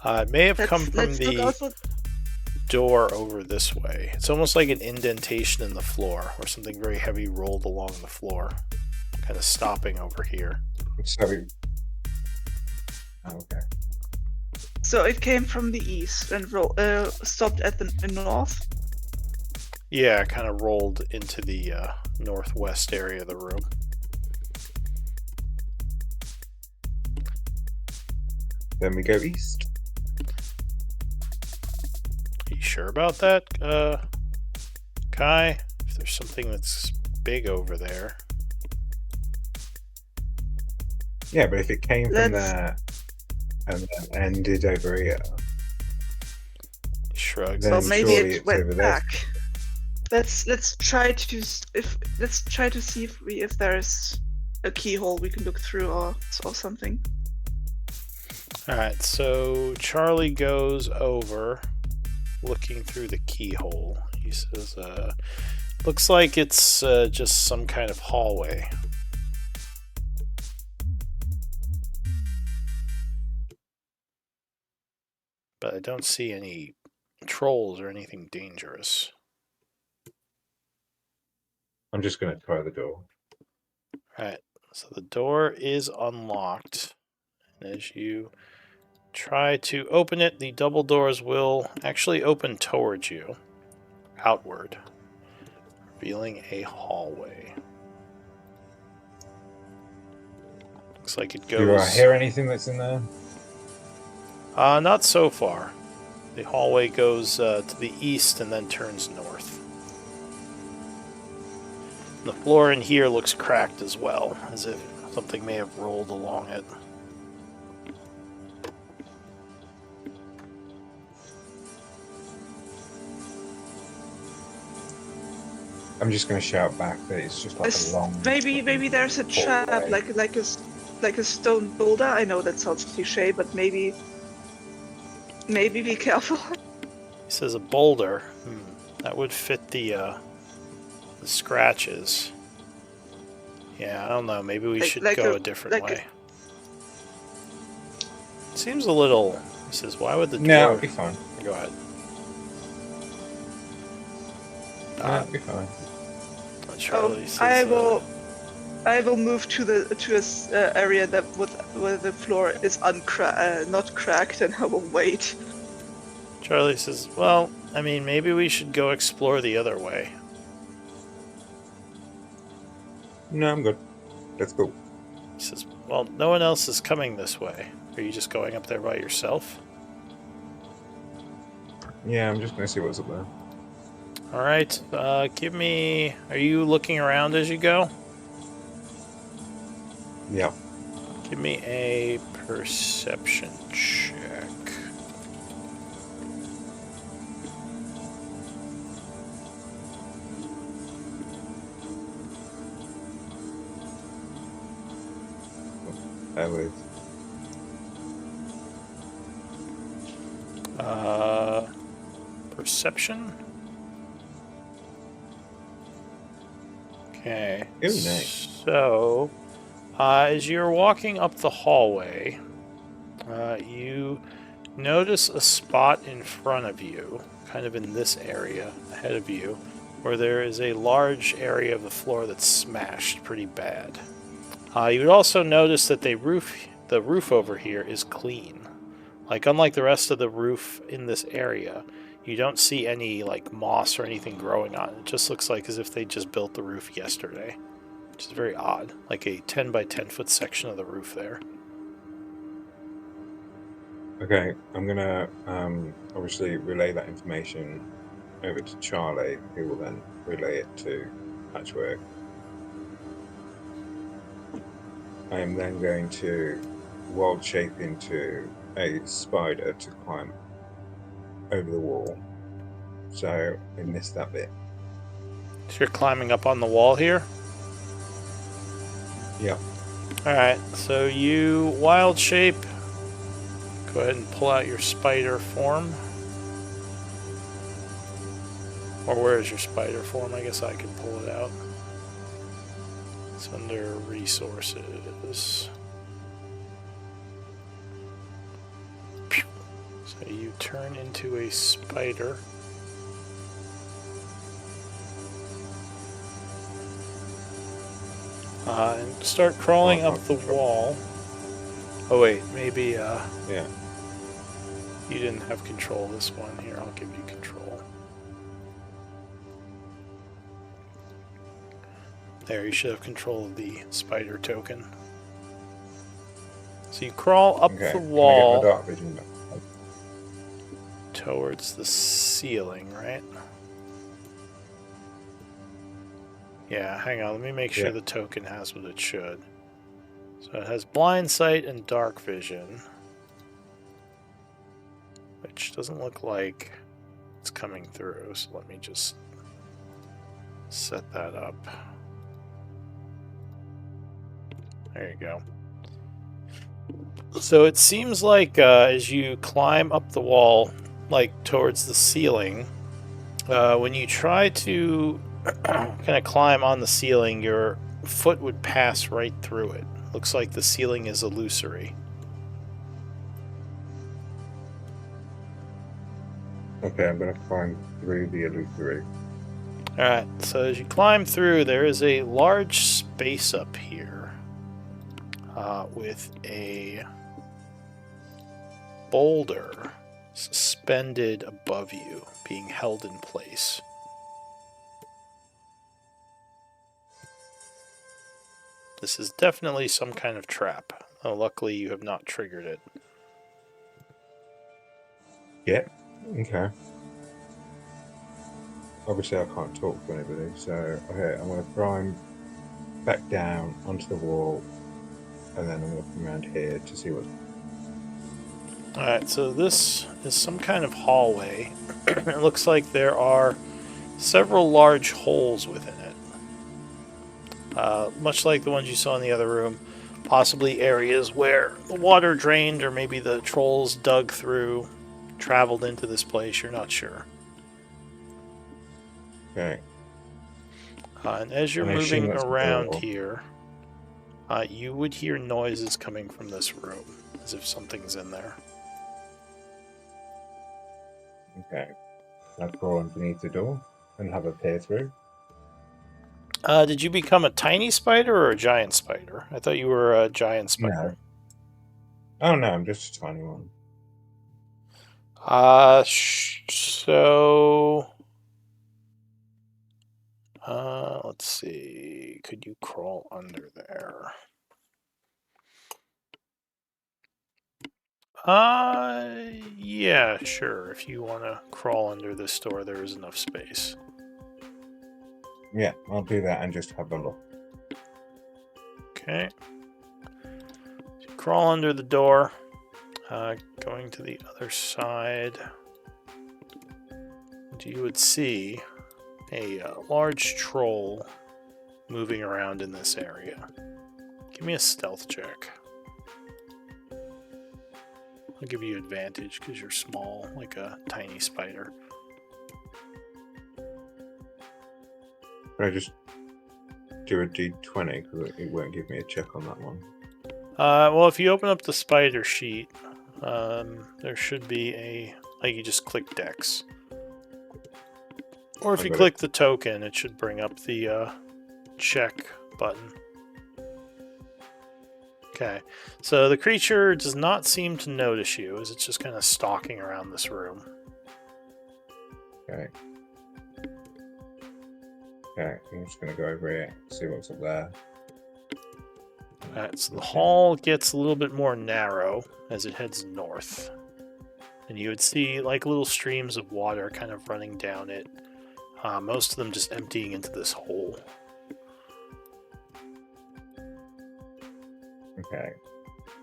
It may have come from Let's look the out for. door over this way. It's almost like an indentation in the floor, or something very heavy rolled along the floor, kind of stopping over here. So we... Oh, okay. So it came from the east and stopped at the north. Yeah, kind of rolled into the northwest area of the room. Then we go east. Are you sure about that, Kai? If there's something that's big over there. Yeah, but if it came from Let's- there and then ended over here, He shrugs. Then Well, maybe surely it it's went over there. back. Let's try to see if there's a keyhole we can look through or something. Alright, so Charlie goes over, looking through the keyhole. He says, looks like it's just some kind of hallway. But I don't see any trolls or anything dangerous. I'm just going to try the door. Alright, so the door is unlocked. And as you try to open it, the double doors will actually open towards you, outward, revealing a hallway. Looks like it Do I goes... hear anything that's in there? Not so far. The hallway goes to the east and then turns north. The floor in here looks cracked as well, as if something may have rolled along it. I'm just going to shout back that it's just like a long... Maybe there's a trap, hallway. like a stone boulder. I know that sounds cliche, but maybe be careful. He says a boulder. That would fit the scratches. Yeah, I don't know. Maybe we should go a different way. Seems a little... He says, why would the door... No, it'll be fine. Go ahead. No, it'll be fine. Charlie says, I will move to a area that where the floor is not cracked, and I will wait. Charlie says, well, I mean, maybe we should go explore the other way. No, I'm good. Let's go. He says, well, no one else is coming this way. Are you just going up there by yourself? Yeah, I'm just going to see what's up there. Alright, give me... Are you looking around as you go? Yeah. Give me a perception check. I would. Perception? Okay. Ooh, nice. So, As you're walking up the hallway, you notice a spot in front of you, kind of in this area ahead of you, where there is a large area of the floor that's smashed pretty bad. You would also notice that the roof over here is clean. Like, unlike the rest of the roof in this area, you don't see any like moss or anything growing on it. It just looks like as if they just built the roof yesterday, which is very odd. Like a 10 by 10 foot section of the roof there. Okay, I'm gonna obviously relay that information over to Charlie, who will then relay it to Patchwork. I am then going to wild shape into a spider to climb over the wall. So I missed that bit. So you're climbing up on the wall here? Yeah. Alright, so you wild shape. Go ahead and pull out your spider form. Or where is your spider form? I guess I could pull it out. It's under resources. So you turn into a spider. And start crawling up the wall. Oh wait, maybe Yeah. you didn't have control of this one. Here, I'll give you control. There, you should have control of the spider token. So you crawl up Okay. the Can I wall get my dark vision back? towards the ceiling, right? Yeah, hang on, let me make sure Yeah. the token has what it should. So it has blind sight and dark vision, which doesn't look like it's coming through, so let me just set that up. There you go. So it seems like as you climb up the wall, like towards the ceiling, when you try to kind of climb on the ceiling, your foot would pass right through it. Looks like the ceiling is illusory. Okay, I'm going to climb through the illusory. Alright, so as you climb through, there is a large space up here with a boulder suspended above you, being held in place. This is definitely some kind of trap. Oh, luckily you have not triggered it. Yeah. Okay. Obviously, I can't talk to anybody, so okay, I'm going to climb back down onto the wall, and then I'm going to come around here to see what's. Alright, so this is some kind of hallway. It looks like there are several large holes within it. Much like the ones you saw in the other room. Possibly areas where the water drained, or maybe the trolls dug through, traveled into this place, you're not sure. Okay. And as you're And I assume moving that's the around door. here, you would hear noises coming from this room, as if something's in there. Okay. I'll crawl underneath the door and have a peer through. Did you become a tiny spider or a giant spider? I thought you were a giant spider. No. Oh no, I'm just a tiny one. Let's see. Could you crawl under there? Yeah, sure. If you want to crawl under this door, there is enough space. Yeah, I'll do that and just have a look. Okay. So crawl under the door. Going to the other side, you would see a large troll moving around in this area. Give me a stealth check. I'll give you advantage because you're small, like a tiny spider. But I just do a D20 because it won't give me a check on that one. Well, if you open up the spider sheet, there should be a you just click Dex, or if I you got click the token, it should bring up the check button. Okay, so the creature does not seem to notice you, as it's just kind of stalking around this room. Okay. Okay, I'm just going to go over here, see what's up there. Alright, so the Okay. hall gets a little bit more narrow as it heads north. And you would see like little streams of water kind of running down it. Most of them just emptying into this hole. Okay.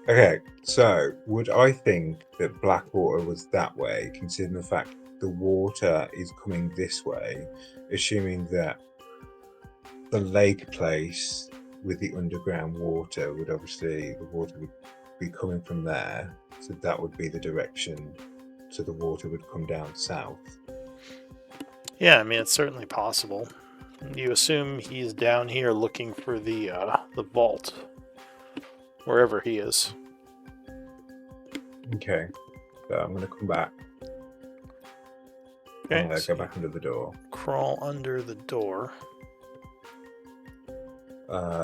Okay, so would I think that Blackwater was that way, considering the fact the water is coming this way, assuming that the lake place with the underground water would obviously, the water would be coming from there, so that would be the direction, so the water would come down south. Yeah, I mean, it's certainly possible. You assume he's down here looking for the vault, wherever he is. Okay, so I'm going to come back. Okay, I'm going to so go back under the door. crawl under the door.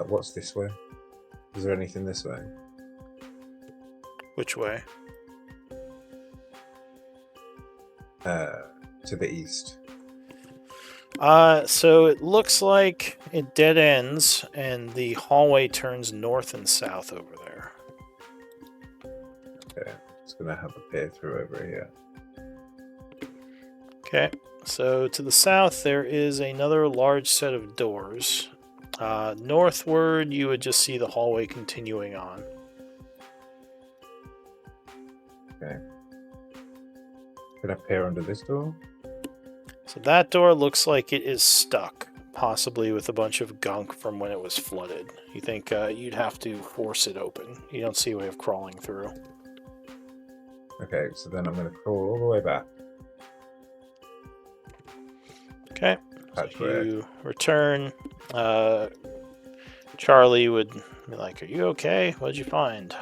What's this way? Is there anything this way? Which way? To the east. So it looks like it dead ends, and the hallway turns north and south over there. Okay, it's going to have a peer through over here. Okay, so to the south there is another large set of doors. Northward, you would just see the hallway continuing on. Okay. Can I peer under this door? So that door looks like it is stuck, possibly with a bunch of gunk from when it was flooded. You think you'd have to force it open. You don't see a way of crawling through. Okay, so then I'm going to crawl all the way back. Okay, That's so weird. you return. Charlie would be like, "Are you okay? What'd you find?"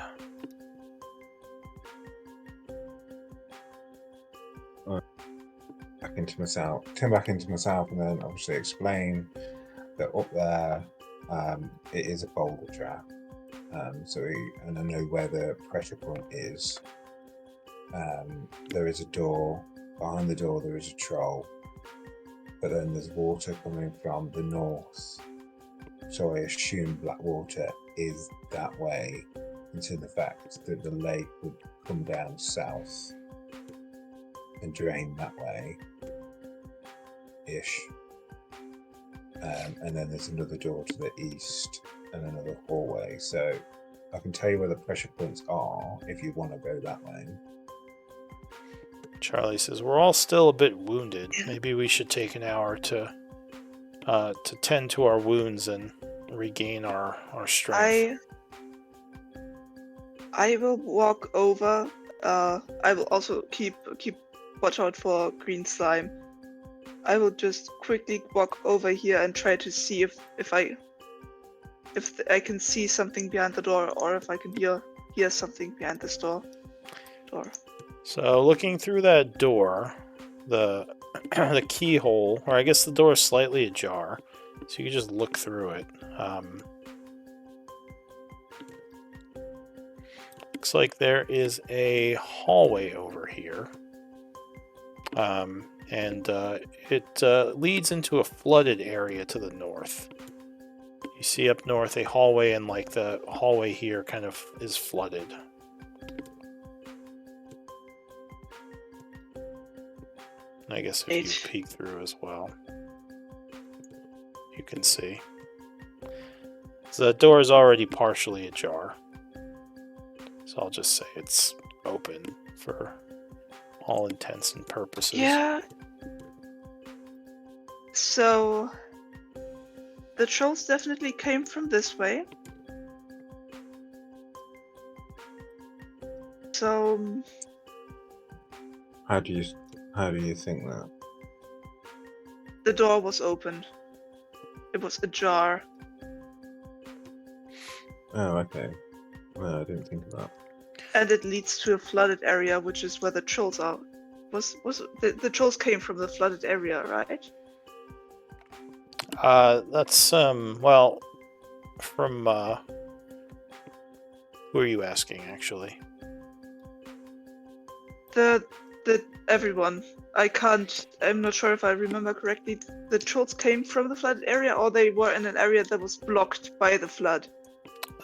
Back into myself, turn back into myself, and then obviously explain that up there it is a boulder trap. And I know where the pressure point is. There is a door. Behind the door, there is a troll. But then there's water coming from the north. So I assume Blackwater is that way, into the fact that the lake would come down south and drain that way ish. And then there's another door to the east and another hallway. So I can tell you where the pressure points are if you want to go that way. Charlie says, "We're all still a bit wounded. Maybe we should take an hour to tend to our wounds and regain our strength." I will walk over. I will also keep watch out for green slime. I will just quickly walk over here and try to see if I can see something behind the door, or if I can hear something behind this door. So looking through that door, the the keyhole, or I guess the door is slightly ajar, so you can just look through it. Looks like there is a hallway over here, and it leads into a flooded area to the north. You see up north a hallway, and like the hallway here kind of is flooded. I guess if you peek through as well, you can see. So the door is already partially ajar. So I'll just say it's open for all intents and purposes. Yeah. So the trolls definitely came from this way. So How do you think that? the door was open. It was ajar. Oh, okay. No, I didn't think of that. And it leads to a flooded area, which is where the trolls are. Was the trolls came from the flooded area, right? That's well, from who are you asking actually? The everyone. I'm not sure if I remember correctly. The trolls came from the flooded area, or they were in an area that was blocked by the flood.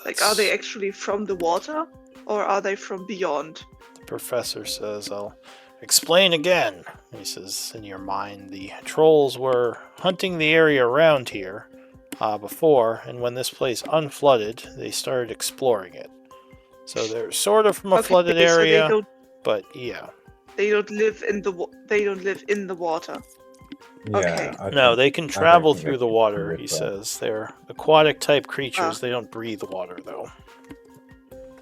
Like, are they actually from the water, or are they from beyond? The professor says, I'll explain again. He says, in your mind, the trolls were hunting the area around here before, and when this place unflooded, they started exploring it. So they're sort of from a flooded so area, but yeah. They don't live in the water. Yeah. Okay. No, they can travel think through they the can water, live he there. says. They're aquatic type creatures. Ah. They don't breathe water, though.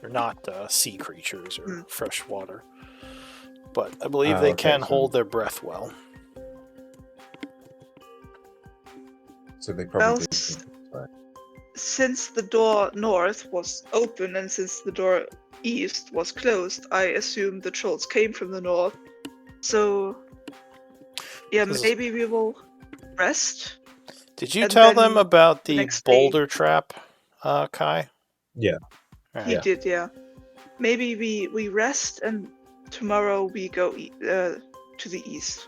They're not sea creatures or fresh water. But I believe they okay, can so- hold their breath well. So they probably Well, since the door north was open and since the door east was closed, I assume the trolls came from the north. So, yeah, maybe we will rest. Did you And tell then them about the the next day- boulder trap, Kai? Yeah. He did, yeah. Maybe we rest and tomorrow we go to the east.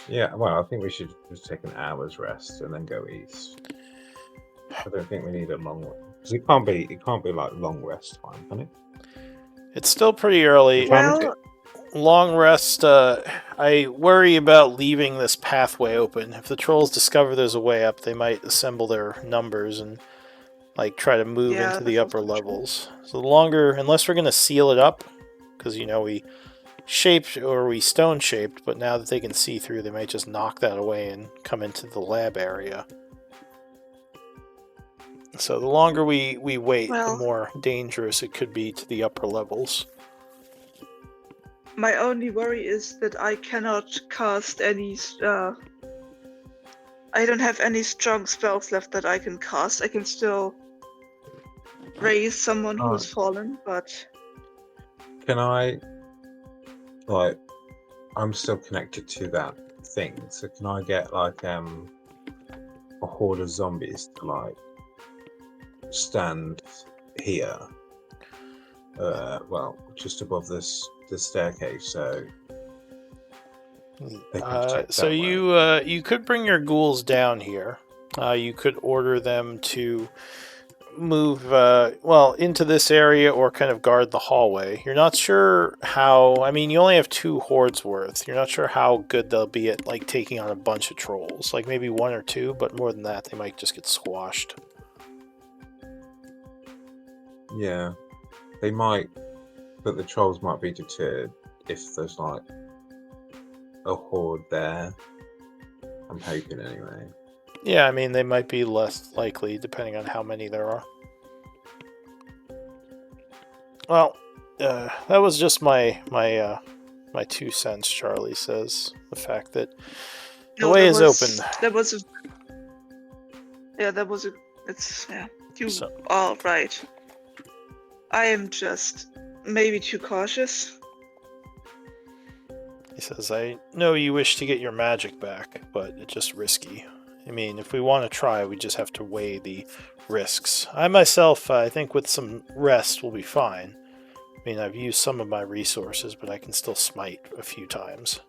Yeah, well, I think we should just take an hour's rest and then go east. I don't think we need a long one because it can't be like long rest time, can it? It's still pretty early. The time is Well, Long rest, I worry about leaving this pathway open. If the trolls discover there's a way up, they might assemble their numbers and like try to move Yeah, into the that's upper also true. levels. So the longer, unless we're going to seal it up, because we shaped or we stone shaped, but now that they can see through, they might just knock that away and come into the lab area. So the longer we wait, the Well- more dangerous it could be to the upper levels. My only worry is that I cannot cast any. I don't have any strong spells left that I can cast. I can still raise someone who's fallen, but Can I, like, I'm still connected to that thing, so can I get like a horde of zombies to like stand here? Well, just above the staircase, so they can protect So that way. you could bring your ghouls down here. You could order them to move into this area or kind of guard the hallway. You're not sure how. I mean, you only have 2 hordes worth. You're not sure how good they'll be at like taking on a bunch of trolls. Like maybe 1 or 2, but more than that, they might just get squashed. Yeah, they might, but the trolls might be deterred if there's like a horde there. I'm hoping anyway. Yeah, I mean they might be less likely depending on how many there are. Well, that was just my 2 cents. Charlie says the fact that the way is open. That was a. Yeah, that was a. It's yeah. You So- are right. I am just maybe too cautious. He says, I know you wish to get your magic back, but it's just risky. I mean, if we want to try, we just have to weigh the risks. I myself, I think with some rest, we'll be fine. I mean, I've used some of my resources, but I can still smite a few times.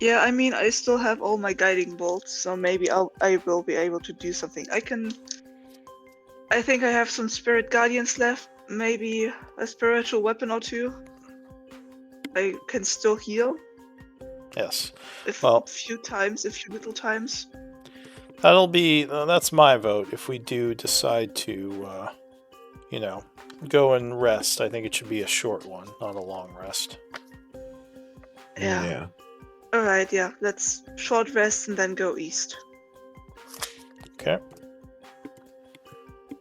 Yeah, I mean, I still have all my guiding bolts, so maybe I will be able to do something. I think I have some spirit guardians left. Maybe a spiritual weapon or 2. I can still heal. Yes. A few little times. That's my vote. If we do decide to, go and rest, I think it should be a short one, not a long rest. Yeah. Alright, yeah. Let's short rest and then go east. Okay.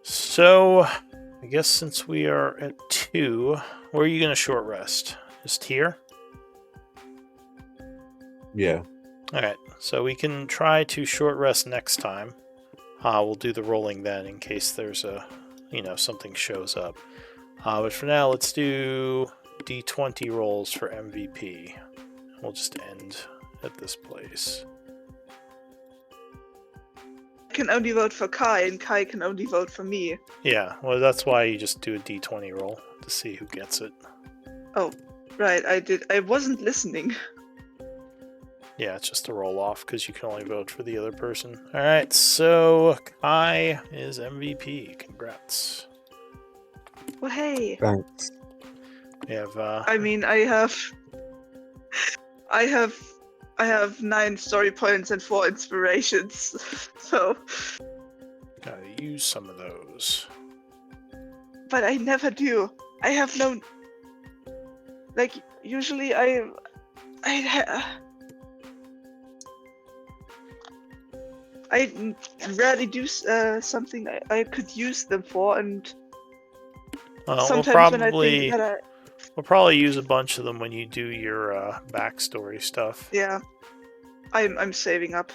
So, I guess since we are at 2, where are you going to short rest? Just here? Yeah. Alright, so we can try to short rest next time. We'll do the rolling then in case there's a, something shows up. But for now, let's do D20 rolls for MVP. We'll just end at this place. I can only vote for Kai, and Kai can only vote for me. Yeah, well, that's why you just do a D20 roll to see who gets it. Oh, right, I wasn't listening. Yeah, it's just a roll off because you can only vote for the other person. All right, so Kai is MVP. Congrats. Well, hey. Thanks. We have. I mean, I have 9 story points and 4 inspirations, so. Gotta use some of those. But I never do. I have no. Like usually, I rarely do something I could use them for, and sometimes when I think that we'll probably use a bunch of them when you do your backstory stuff. yeah, I'm saving up.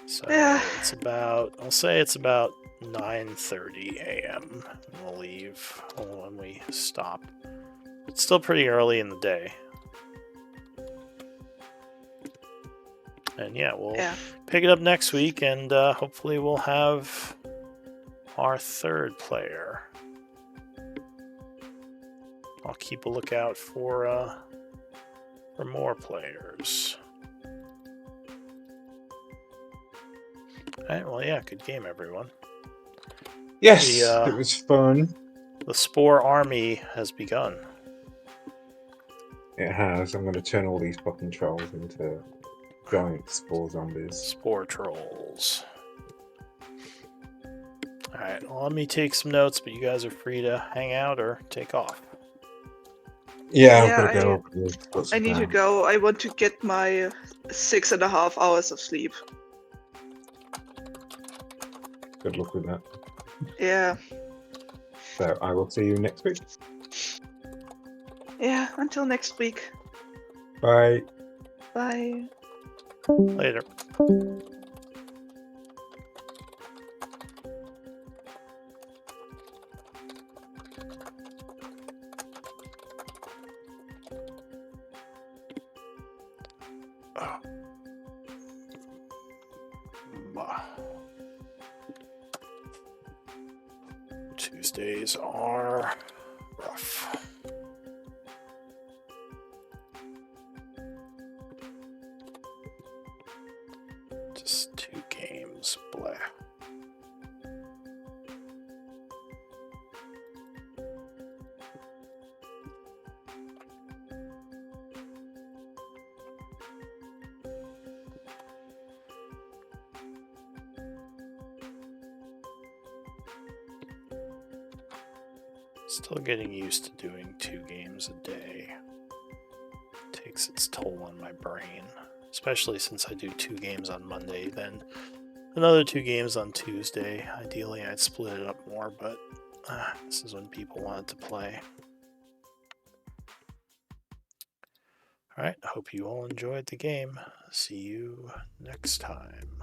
So Yeah. I'll say it's about 9:30 a.m. We'll leave when we stop. It's still pretty early in the day. And yeah, we'll pick it up next week, and hopefully we'll have our 3rd player. I'll keep a lookout for more players. Alright, well, yeah, good game, everyone. Yes, it was fun. The Spore Army has begun. It has. I'm going to turn all these fucking trolls into giant spore zombies. Spore trolls. Alright, well, let me take some notes, but you guys are free to hang out or take off. Yeah, I've got to go. I need to go. I want to get my 6.5 hours of sleep. Good luck with that. Yeah. So I will see you next week. Yeah, until next week. Bye. Bye. Later. Tuesdays are rough. Just 2 games, blah. Still getting used to doing 2 games a day. Takes its toll on my brain. Especially since I do 2 games on Monday, then another 2 games on Tuesday. Ideally, I'd split it up more, but this is when people wanted to play. Alright, I hope you all enjoyed the game. See you next time.